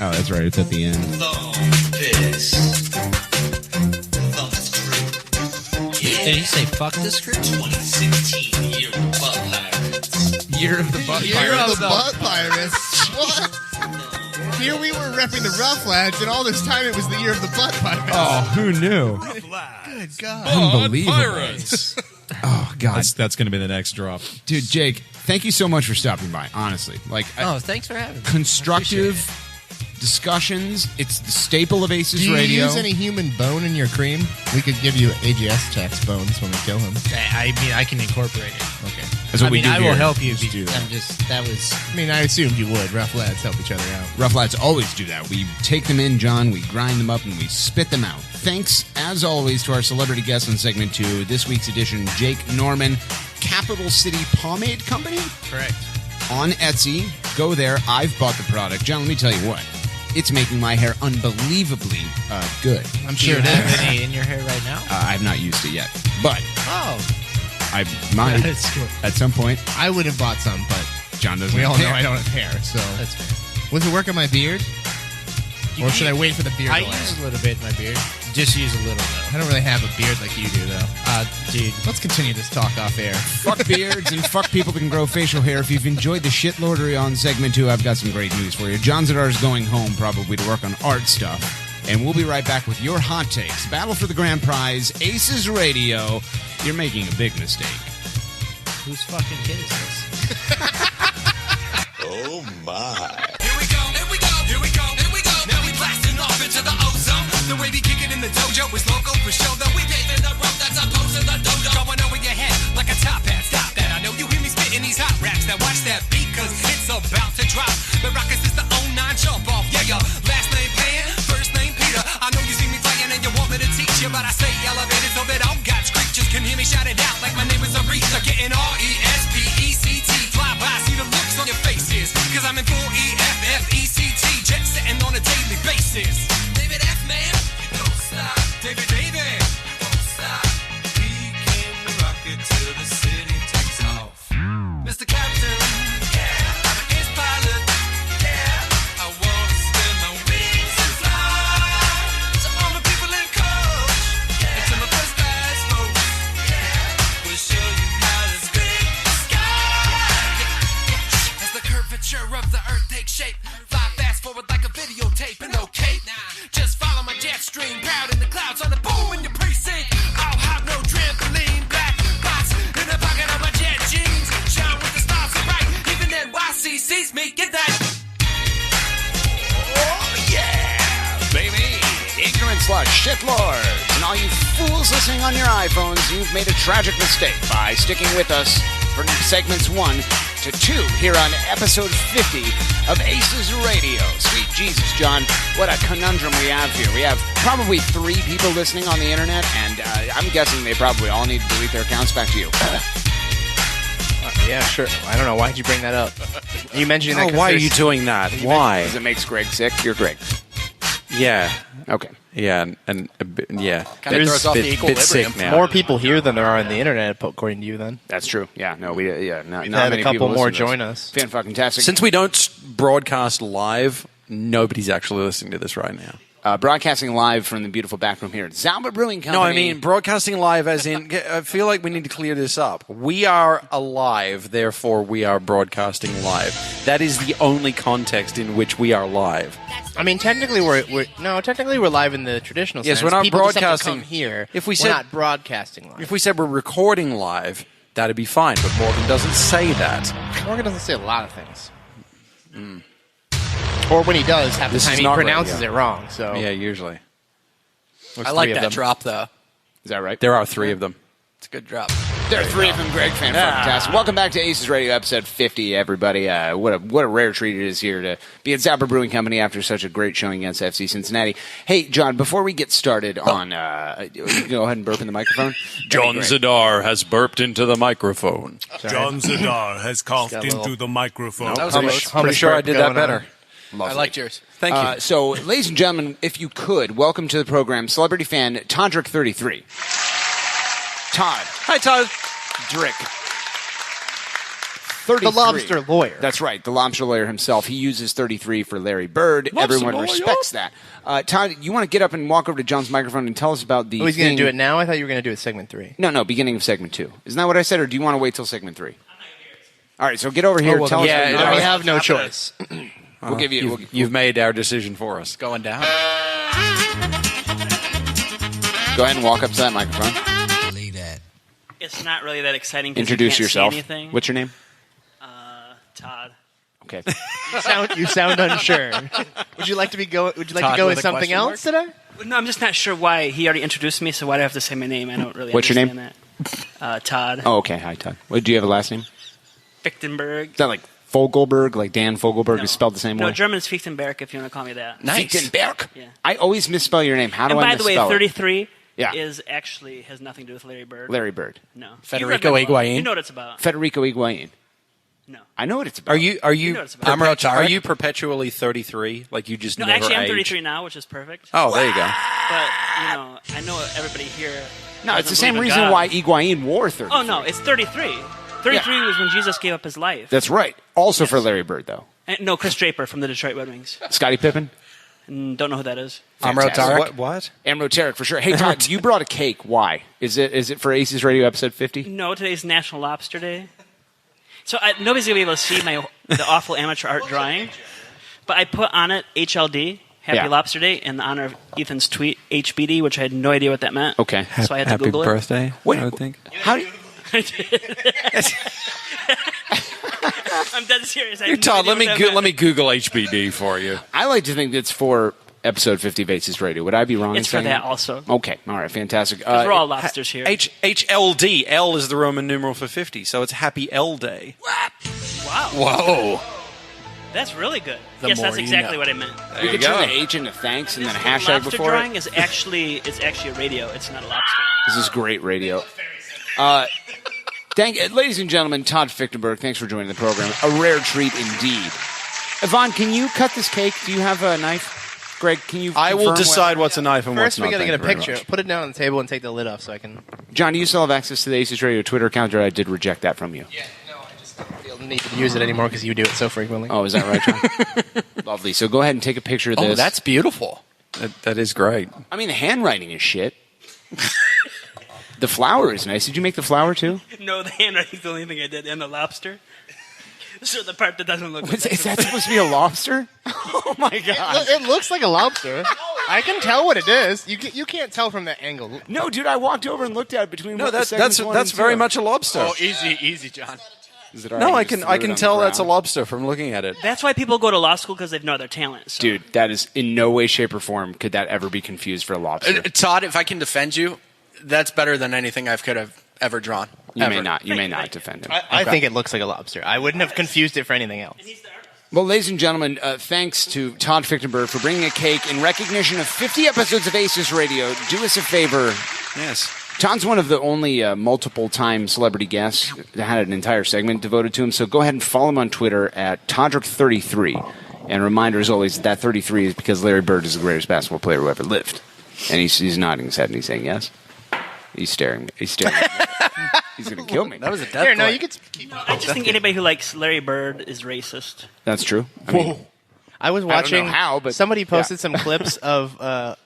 Oh, that's right. It's at the end. Thumb this. Thumb this crew. Did he say fuck this crew? 2016 year of Butt Pirates. Year of the Butt Year of the Butt Pirates. What? Here we were repping the Rough Lads, and all this time it was the year of the Butt Pirates. Oh, who knew? Good God. Unbelievable. Pirates. Oh, God. That's going to be the next drop. Dude, Jake, thank you so much for stopping by, honestly. Like, Oh, thanks for having me. constructive discussions. It's the staple of ACES Do you Radio. use any human bone in your cream? We could give you AGS tax bones when we kill him. I mean, I can incorporate it. Okay. That's what I we mean, do I here. will help you. Just do that. I'm just. That was. I mean, I assumed you would. Rough Lads help each other out. Rough Lads always do that. We take them in, John, we grind them up, and we spit them out. Thanks, as always, to our celebrity guest on segment 2, this week's edition, Jake Norman, Capital City Pomade Company. Correct. On Etsy. Go there. I've bought the product. John, let me tell you what. It's making my hair unbelievably good. I'm Do sure you it have is. any in your hair right now? I've not used it yet, but Oh, I might that's cool. at some point. I would have bought some, but John doesn't. we all have know hair. I don't have hair, so. That's fair. Was it work on my beard? Or should I wait for the beard I to land? use a little bit in my beard. Just use a little though. I don't really have a beard like you do, though. Dude. Let's continue this talk off air. Fuck beards and fuck people that can grow facial hair. If you've enjoyed the shitlordery on segment 2, I've got some great news for you. John Zadar's going home probably to work on art stuff. And we'll be right back with your hot takes. Battle for the grand prize, ACES Radio. You're making a big mistake. Whose fucking kid is this? Oh my. Here we go, here we go, here we go, here we go. Now we blasting off into the ozone. The way we kick it in the dojo is local for show. That we paving the road that's opposed to the dojo. Going over your head like a top hat. Stop that. I know you hear me spitting these hot raps. Now watch that beat, cause it's about to drop. The Rockets is the 09 jump off. Yeah, yo. Last name Pan, first name Peter. I know you see me playing and you want me to teach you, but I stay elevated so that all God's creatures can hear me shout it out like my name is Aretha. Getting RESPECT. Fly by, see the looks on your faces. Cause I'm in full EFFECT. Jet setting on a daily basis. David F. Man, don't stop. David, don't stop. We came to rock it till the city takes off. Mr. Captain, yeah. I'm an ace pilot, yeah. I wanna spin my wings and fly. To all the people in coach, yeah. And to my first class folks, yeah. We'll show you how to scrape the sky. As the curvature of the earth takes shape, fly fast forward like a videotape and no cape. Just follow my jet stream, proud in the clouds on the boom in your precinct. I'll have no trampoline, black box in the pocket of my jet jeans. Shine with the stars so bright, even NYC sees me. Get that? Oh, yeah, baby. Ignorant slush, shitlords, and all you fools listening on your iPhones, you've made a tragic mistake by sticking with us for segments 1 to 2 here on episode 50 of ACES Radio. Sweet Jesus, John, what a conundrum we have here. We have probably 3 people listening on the internet, and I'm guessing they probably all need to delete their accounts. Back to you. Yeah, sure. I don't know. Why'd you bring that up? You mentioned that. Oh, why are you doing that? Why? Because it makes Greg sick. You're Greg. Yeah. Okay. Yeah, and a bit, yeah. Kind of throws off the equilibrium. Sick now. More people here than there are on the internet, according to you. Then That's true. Yeah, no, not had many a couple people more listen to join this. us. Fan-fucking-tastic. Since we don't broadcast live, nobody's actually listening to this right now. Broadcasting live from the beautiful back room here at Zalba Brewing Company. No, I mean broadcasting live as in, I feel like we need to clear this up. We are alive, therefore we are broadcasting live. That is the only context in which we are live. I mean, technically we're live in the traditional Yes, sense. we're not People just have to broadcasting come here. If we we're said not broadcasting live. If we said we're recording live, that'd be fine. But Morgan doesn't say that. Morgan doesn't say a lot of things. Or when he does, half the This time is he not pronounces radio. it wrong. So Yeah, usually. I like that drop, though. Is that right? There are 3 of them. It's a good drop. There are 3 of them, Greg. Fantastic. Welcome back to Aces Radio, episode 50, everybody. What a rare treat it is here to be at Zapper Brewing Company after such a great showing against FC Cincinnati. Hey, John, before we get started on... you go ahead and burp in the microphone. John Zadar has burped into the microphone. John Zadar has coughed into the microphone. That was pretty sure I did that better. I liked yours. Thank you. So, ladies and gentlemen, if you could, welcome to the program, celebrity fan Todrick33. Todd. Hi, Todd. Drick. 33. The lobster lawyer. That's right, the lobster lawyer himself. He uses 33 for Larry Bird. Lobster Everyone lawyer. respects that. Todd, you want to get up and walk over to John's microphone and tell us about the Oh, he's going thing- to do it now? I thought you were going to do it segment 3. No, beginning of segment 2. Isn't that what I said, or do you want to wait till segment 3? All right, so get over here. Tell us what you're doing. we have no choice. We'll give you... You've made our decision for us. Going down. Go ahead and walk up to that microphone. It's not really that exciting. 'Cause Introduce you can't yourself. See anything. What's your name? Todd. Okay. You sound unsure. Would you like to go Todd with with a something question else today? No, I'm just not sure why he already introduced me. So why do I have to say my name? I don't really. What's your understand that. Todd. Oh, okay. Hi, Todd. What, do you have a last name? Fichtenberg. Is that like Fogelberg, like Dan Fogelberg is spelled the same No, way? German is Fichtenberg. If you want to call me that. Fichtenberg. Yeah. I always misspell your name. How do and I by the way, misspell it? 33 Yeah. is actually has nothing to do with Larry Bird. Larry Bird. No. Federico You read my book. Higuain? You know what it's about. Federico Higuain. No. I know what it's about. Are you You know what it's about. are you perpetually 33? Like you just No, never actually, I'm age? 33 now, which is perfect. Oh, there you go. But I know everybody here. No, it's doesn't the same believe in reason God. why Higuain wore 33. Oh no, it's 33. 33 was when Jesus gave up his life. That's right. Also for Larry Bird, though. No, Chris Draper from the Detroit Red Wings. Scottie Pippen? Don't know who that is. Amro Fantastic. Tarek? What? Amro Tarek, for sure. Hey, Todd, you brought a cake. Why? Is it for Aces Radio episode 50? No, today's National Lobster Day. So nobody's gonna be able to see the awful amateur art drawing, but I put on it HLD, Happy Lobster Day, in the honor of Ethan's tweet HBD, which I had no idea what that meant. Okay, so I had to Happy Google birthday, it. I would think. How do you... I'm dead serious. I Here, had no Todd, idea let me what that meant. let me Google HBD for you. I like to think it's for episode 50 of Aces Radio. Would I be wrong in It's for saying that also. Okay, all right, fantastic. 'Cause we're all lobsters here. HLD. L is the Roman numeral for 50, so it's Happy L Day. Wow. Whoa. That's really good. The Yes, more that's you exactly know. what I meant. We could turn the H into thanks and then a hashtag Lobster before drawing it. is actually a radio. It's not a lobster. This is great radio. Ladies and gentlemen, Todd Fichtenberg, thanks for joining the program. A rare treat indeed. Yvonne, can you cut this cake? Do you have a knife? Greg, can you I will confirm decide what's a knife and what's First, not. we got to Thank get a you very picture. much. Put it down on the table and take the lid off so I can. John, do you still have access to the Aces Radio Twitter account, or I did reject that from you? Yeah, no, I just don't feel the need to use it anymore because you do it so frequently. Oh, is that right, John? Lovely. So go ahead and take a picture of this. Oh, that's beautiful. That is great. I mean, the handwriting is shit. The flower is nice. Did you make the flower too? No, the handwriting's the only thing I did, and the lobster. So the part that doesn't look. Is that supposed to be a lobster? Oh my god! It looks like a lobster. I can tell what it is. You can't tell from that angle. No, dude, I walked over and looked at it between. No, that's segments one and very two. much a lobster. Oh, easy, John. Is it all No, right? I You can just threw I it can on the tell that's a ground? lobster from looking at it. That's why people go to law school because they know their talent. So. Dude, that is in no way, shape, or form could that ever be confused for a lobster. Todd, if I can defend you, that's better than anything I could have ever drawn. You ever. may not. You may not defend him. I think it looks like a lobster. I wouldn't have confused it for anything else. Well, ladies and gentlemen, thanks to Todd Fichtenberg for bringing a cake in recognition of 50 episodes of Aces Radio. Do us a favor. Yes. Todd's one of the only multiple-time celebrity guests that had an entire segment devoted to him, so go ahead and follow him on Twitter at Todrick33. And a reminder, as always, that 33 is because Larry Bird is the greatest basketball player who ever lived. And he's nodding his head and he's saying yes. He's staring. He's staring. He's going to kill me. That was a death Here, no, play. you could. I just think anybody who likes Larry Bird is racist. That's true. I mean, I was I don't watching. know how, but somebody posted yeah. some clips of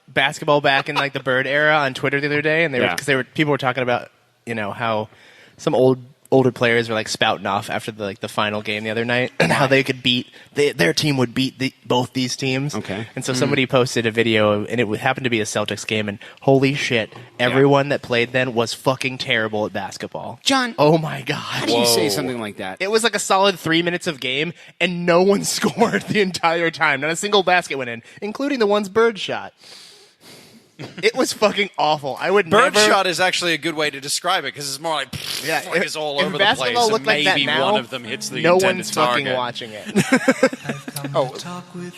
basketball back in like the Bird era on Twitter the other day, and people were talking about how some older players were like spouting off after the final game the other night, and how they could beat their team would beat both these teams. Okay, and so somebody posted a video, and it happened to be a Celtics game, and holy shit, everyone that played then was fucking terrible at basketball. John, oh my god, how do you say something like that? It was like a solid 3 minutes of game, and no one scored the entire time. Not a single basket went in, including the ones Bird shot. It was fucking awful. I would Bird never. shot is actually a good way to describe it because it's more like it's all if over the basketball place. looked And like that maybe now, one of them hits the no intended one's target. fucking watching it.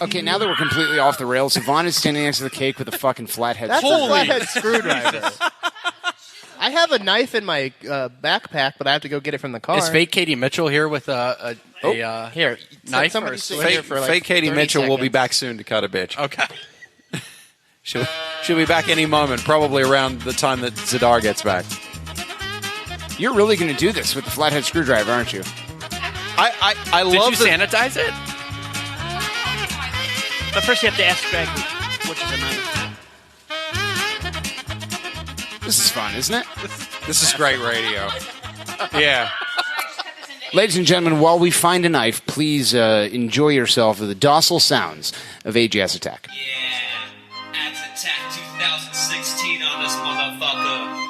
Okay, now that we're completely off the rails, Yvonne is standing next to the cake with a fucking flathead. That's a flathead screwdriver. I have a knife in my backpack, but I have to go get it from the car. Is fake Katie Mitchell here with a here knife? Somebody Or sit fake, here for like Fake Katie 30 Mitchell will be seconds. back soon to cut a bitch. Okay. She'll be back any moment, probably around the time that Zadar gets back. You're really going to do this with the flathead screwdriver, aren't you? I Did love you that. sanitize it? But first you have to ask Greg which is a knife. This is fun, isn't it? This is great radio. Yeah. Ladies and gentlemen, while we find a knife, please enjoy yourself with the docile sounds of AGS Attack. Axe Attack 2016 on this motherfucker.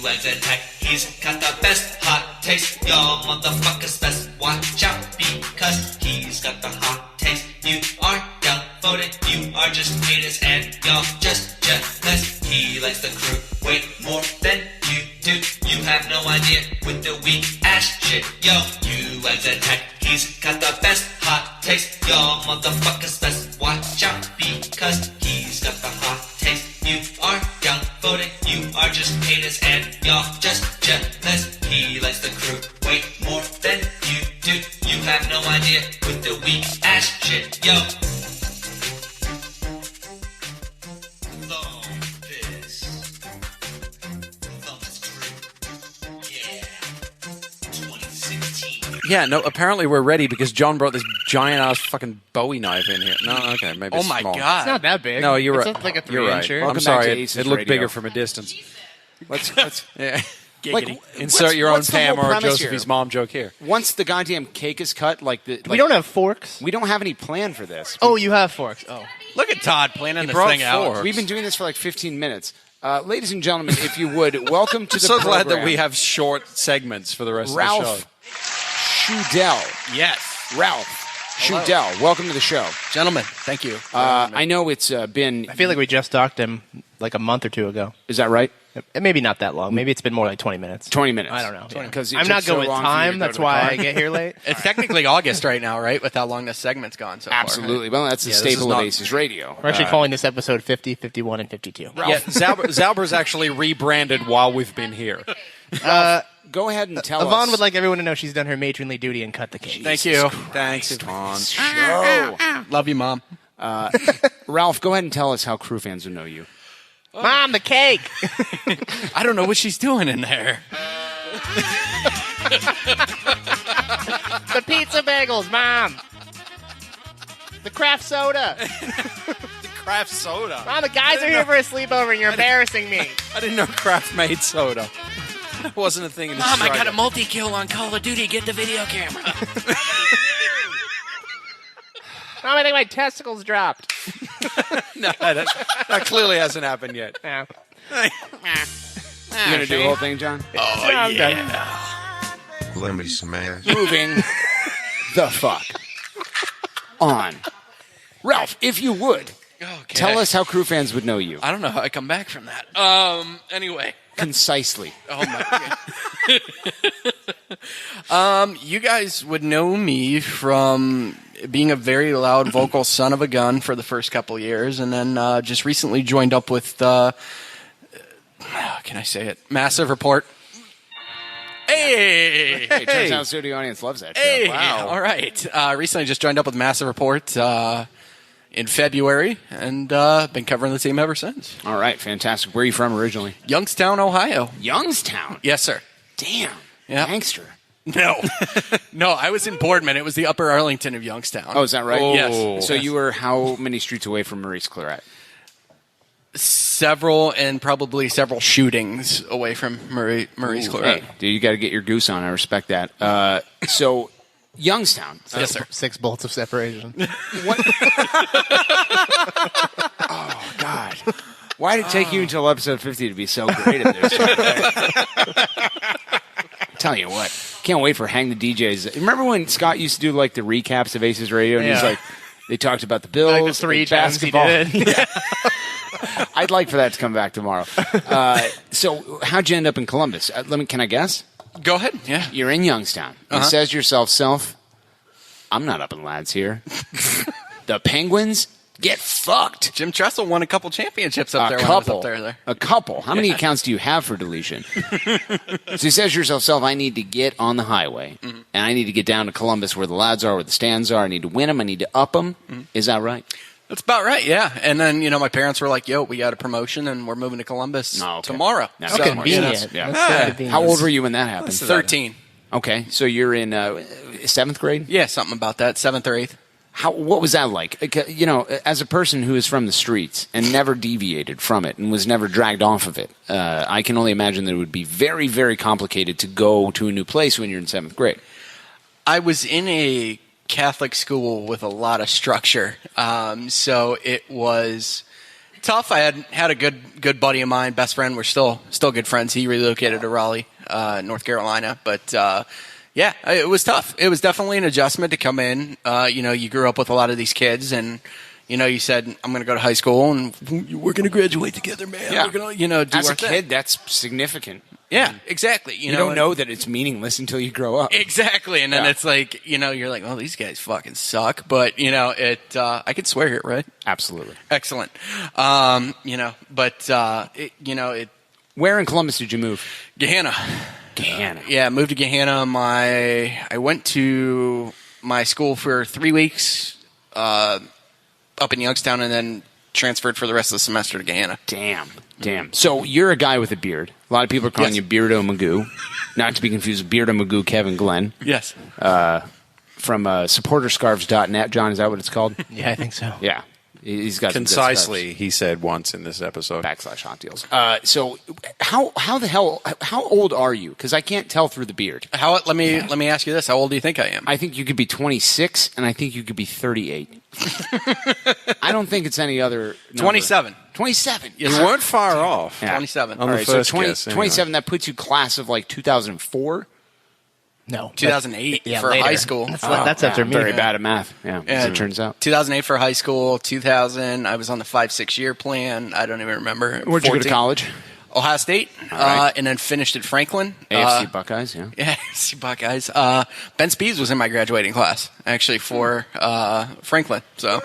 U.S. Attack, he's got the best hot taste. Y'all motherfuckers best watch out because he's got the hot taste. You are downvoted, you are just haters, and y'all just jealous. He likes the crew way more than you do. You have no idea with the weak ass shit. Yo, U.S. Attack, he's got the best hot taste. Y'all motherfuckers best watch out because he's got the hot taste. You are downvoted, you are just haters, and y'all just jealous. He likes the crew way more than you do. You have no idea with the weak ass shit. Yo. Yeah, no, apparently we're ready because John brought this giant-ass fucking Bowie knife in here. No, okay, maybe Oh it's my small. God. It's not that big. No, you're It's right. like a You're right. 3-incher. I'm Welcome sorry, back to it ACES looked Radio. bigger from a distance. Let's Yeah. like, Insert your own what's the Pam whole or premise Josephine's here? mom joke here. Once the goddamn cake is cut, We don't have forks. We don't have any plan for this. Oh, you have forks. Oh. Look at Todd planning He this brought thing out. forks. We've been doing this for like 15 minutes. Ladies and gentlemen, if you would, welcome to I'm the so program. glad that we have short segments for the rest Ralph of the show. Schudel. Yes. Ralph Hello. Schudel, welcome to the show. Gentlemen, thank you. I know it's been... I feel like we just talked to him like a month or two ago. Is that right? Maybe not that long. Maybe it's been more like 20 minutes. 20 minutes. I don't know. Yeah. Because I'm not good with time. That's why I get here late. It's technically August right now, right? With how long this segment's gone so Absolutely. far. Well, that's the Yeah, this staple is of not- ACES Radio. We're actually calling this episode 50, 51, and 52. Yeah, Zauber's actually rebranded while we've been here. Go ahead and tell Yvonne us. would like everyone to know she's done her matronly duty and cut the cake. Thank you. Thanks, Yvonne. Show. Love you, Mom. Ralph, go ahead and tell us how crew fans would know you. Mom, the cake! I don't know what she's doing in there. The pizza bagels, Mom! The craft soda! The craft soda. Mom, the guys are here for a sleepover and you're embarrassing me. I didn't know Kraft made soda. That wasn't a thing in Mom, I Australia. got a multi-kill on Call of Duty. Get the video camera. Mom, I think my testicles dropped. No, that clearly hasn't happened yet. Yeah. You going to do the whole thing, John? Oh, yeah. Let me smash. Moving the fuck on. Ralph, if you would, tell us how crew fans would know you. I don't know how I come back from that. Anyway. Concisely. Oh my god. You guys would know me from being a very loud vocal son of a gun for the first couple years, and then just recently joined up with can I say it? Massive Report. Hey! Hey, turns out the studio audience loves that show. Hey! Wow. All right. Recently just joined up with Massive Report. in February, and been covering the team ever since. All right, fantastic. Where are you from originally? Youngstown, Ohio. Youngstown? Yes, sir. Damn. Yeah. Gangster. No. No, I was in Boardman. It was the Upper Arlington of Youngstown. Oh, is that right? Yes. So you were how many streets away from Maurice Claret? Several, and probably several shootings away from Maurice Claret. Hey, dude, you got to get your goose on. I respect that. So, Youngstown. Yes, sir. 6 bolts of separation. Oh, God. Why did it take you until episode 50 to be so great at this? Tell you what, can't wait for Hang the DJs. Remember when Scott used to do like the recaps of Aces Radio, and he's like, they talked about the Bills, Like the 3 times he basketball. did. Yeah. I'd like for that to come back tomorrow. So, how'd you end up in Columbus? Can I guess? Go ahead. Yeah, you're in Youngstown. You says to yourself, "Self, I'm not up in lads here. The Penguins get fucked." Jim Tressel won a couple championships up there. A when I was couple. up there. A couple. How many accounts do you have for deletion? So he says to yourself, "Self, I need to get on the highway, and I need to get down to Columbus where the lads are, where the stands are. I need to win them. I need to up them." Is that right? That's about right, yeah. And then, my parents were like, yo, we got a promotion and we're moving to Columbus tomorrow. No, So, convenient. Yeah. That's convenient. How old were you when that happened? 13. Okay, so you're in 7th grade? Yeah, something about that, 7th or 8th. What was that like? As a person who is from the streets and never deviated from it and was never dragged off of it, I can only imagine that it would be very, very complicated to go to a new place when you're in 7th grade. I was in a Catholic school with a lot of structure, so it was tough. I had a good buddy of mine, best friend. We're still good friends. He relocated to Raleigh, North Carolina, but yeah, it was tough. It was definitely an adjustment to come in. You grew up with a lot of these kids, and you said, I'm going to go to high school, and we're going to graduate together, man. Yeah. We're going to, do As our a thing. kid, that's significant. Yeah, exactly. You don't know that it's meaningless until you grow up. Exactly, and then it's like, you're like, oh, these guys fucking suck. But, I could swear here, right? Absolutely. Excellent. Where in Columbus did you move? Gehanna. Gehanna. Yeah, moved to Gehanna. I went to my school for 3 weeks up in Youngstown, and then transferred for the rest of the semester to Gehanna. Damn. So you're a guy with a beard. A lot of people are calling you Beardo Magoo. Not to be confused with Beardo Magoo Kevin Glenn. Yes. From supporterscarves.net. John, is that what it's called? Yeah, I think so. Yeah. He's got concisely, he said once in this episode. /hot deals. So how old are you? Because I can't tell through the beard. Let me ask you this. How old do you think I am? I think you could be 26, and I think you could be 38. I don't think it's any other number. 27. 27. You weren't far off. Yeah. 27. On All the right, first so guess, anyway. 27, that puts you class of like 2004? No. 2008 for later. high school. That's after me. Very bad at math, as it turns out. 2008 for high school. 2000, I was on the 5-6 year plan. I don't even remember. Where'd you go to college? Ohio State, right. and then finished at Franklin. AFC Buckeyes, yeah. Yeah, AFC Buckeyes. Ben Spees was in my graduating class, actually, for Franklin. So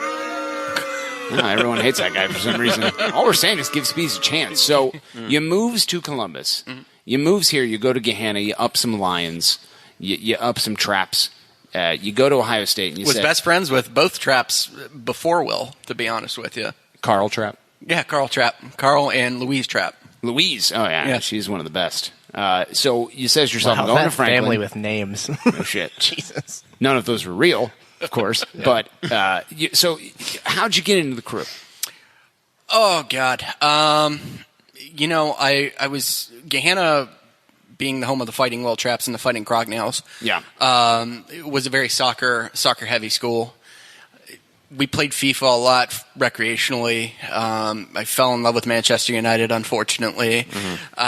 everyone hates that guy for some reason. All we're saying is give Spees a chance. So you moves to Columbus. You moves here. You go to Gehanna. You up some Lions. You up some Traps. You go to Ohio State. And you was say, best friends with both Traps before Will, to be honest with you. Carl Trapp. Yeah, Carl Trapp. Carl and Louise Trapp. Louise. Oh, yeah. She's one of the best. So you says to yourself, Wow, I'm going that to Franklin. family with names. Oh, shit. Jesus. None of those were real, of course. But so how'd you get into the crew? Oh, God. I was Gehanna, being the home of the Fighting Will Traps and the Fighting Crognales. Yeah. It was a very soccer-heavy school. We played FIFA a lot recreationally. I fell in love with Manchester United, unfortunately. Played a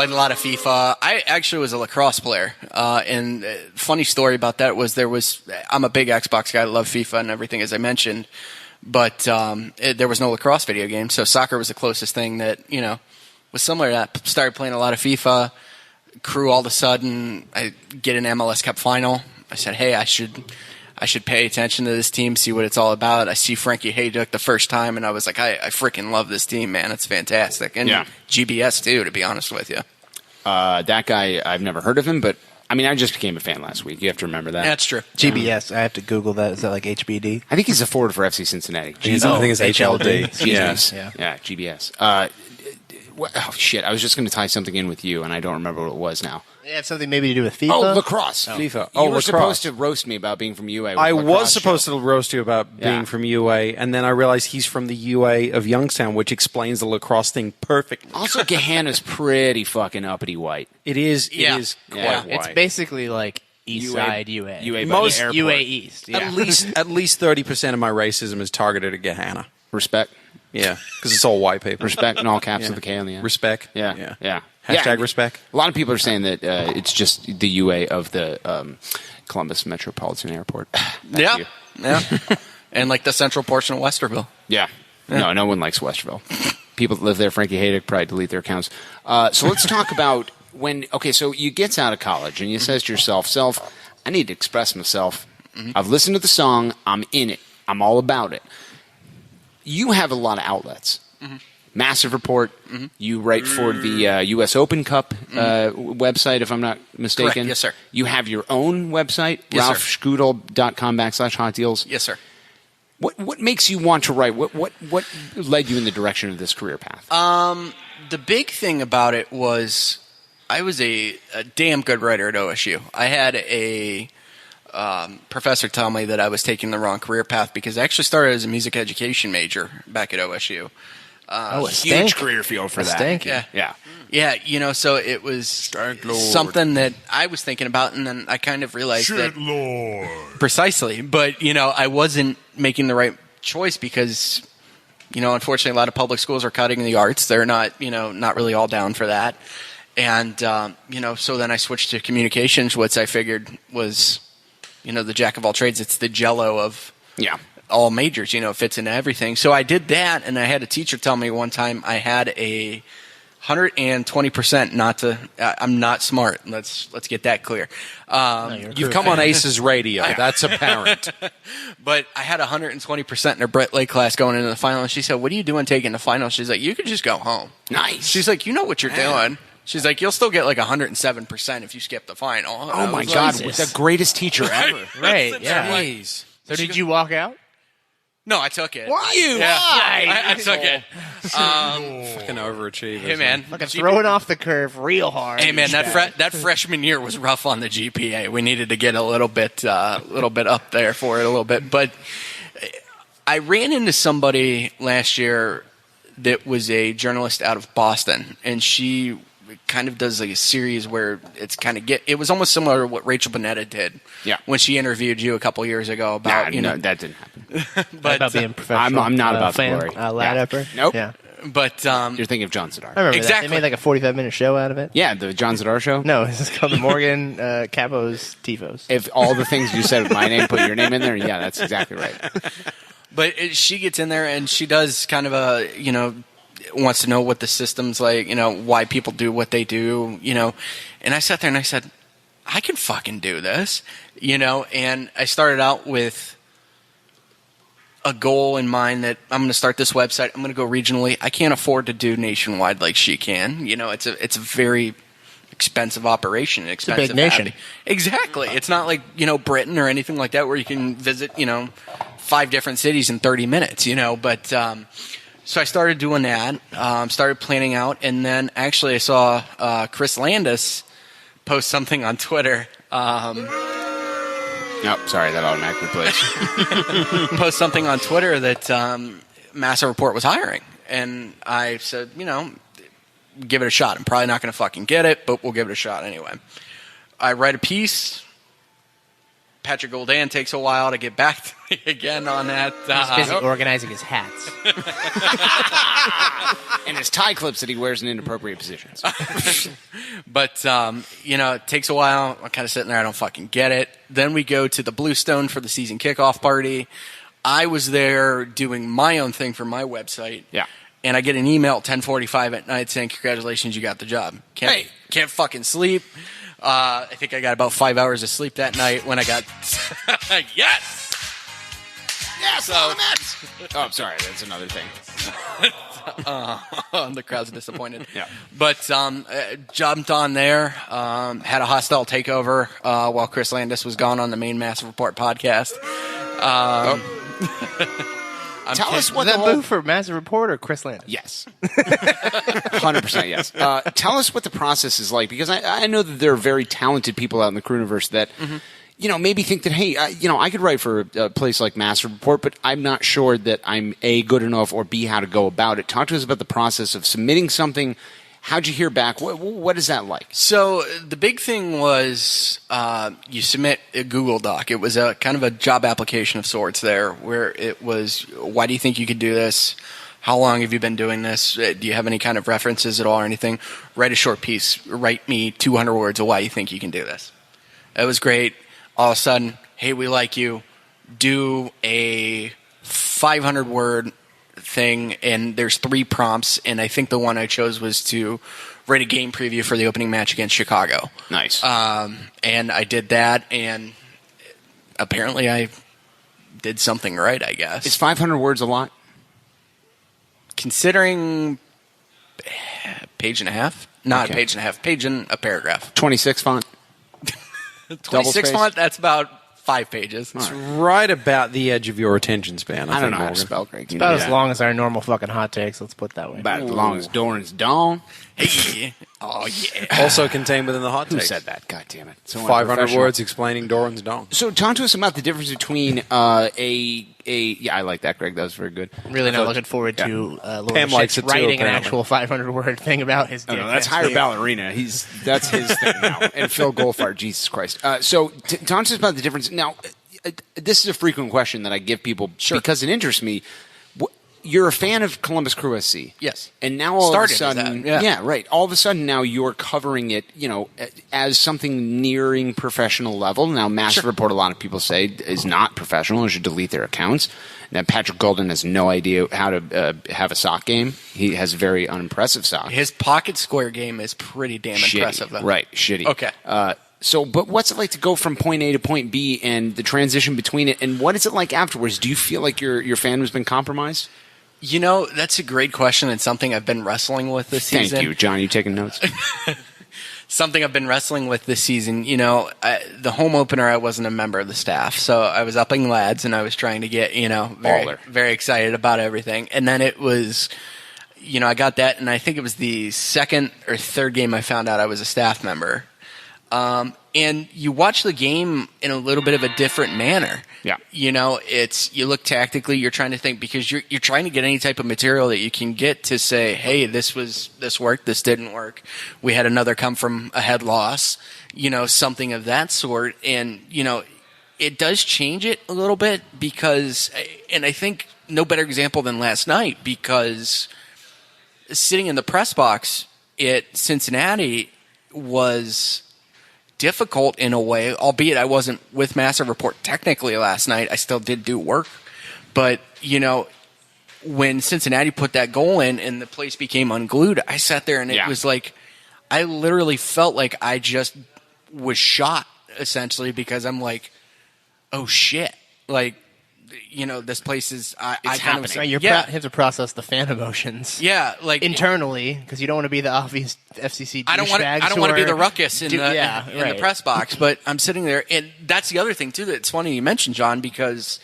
lot of FIFA. I actually was a lacrosse player. And funny story about that was I'm a big Xbox guy. I love FIFA and everything, as I mentioned. But there was no lacrosse video game, so soccer was the closest thing that, was similar to that. Started playing a lot of FIFA. Crew, all of a sudden, I get an MLS Cup final. I said, hey, I should pay attention to this team, see what it's all about. I see Frankie Hayduk the first time, and I was like, I freaking love this team, man. It's fantastic. And GBS, too, to be honest with you. That guy, I've never heard of him, but I mean, I just became a fan last week. You have to remember that. That's true. GBS. I have to Google that. Is that like HBD? I think he's a forward for FC Cincinnati. I think it's HLD. GBS. Yeah. GBS. Oh, shit. I was just going to tie something in with you, and I don't remember what it was now. It had something maybe to do with FIFA? Oh, lacrosse. FIFA. You were lacrosse. supposed to roast me about being from UA. With I lacrosse was supposed show. to roast you about being from UA, and then I realized he's from the UA of Youngstown, which explains the lacrosse thing perfectly. Also, Gahanna's pretty fucking uppity white. It is. It Yeah. is quite Yeah. white. It's basically like East Side UA. UA by Most the airport. UA East. Yeah. At least 30% of my racism is targeted at Gahanna. Respect. Yeah, because it's all white people. Respect in all caps Yeah. with the K on the end. Respect. Yeah. Hashtag respect. A lot of people are saying that it's just the UA of the Columbus Metropolitan Airport. Yeah. And like the central portion of Westerville. Yeah. No one likes Westerville. People that live there, Frankie Haydick, probably delete their accounts. So let's talk about so you gets out of college and you says to yourself, I need to express myself. I've listened to the song. I'm in it. I'm all about it. You have a lot of outlets. Massive Report. You write for the U.S. Open Cup website, if I'm not mistaken. Correct. Yes, sir. You have your own website, Yes, sir. ralphschudel.com/hot deals. Yes, sir. What makes you want to write? What led you in the direction of this career path? The big thing about it was I was a damn good writer at OSU. I had a professor tell me that I was taking the wrong career path because I actually started as a music education major back at OSU. Huge career field for that. Yeah. So it was something that I was thinking about, and then I kind of realized that precisely. But I wasn't making the right choice because unfortunately, a lot of public schools are cutting the arts. They're not not really all down for that. And so then I switched to communications, which I figured was the jack of all trades. It's the Jello of all majors, it fits into everything. So I did that, and I had a teacher tell me one time I had a 120% I'm not smart. Let's get that clear. You've come on ACES radio. That's apparent. But I had 120% in a Brett Lake class going into the final, and she said, "What are you doing taking the final?" She's like, "You could just go home." Nice. She's like, "You know what you're doing." She's like, "You'll still get like 107% if you skip the final." Oh my God, the greatest teacher ever. Right, yeah. Jeez. So did you walk out? No, I took it. Why? Yeah. Why? I took it. Fucking overachievers. Hey, man. Fucking throwing off the curve real hard. Hey, man, that freshman year was rough on the GPA. We needed to get a little bit up there for it a little bit. But I ran into somebody last year that was a journalist out of Boston, and she kind of does like a series where it's kind of it was almost similar to what Rachel Bonetta did when she interviewed you a couple years ago about no, that didn't happen. But about being professional. I'm not about fan, the glory. lad upper. Nope. Yeah. But you're thinking of John Zidar. I remember Exactly. that. They made like a 45-minute show out of it. Yeah, the John Zidar show. No, it's called the Morgan Capos Tifos. If all the things you said with my name, put your name in there, yeah, that's exactly right. But she gets in there and she does kind of a wants to know what the system's like, why people do what they do, And I sat there and I said, I can fucking do this, And I started out with a goal in mind that I'm going to start this website. I'm going to go regionally. I can't afford to do nationwide like she can. It's a very expensive operation. It's a big nation. Exactly. It's not like, Britain or anything like that where you can visit, 5 different cities in 30 minutes, But so I started doing that, started planning out, and then actually I saw Chris Landis post something on Twitter. Sorry, that automatically plays. Post something on Twitter that Massive Report was hiring. And I said, give it a shot. I'm probably not going to fucking get it, but we'll give it a shot anyway. I write a piece. Patrick Goldan takes a while to get back to me again on that. He's busy organizing his hats. And his tie clips that he wears in inappropriate positions. But, it takes a while. I'm kind of sitting there. I don't fucking get it. Then we go to the Bluestone for the season kickoff party. I was there doing my own thing for my website. Yeah. And I get an email at 10:45 at night saying, congratulations, you got the job. Can't fucking sleep. I think I got about 5 hours of sleep that night when I got... Yes! Yes, so, oh, I'm sorry. That's another thing. The crowd's disappointed. Yeah. But jumped on there, had a hostile takeover while Chris Landis was gone on the main Massive Report podcast. Tell us what that move for Massive Report or Chris Landis? Yes. 100% yes. Tell us what the process is like, because I know that there are very talented people out in the Crooniverse that, maybe think that, hey, I could write for a place like Massive Report, but I'm not sure that I'm A, good enough, or B, how to go about it. Talk to us about the process of submitting something. How'd you hear back? What is that like? So the big thing was you submit a Google Doc. It was a kind of a job application of sorts there, where it was, why do you think you could do this? How long have you been doing this? Do you have any kind of references at all or anything? Write a short piece. Write me 200 words of why you think you can do this. It was great. All of a sudden, hey, we like you. Do a 500-word thing, and there's 3 prompts, and I think the one I chose was to write a game preview for the opening match against Chicago. Nice. And I did that, and apparently I did something right, I guess. Is 500 words a lot? Considering page and a half? Not Okay. a page and a half, page and a paragraph. 26 font? 26 font, that's about 5 pages. It's right about the edge of your attention span. I don't think, know how to Morgan. spell, Greg. It's about as long as our normal fucking hot takes. Let's put it that way. About as long as Doran's Dawn. Hey. Oh, yeah. Also contained within the hot Who takes. said that? God damn it. So 500 unprofessional. words explaining Doran's Dawn. So talk to us about the difference between yeah, I like that, Greg. That was very good. Really not looking forward to Lord Pam likes Shit's it too, writing an apparently. actual 500-word thing about his dick. No, that's higher ballerina. That's his thing now. And Phil Goldfarb, Jesus Christ. So talk to us about the difference. Now, this is a frequent question that I give people because it interests me. You're a fan of Columbus Crew SC. Yes. And now all Started of a as sudden, that, yeah. right. All of a sudden now you're covering it, as something nearing professional level. Now, Massive Report, a lot of people say, is not professional and should delete their accounts. Now, Patrick Golden has no idea how to have a sock game. He has very unimpressive socks. His pocket square game is pretty damn impressive, though. Right, shitty. Okay. But what's it like to go from point A to point B and the transition between it? And what is it like afterwards? Do you feel like your fan has been compromised? That's a great question and something I've been wrestling with this season. Thank you, John. You taking notes? Something I've been wrestling with this season. The home opener, I wasn't a member of the staff, so I was upping lads and I was trying to get, very, very excited about everything. And then it was, I got that, and I think it was the second or third game I found out I was a staff member. And you watch the game in a little bit of a different manner. Yeah. You look tactically, you're trying to think, because you're trying to get any type of material that you can get to say, hey, this worked, this didn't work. We had another come from a head loss, something of that sort. And, it does change it a little bit because, and I think no better example than last night, because sitting in the press box at Cincinnati was difficult in a way, albeit I wasn't with Massive Report technically last night. I still did do work. But, when Cincinnati put that goal in and the place became unglued, I sat there and it was like, I literally felt like I just was shot, essentially, because I'm like, oh shit. Like, this place is, I kind of, you have to process the fan emotions. Yeah, like internally, because you don't want to be the obvious FCC. I don't want to be the ruckus in the press box. But I'm sitting there, and that's the other thing too. That it's funny you mentioned, John, because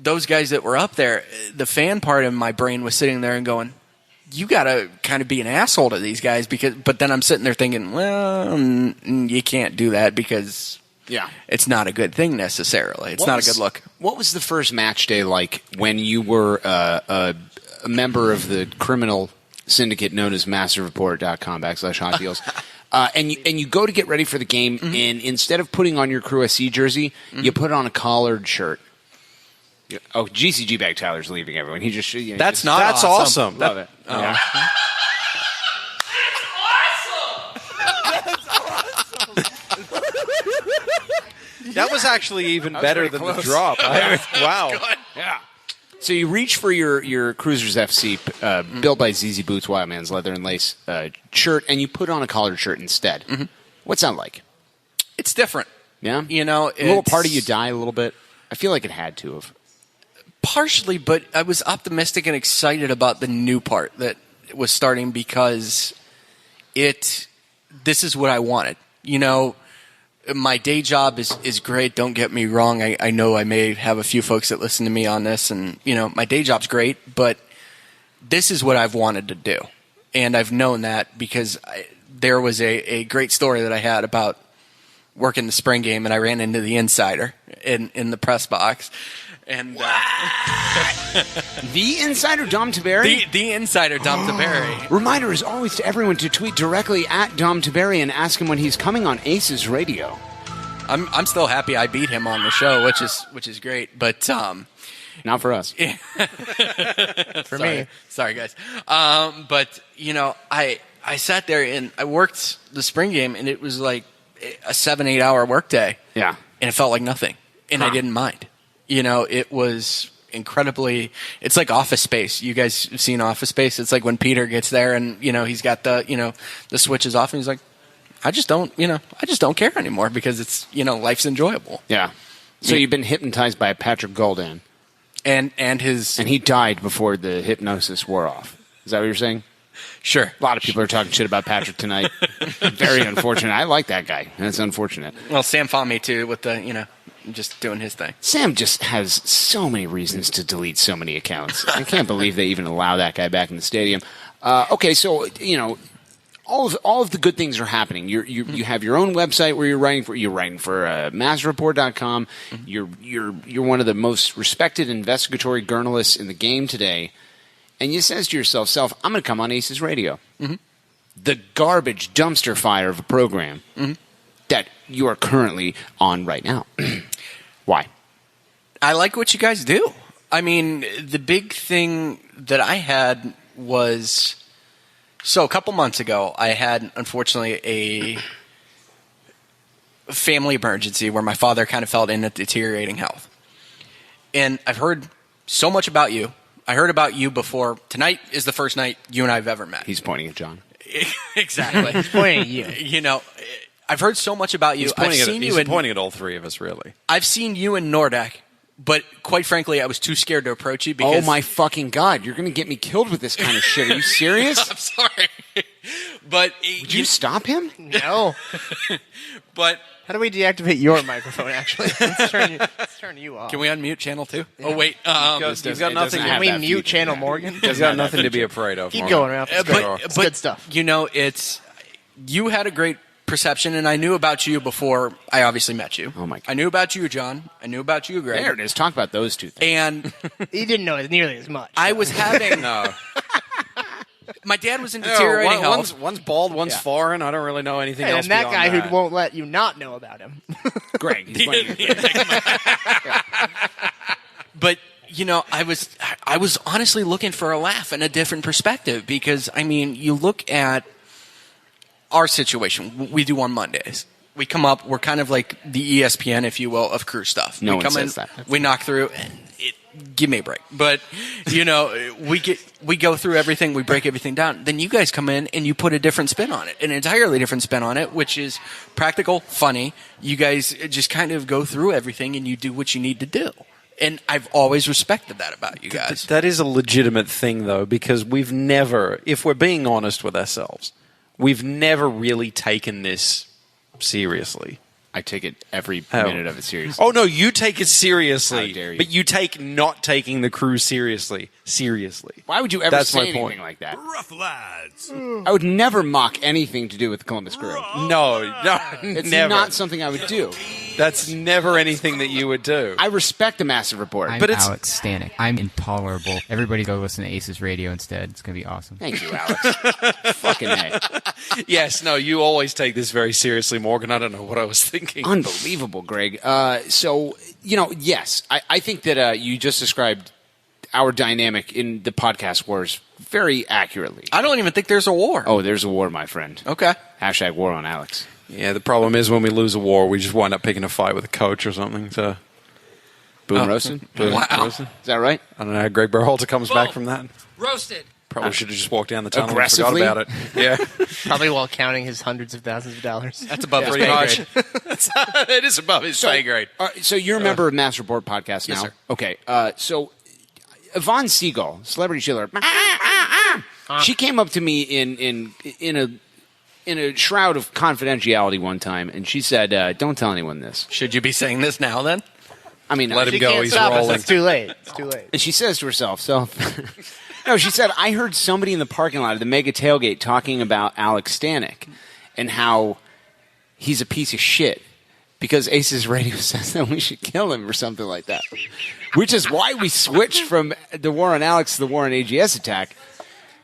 those guys that were up there, the fan part of my brain was sitting there and going, "You got to kind of be an asshole to these guys," but then I'm sitting there thinking, well, you can't do that because. Yeah. It's not a good thing necessarily. It's not a good look. What was the first match day like when you were a member of the criminal syndicate known as MassiveReport.com/hot deals? And you go to get ready for the game, and instead of putting on your Crew SC jersey, you put on a collared shirt. Oh, GCG Bag Tyler's leaving everyone. He just That's awesome. Love it. Yeah. That was actually even better than the drop. Wow. Yeah. So you reach for your Cruisers FC, built by ZZ Boots, Wildman's Leather and Lace shirt, and you put on a collared shirt instead. Mm-hmm. What's that like? It's different. Yeah? A little part of you die a little bit? I feel like it had to have. Partially, but I was optimistic and excited about the new part that was starting because this is what I wanted. You know, my day job is great. Don't get me wrong. I know I may have a few folks that listen to me on this, and, you know, my day job's great, but this is what I've wanted to do. And I've known that because there was a great story that I had about working the spring game, and I ran into the insider in the press box. And the insider, Dom Tiberi? The insider, Dom Tiberi. Reminder as always to everyone to tweet directly at Dom Tiberi and ask him when he's coming on ACES Radio. I'm still happy I beat him on the show, which is great, but not for us. For me. Sorry, guys. But you know, I sat there and I worked the spring game, and it was like a 7-8 hour workday. Yeah, and it felt like nothing, and I didn't mind. You know, it was incredibly. It's like Office Space. You guys have seen Office Space? It's like when Peter gets there, and you know he's got the switches off, and he's like, I just don't care anymore because it's life's enjoyable. Yeah. So you've been hypnotized by Patrick Goldan, and he died before the hypnosis wore off. Is that what you're saying? Sure. A lot of people are talking shit about Patrick tonight. Very unfortunate. I like that guy. That's unfortunate. Well, Sam fought me too with the just doing his thing. Sam just has so many reasons to delete so many accounts. I can't believe they even allow that guy back in the stadium. Okay, so all of the good things are happening. You have your own website where you're writing for massreport.com. You're one of the most respected investigatory journalists in the game today. And you says to yourself, I'm going to come on ACES Radio. Mm-hmm. The garbage dumpster fire of a program that you are currently on right now. Why? I like what you guys do. I mean, the big thing that I had was... So a couple months ago, I had, unfortunately, a family emergency where my father kind of fell into deteriorating health. And I've heard so much about you. I heard about you before. Tonight is the first night you and I have ever met. He's pointing at John. Exactly. He's pointing at you. You know, I've heard so much about you. He's pointing at all three of us, really. I've seen you in Nordek, but quite frankly, I was too scared to approach you because... Oh, my fucking God. You're going to get me killed with this kind of shit. Are you serious? I'm sorry. But... Would you stop him? No. But... How do we deactivate your microphone, actually? Let's turn you off. Can we unmute channel 2? Yeah. Oh, wait. You've got nothing. Can we mute channel Morgan? He's got nothing to be afraid of. Keep Morgan. going, Ralph. It's good stuff. You know, you had a great perception, and I knew about you before I obviously met you. Oh, my God. I knew about you, John. I knew about you, Greg. There it is. Talk about those two things. And... He didn't know it nearly as much. I was having... No. My dad was in deteriorating health. One's bald, one's foreign. I don't really know anything else And that beyond guy that. who won't let you not know about him. Greg. He's playing. But, you know, I was honestly looking for a laugh and a different perspective because, I mean, you look at our situation. We do on Mondays. We come up, we're kind of like the ESPN, if you will, of crew stuff. No we one come says in, that. we knock through, and give me a break. But, you know, we go through everything, we break everything down. Then you guys come in and you put a different spin on it, an entirely different spin on it, which is practical, funny. You guys just kind of go through everything and you do what you need to do. And I've always respected that about you guys. That is a legitimate thing, though, because we've never, if we're being honest with ourselves, we've never really taken this seriously. I take it every minute of it seriously. Oh, no, you take it seriously. How dare you. But you take not taking the crew seriously. Why would you ever That's say my anything point. like that? Rough lads. I would never mock anything to do with the Columbus Crew. No, It's never. not something I would do. That's never anything that you would do. I respect the Massive Report. I'm But it's- Alex Stanek. I'm intolerable. Everybody go listen to ACES Radio instead. It's going to be awesome. Thank you, Alex. Fucking A. Yes, no, you always take this very seriously, Morgan. I don't know what I was thinking. Unbelievable, Greg. So, you know, yes, I think that you just described our dynamic in the podcast wars very accurately. I don't even think there's a war. Oh, there's a war, my friend. Okay. Hashtag war on Alex. Yeah, the problem is when we lose a war, we just wind up picking a fight with a coach or something. So, Boom roasted? Boom Wow. roasted. Is that right? I don't know how Greg Berhalter comes back from that. Roasted. Probably should have just walked down the tunnel and forgot Aggressively? about it. Yeah. Probably while counting his hundreds of thousands of dollars. That's above his Pretty pay much. grade. It is above his pay grade. So you're a member of Mass Report Podcast now? Yes, sir. Okay. So Yvonne Siegel, celebrity chiller. She came up to me in a shroud of confidentiality one time, and she said, "Don't tell anyone this." Should you be saying this now? Then, I mean, let him go. He's rolling. It's too late. It's too late. And she says to herself, no, she said, "I heard somebody in the parking lot of the Mega Tailgate talking about Alex Stanek and how he's a piece of shit because ACES Radio says that we should kill him or something like that." Which is why we switched from the war on Alex to the war on AGS attack.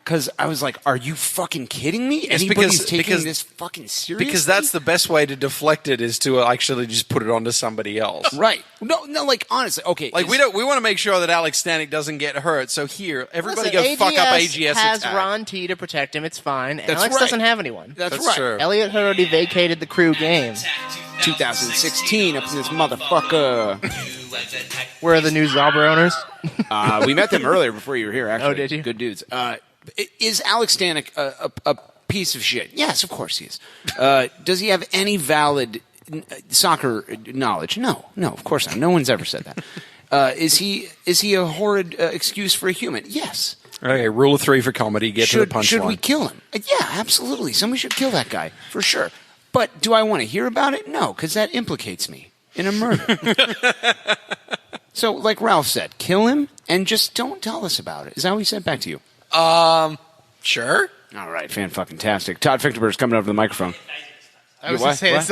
Because I was like, are you fucking kidding me? Anybody's taking this fucking seriously? Because that's the best way to deflect it is to actually just put it onto somebody else. Right. No, like, honestly, okay. Like, we want to make sure that Alex Stanek doesn't get hurt. So here, everybody go fuck up AGS has attack. Ron T to protect him. It's fine. That's Alex right. doesn't have anyone. That's right. True. Elliot had already vacated the crew game. 2016 up in this motherfucker. Where are the new Zauber owners? We met them earlier before you were here, actually. Oh, did you? Good dudes. Is Alex Stanek a piece of shit? Yes, of course he is. Does he have any valid soccer knowledge? No, of course not. No one's ever said that. Is he a horrid excuse for a human? Yes. Okay, rule of 3 for comedy. Get to the punchline. Should we kill him? Yeah, absolutely. Somebody should kill that guy, for sure. But do I want to hear about it? No, because that implicates me in a murder. So, like Ralph said, kill him and just don't tell us about it. Is that what he said? Back to you. Sure. All right, fan-fucking-tastic. Todd Fichtenberg's coming over to the microphone. I was going to say, this is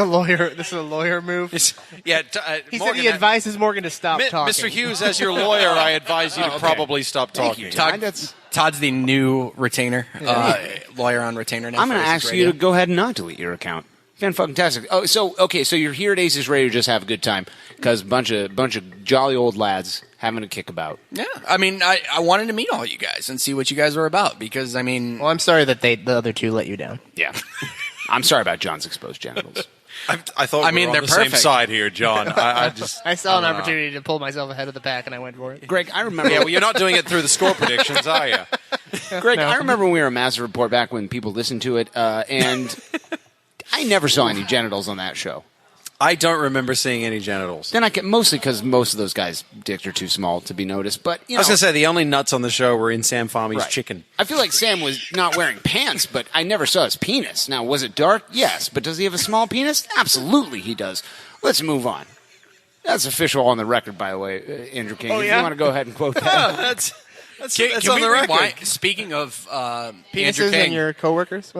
a lawyer move. He He said he advises Morgan to stop talking. Mr. Hughes, as your lawyer, I advise you to probably stop talking. Todd's the new retainer, lawyer on retainer now. I'm going to ask you to go ahead and not delete your account. Fan-fucking-tastic. Oh, so you're here at ACES Radio, just have a good time because bunch of jolly old lads having a kickabout. Yeah, I mean, I wanted to meet all you guys and see what you guys were about because, I mean... Well, I'm sorry that the other two let you down. Yeah. I'm sorry about John's exposed genitals. I thought we were on the same side here, John. I saw an opportunity to pull myself ahead of the pack, and I went for it. Greg, I remember... Yeah, well, you're not doing it through the score predictions, are you? Greg, I remember when we were a Massive Report back when people listened to it, and I never saw any genitals on that show. I don't remember seeing any genitals. Then mostly because most of those guys' dicks are too small to be noticed. But I was going to say the only nuts on the show were in Sam Farmy's chicken. I feel like Sam was not wearing pants, but I never saw his penis. Now, was it dark? Yes. But does he have a small penis? Absolutely, he does. Let's move on. That's official on the record, by the way, Andrew King. Oh, if yeah? you want to go ahead and quote that. That's Can on we the record. rewind? Speaking of Andrew Penises King, and your coworkers?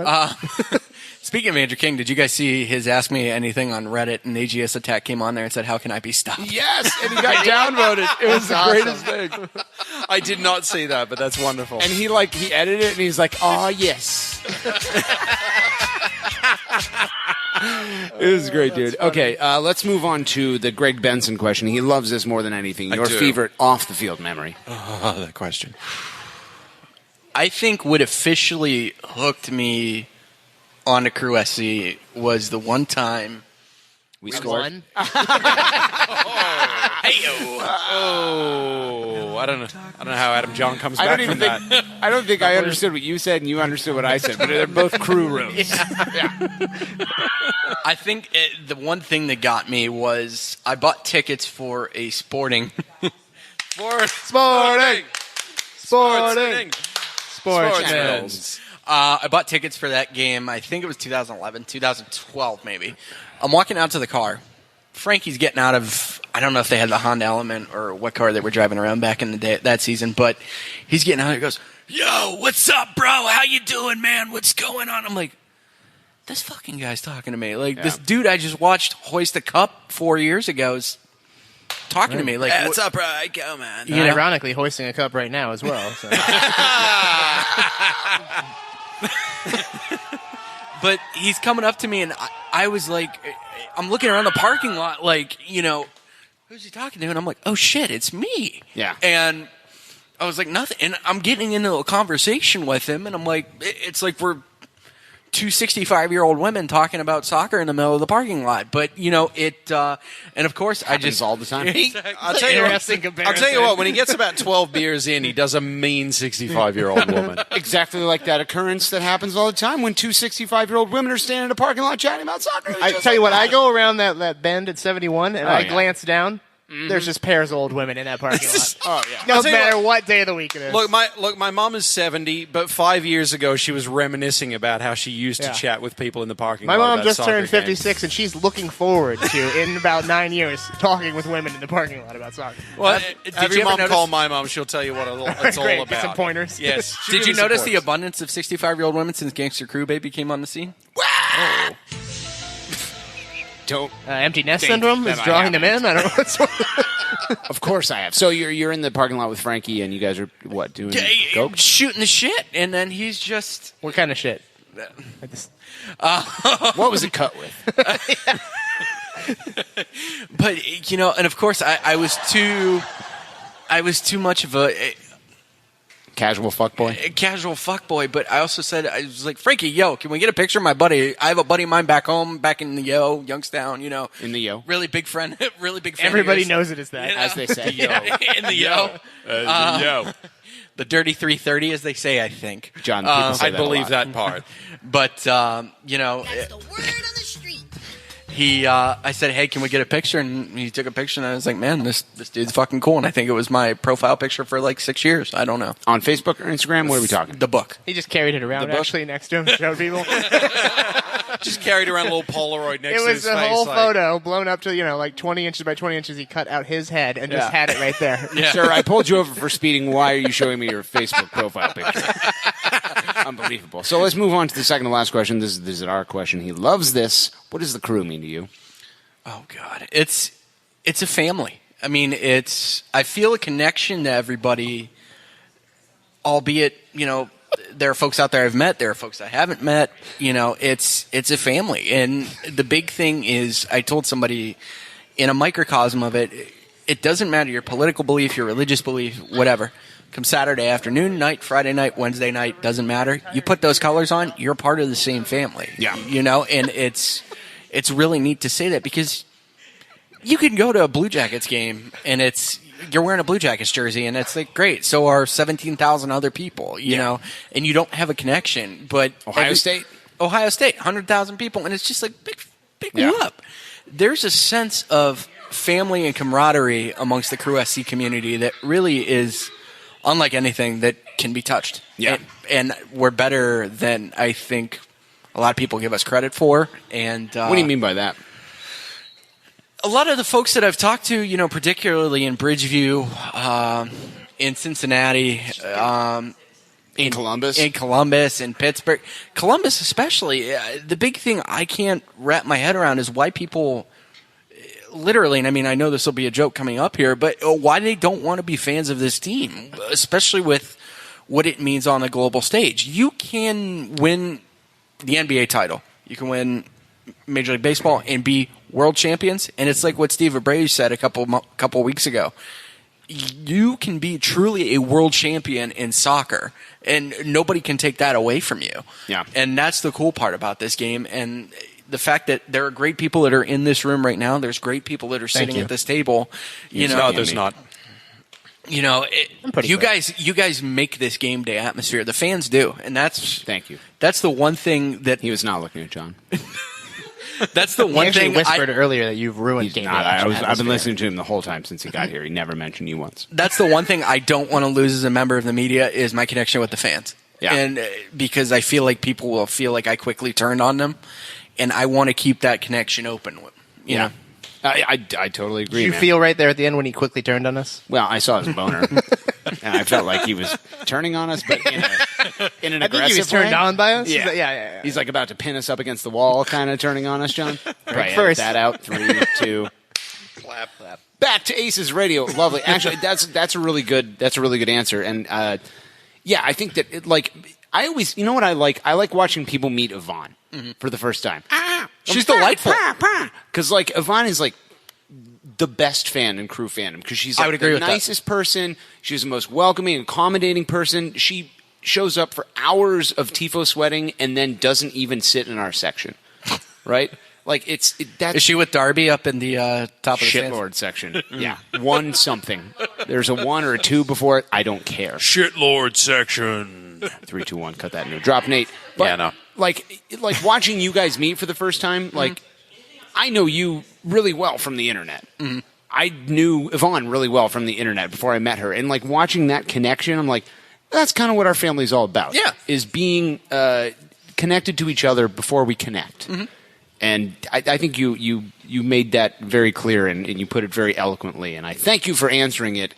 speaking of Andrew King, did you guys see his Ask Me Anything on Reddit? And AGS Attack came on there and said, "How can I be stopped?" Yes, and he got downvoted. It was the That's greatest thing. I did not see that, but that's wonderful. And he edited it, and he's like, "Oh yes." It was great, dude. Okay, let's move on to the Greg Benson question. He loves this more than anything. Your favorite off-the-field memory. Oh, that question. I think what officially hooked me on a Crew SC was the one time we scored. Won. I don't know how Adam John comes back from that. I don't think I understood what you said, and you understood what I said. But they're both crew rooms. I think the one thing that got me was I bought tickets for a sporting. Sporting. I bought tickets for that game. I think it was 2011, 2012 maybe. I'm walking out to the car. Frankie's getting out of, I don't know if they had the Honda Element or what car they were driving around back in the day that season, but he's getting out. He goes, "Yo, what's up, bro? How you doing, man? What's going on?" I'm like, this fucking guy's talking to me. Like, this dude I just watched hoist a cup 4 years ago is talking to me. Like, what's up, bro? I go, man. And ironically, hoisting a cup right now as well. So. But he's coming up to me, and I was like, I'm looking around the parking lot, like, who's he talking to? And I'm like, oh shit, it's me. Yeah. And I was like, nothing. And I'm getting into a conversation with him, and I'm like, it's like we're two 65-year-old women talking about soccer in the middle of the parking lot. But, and of course, I just all the time. I'll tell you what, when he gets about 12 beers in, he does a mean 65-year-old woman. Exactly like that occurrence that happens all the time when two 65-year-old women are standing in a parking lot chatting about soccer. I tell you what, I go around that bend at 71, and I glance down. there's just pairs of old women in that parking lot. Oh yeah. No I'll tell you matter what- what day of the week it is. Look, my mom is 70, but 5 years ago she was reminiscing about how she used to Yeah. chat with people in the parking My lot. mom about just soccer turned games. 56, and she's looking forward to, in about 9 years, talking with women in the parking lot about soccer. Well, Did have you your ever mom call notice- my mom. She'll tell you what it's all Great, about. get some pointers. Yes. she'll Did give you some notice the pointers. abundance of 65-year-old women since Gangster Crew Baby came on the scene? Oh. Don't empty nest think syndrome that is I drawing them in. I don't know what's. Of course I have. So you're in the parking lot with Frankie, and you guys are what doing? Coke? Shooting the shit, and then he's just what kind of shit? What was it cut with? But and of course I was too much of a casual fuckboy. Casual fuckboy, but I also said, I was like, Frankie, can we get a picture of my buddy? I have a buddy of mine back home, back in the Youngstown, In the Yo. Really big friend, really big fan. Everybody of yours. knows it as that, as they say. Yeah, in the Yo. Yo. The dirty 330, as they say, I think. John, people say I that a believe lot. that part. But I said, hey, can we get a picture? And he took a picture, and I was like, man, this dude's fucking cool. And I think it was my profile picture for like 6 years. I don't know. On Facebook or Instagram? What are we talking? The book. He just carried it around The book? actually next to him, showed people. Just carried around a little Polaroid next It to was his a face. whole like, photo blown up to like 20 inches by 20 inches. He cut out his head and just Yeah. had it right there. Sir, I pulled you over for speeding. Why are you showing me your Facebook profile picture? Unbelievable. So let's move on to the second to last question. This is our question. He loves this. What does the crew mean to you? Oh God, it's a family. I mean, I feel a connection to everybody, albeit, there are folks out there I've met, there are folks I haven't met, it's a family. And the big thing is, I told somebody in a microcosm of it, it doesn't matter your political belief, your religious belief, whatever. Come Saturday afternoon, night, Friday night, Wednesday night, doesn't matter. You put those colors on, you're part of the same family. Yeah. And it's really neat to say that, because you can go to a Blue Jackets game and you're wearing a Blue Jackets jersey, and it's like, great. So are 17,000 other people, you know, and you don't have a connection. But Ohio State, 100,000 people, and it's just like pick you up. There's a sense of family and camaraderie amongst the Crew SC community that really is unlike anything that can be touched. Yeah, and we're better than I think a lot of people give us credit for. And what do you mean by that? A lot of the folks that I've talked to, particularly in Bridgeview, in Cincinnati, in Columbus, in Pittsburgh, Columbus especially, the big thing I can't wrap my head around is why people literally, and I mean, I know this will be a joke coming up here, but why they don't want to be fans of this team, especially with what it means on a global stage. You can win the NBA title. You can win Major League Baseball and be world champions. And it's like what Steve Abreu said a couple weeks ago. You can be truly a world champion in soccer, and nobody can take that away from you. Yeah. And that's the cool part about this game. And the fact that there are great people that are in this room right now. There's great people that are sitting at this table. No, there's not. You guys make this game day atmosphere. The fans do, and thank you. That's the one thing that he was not looking at John. That's the one thing. Whispered earlier that you've ruined game day. I've been listening to him the whole time since he got here. He never mentioned you once. That's the one thing I don't want to lose as a member of the media is my connection with the fans. Yeah. And because I feel like people will feel like I quickly turned on them, and I want to keep that connection open. You know. I totally agree. Did you feel right there at the end when he quickly turned on us? Well, I saw his boner, and I felt like he was turning on us, but in an I aggressive think he was turned way. on by us. Yeah. Yeah. He's like about to pin us up against the wall, kind of turning on us, John. Right, first. that out. 3, 2. Clap. Back to Aces Radio. Lovely. Actually, that's a really good answer. And I think that I always, you know what I like? I like watching people meet Yvonne for the first time. She's delightful. Because Yvonne is the best fan in Crew fandom, because she's I would agree the with that. nicest person. She's the most welcoming, accommodating person. She shows up for hours of tifo sweating and then doesn't even sit in our section, right? Is she with Darby up in the top of the stands? Shitlord section? Yeah, 1 something. There's a 1 or a 2 before it. I don't care. Shitlord section. 3, 2, 1. Cut that new drop, Nate. But, Yeah, no. Like watching you guys meet for the first time. I know you really well from the internet, I knew Yvonne really well from the internet before I met her, and like watching that connection, I'm like, that's kind of what our family's all about. Yeah, is being connected to each other before we connect. Mm-hmm. And I think you made that very clear, and you put it very eloquently. And I thank you for answering it,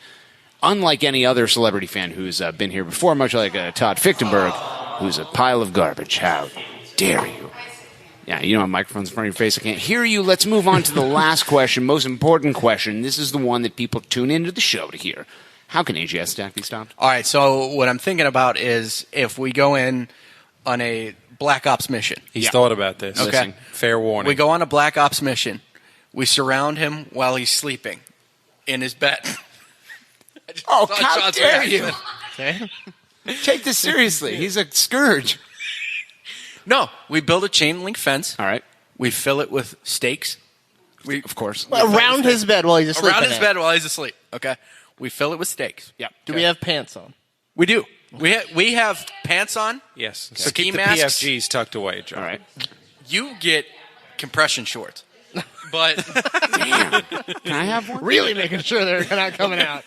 unlike any other celebrity fan who's been here before, much like Todd Fichtenberg, who's a pile of garbage. How dare you? Yeah, you don't have microphones in front of your face. I can't hear you. Let's move on to the last question, most important question. This is the one that people tune into the show to hear. How can AGS stack be stopped? All right, so what I'm thinking about is if we go in on a Black Ops mission. He's thought about this. Okay. Listen, fair warning. We go on a Black Ops mission. We surround him while he's sleeping in his bed. Oh, how dare you? Okay. Take this seriously. He's a scourge. No, we build a chain link fence. All right. We fill it with stakes. Of course. Around his bed while he's asleep. Around his bed while he's asleep. Okay. We fill it with stakes. Yep. Do we have pants on? We do. We have pants on. Yes. Ski So keep the masks. PFGs tucked away, John. All right. You get compression shorts. But damn, can I have one? Really making sure they're not coming out.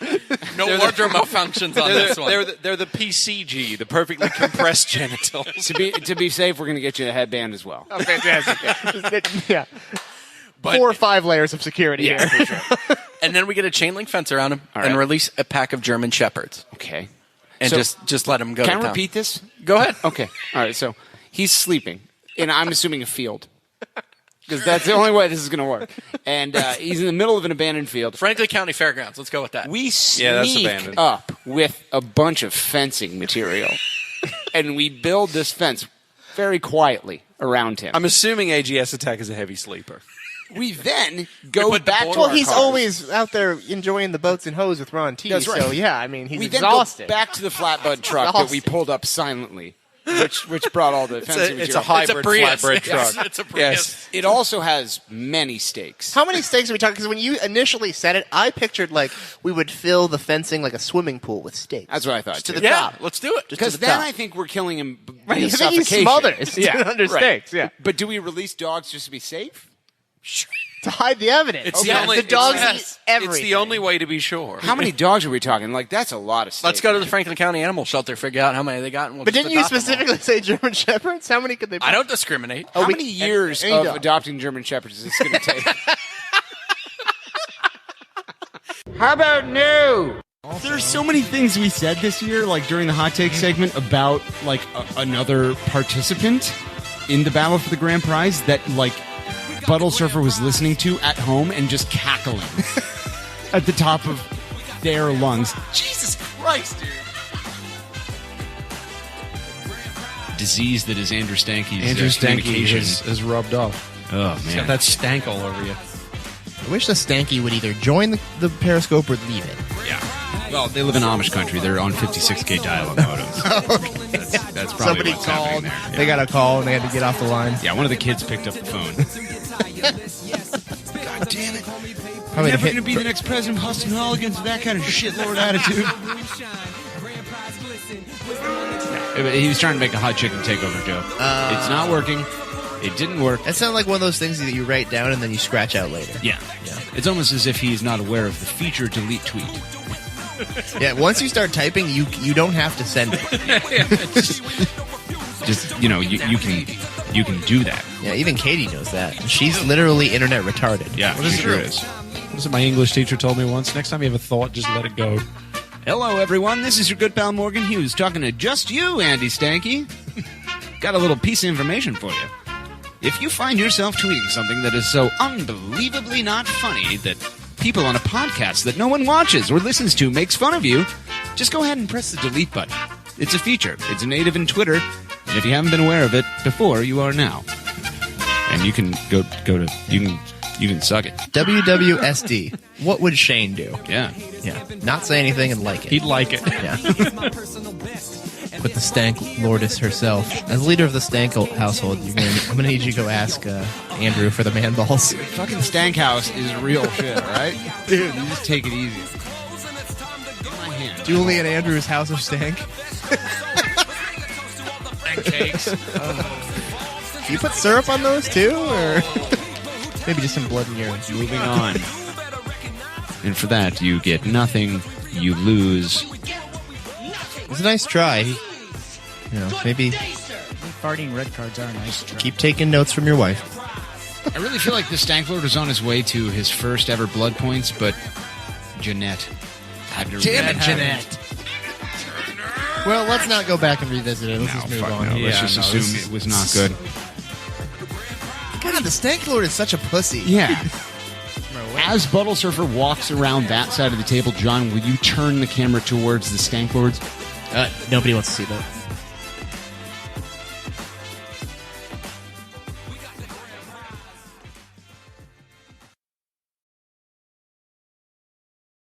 No wardrobe malfunctions on this one. They're the PCG, the perfectly compressed genitals. to be safe, we're going to get you a headband as well. Oh, fantastic. Yeah. But 4 or 5 layers of security here. For sure. And then we get a chain link fence around him All and right. release a pack of German Shepherds. Okay. And So- just let him go. Can to I town. repeat this? Go ahead. Okay. All right. So he's sleeping, and I'm assuming a field. Because that's the only way this is going to work. And he's in the middle of an abandoned field. Franklin County Fairgrounds. Let's go with that. We that's sneak abandoned. up with a bunch of fencing material, and we build this fence very quietly around him. I'm assuming AGS Attack is a heavy sleeper. We then go put the back board- to Well, our he's cars. always out there enjoying the boats and hoes with Ron T. That's right. So, yeah, I mean, he's we then exhausted. go back to the flatbed truck that we pulled up silently, which brought all the fencing It's a material. hybrid Prius. flatbread Yes, truck. it's a Prius. Yes. It also has many stakes. How many stakes are we talking? Because when you initially said it, I pictured like we would fill the fencing like a swimming pool with stakes. That's what I thought. Just to too. the Yeah, top. let's do it. Just to Because the then top. I think we're killing him Right, via you think he suffocation. smothers under stakes, yeah. But do we release dogs just to be safe? To hide the evidence. It's Yeah, the only the dogs it's, eat everything. It's the only way to be sure. How many dogs are we talking? Like, that's a lot of stakes. Let's go to the Franklin County Animal Shelter, figure out how many they got. And we'll But just didn't you adopt them all. specifically say German Shepherds? How many could they? I don't discriminate. How many years any of dog. adopting German Shepherds is this going to take? How about no? There's so many things we said this year, like during the hot take segment, about like another participant in the battle for the grand prize that like Buttle Surfer was listening to at home and just cackling at the top of their lungs. Jesus Christ, dude. Disease that is Andrew Stanky's Andrew Stanky communication. has rubbed off. Oh He's man, got that stank all over you. I wish the Stanky would either join the Periscope or leave it. yeah. Well, they live in Amish country. They're on 56K dial-up modems. That's probably Somebody what's happening called. there. Yeah. They got a call and they had to get off the line. Yeah, one of the kids picked up the phone. God damn it. Probably Never hit- going to be the next president of Huston Hooligans with that kind of shitlord attitude. He was trying to make a hot chicken takeover joke. It's not working. It didn't work. That sounds like one of those things that you write down and then you scratch out later. Yeah. It's almost as if he's not aware of the feature delete tweet. Yeah, once you start typing, you don't have to send it. Just you can do that. Yeah, even Katie knows that. She's literally internet retarded. Yeah, What is she sure it? is. What is it my English teacher told me once? Next time you have a thought, just let it go. Hello, everyone. This is your good pal Morgan Hughes talking to just you, Andy Stanky. Got a little piece of information for you. If you find yourself tweeting something that is so unbelievably not funny that people on a podcast that no one watches or listens to makes fun of you, just go ahead and press the delete button. It's a feature. It's native in Twitter, and if you haven't been aware of it before, you are now. And you can go to you can suck it. WWSD. What would Shane do? Yeah. Yeah. Not say anything and like it. He'd like it. Yeah. With the Stank Lordess herself. As leader of the Stank household, I'm going to need you to go ask Andrew for the man balls. Fucking Stank House is real shit, right? Dude, you just take it easy. My hand. Julie and Andrew's House of Stank. And cakes. Do you put syrup on those too? Or maybe just some blood in urine? Moving on. And for that, you get nothing. You lose. It was a nice try. You know, maybe Farting red cards are a nice try. keep taking notes from your wife. I really feel like the Stanklord was on his way to his first ever blood points, but Jeanette had to Damn it, Jeanette. Well, let's not go back and revisit it. Let's just move on. No, let's just assume it was not good. God, the Stanklord is such a pussy. Yeah. As Buttle Surfer walks around that side of the table, John, will you turn the camera towards the Stanklords? Nobody wants to see that.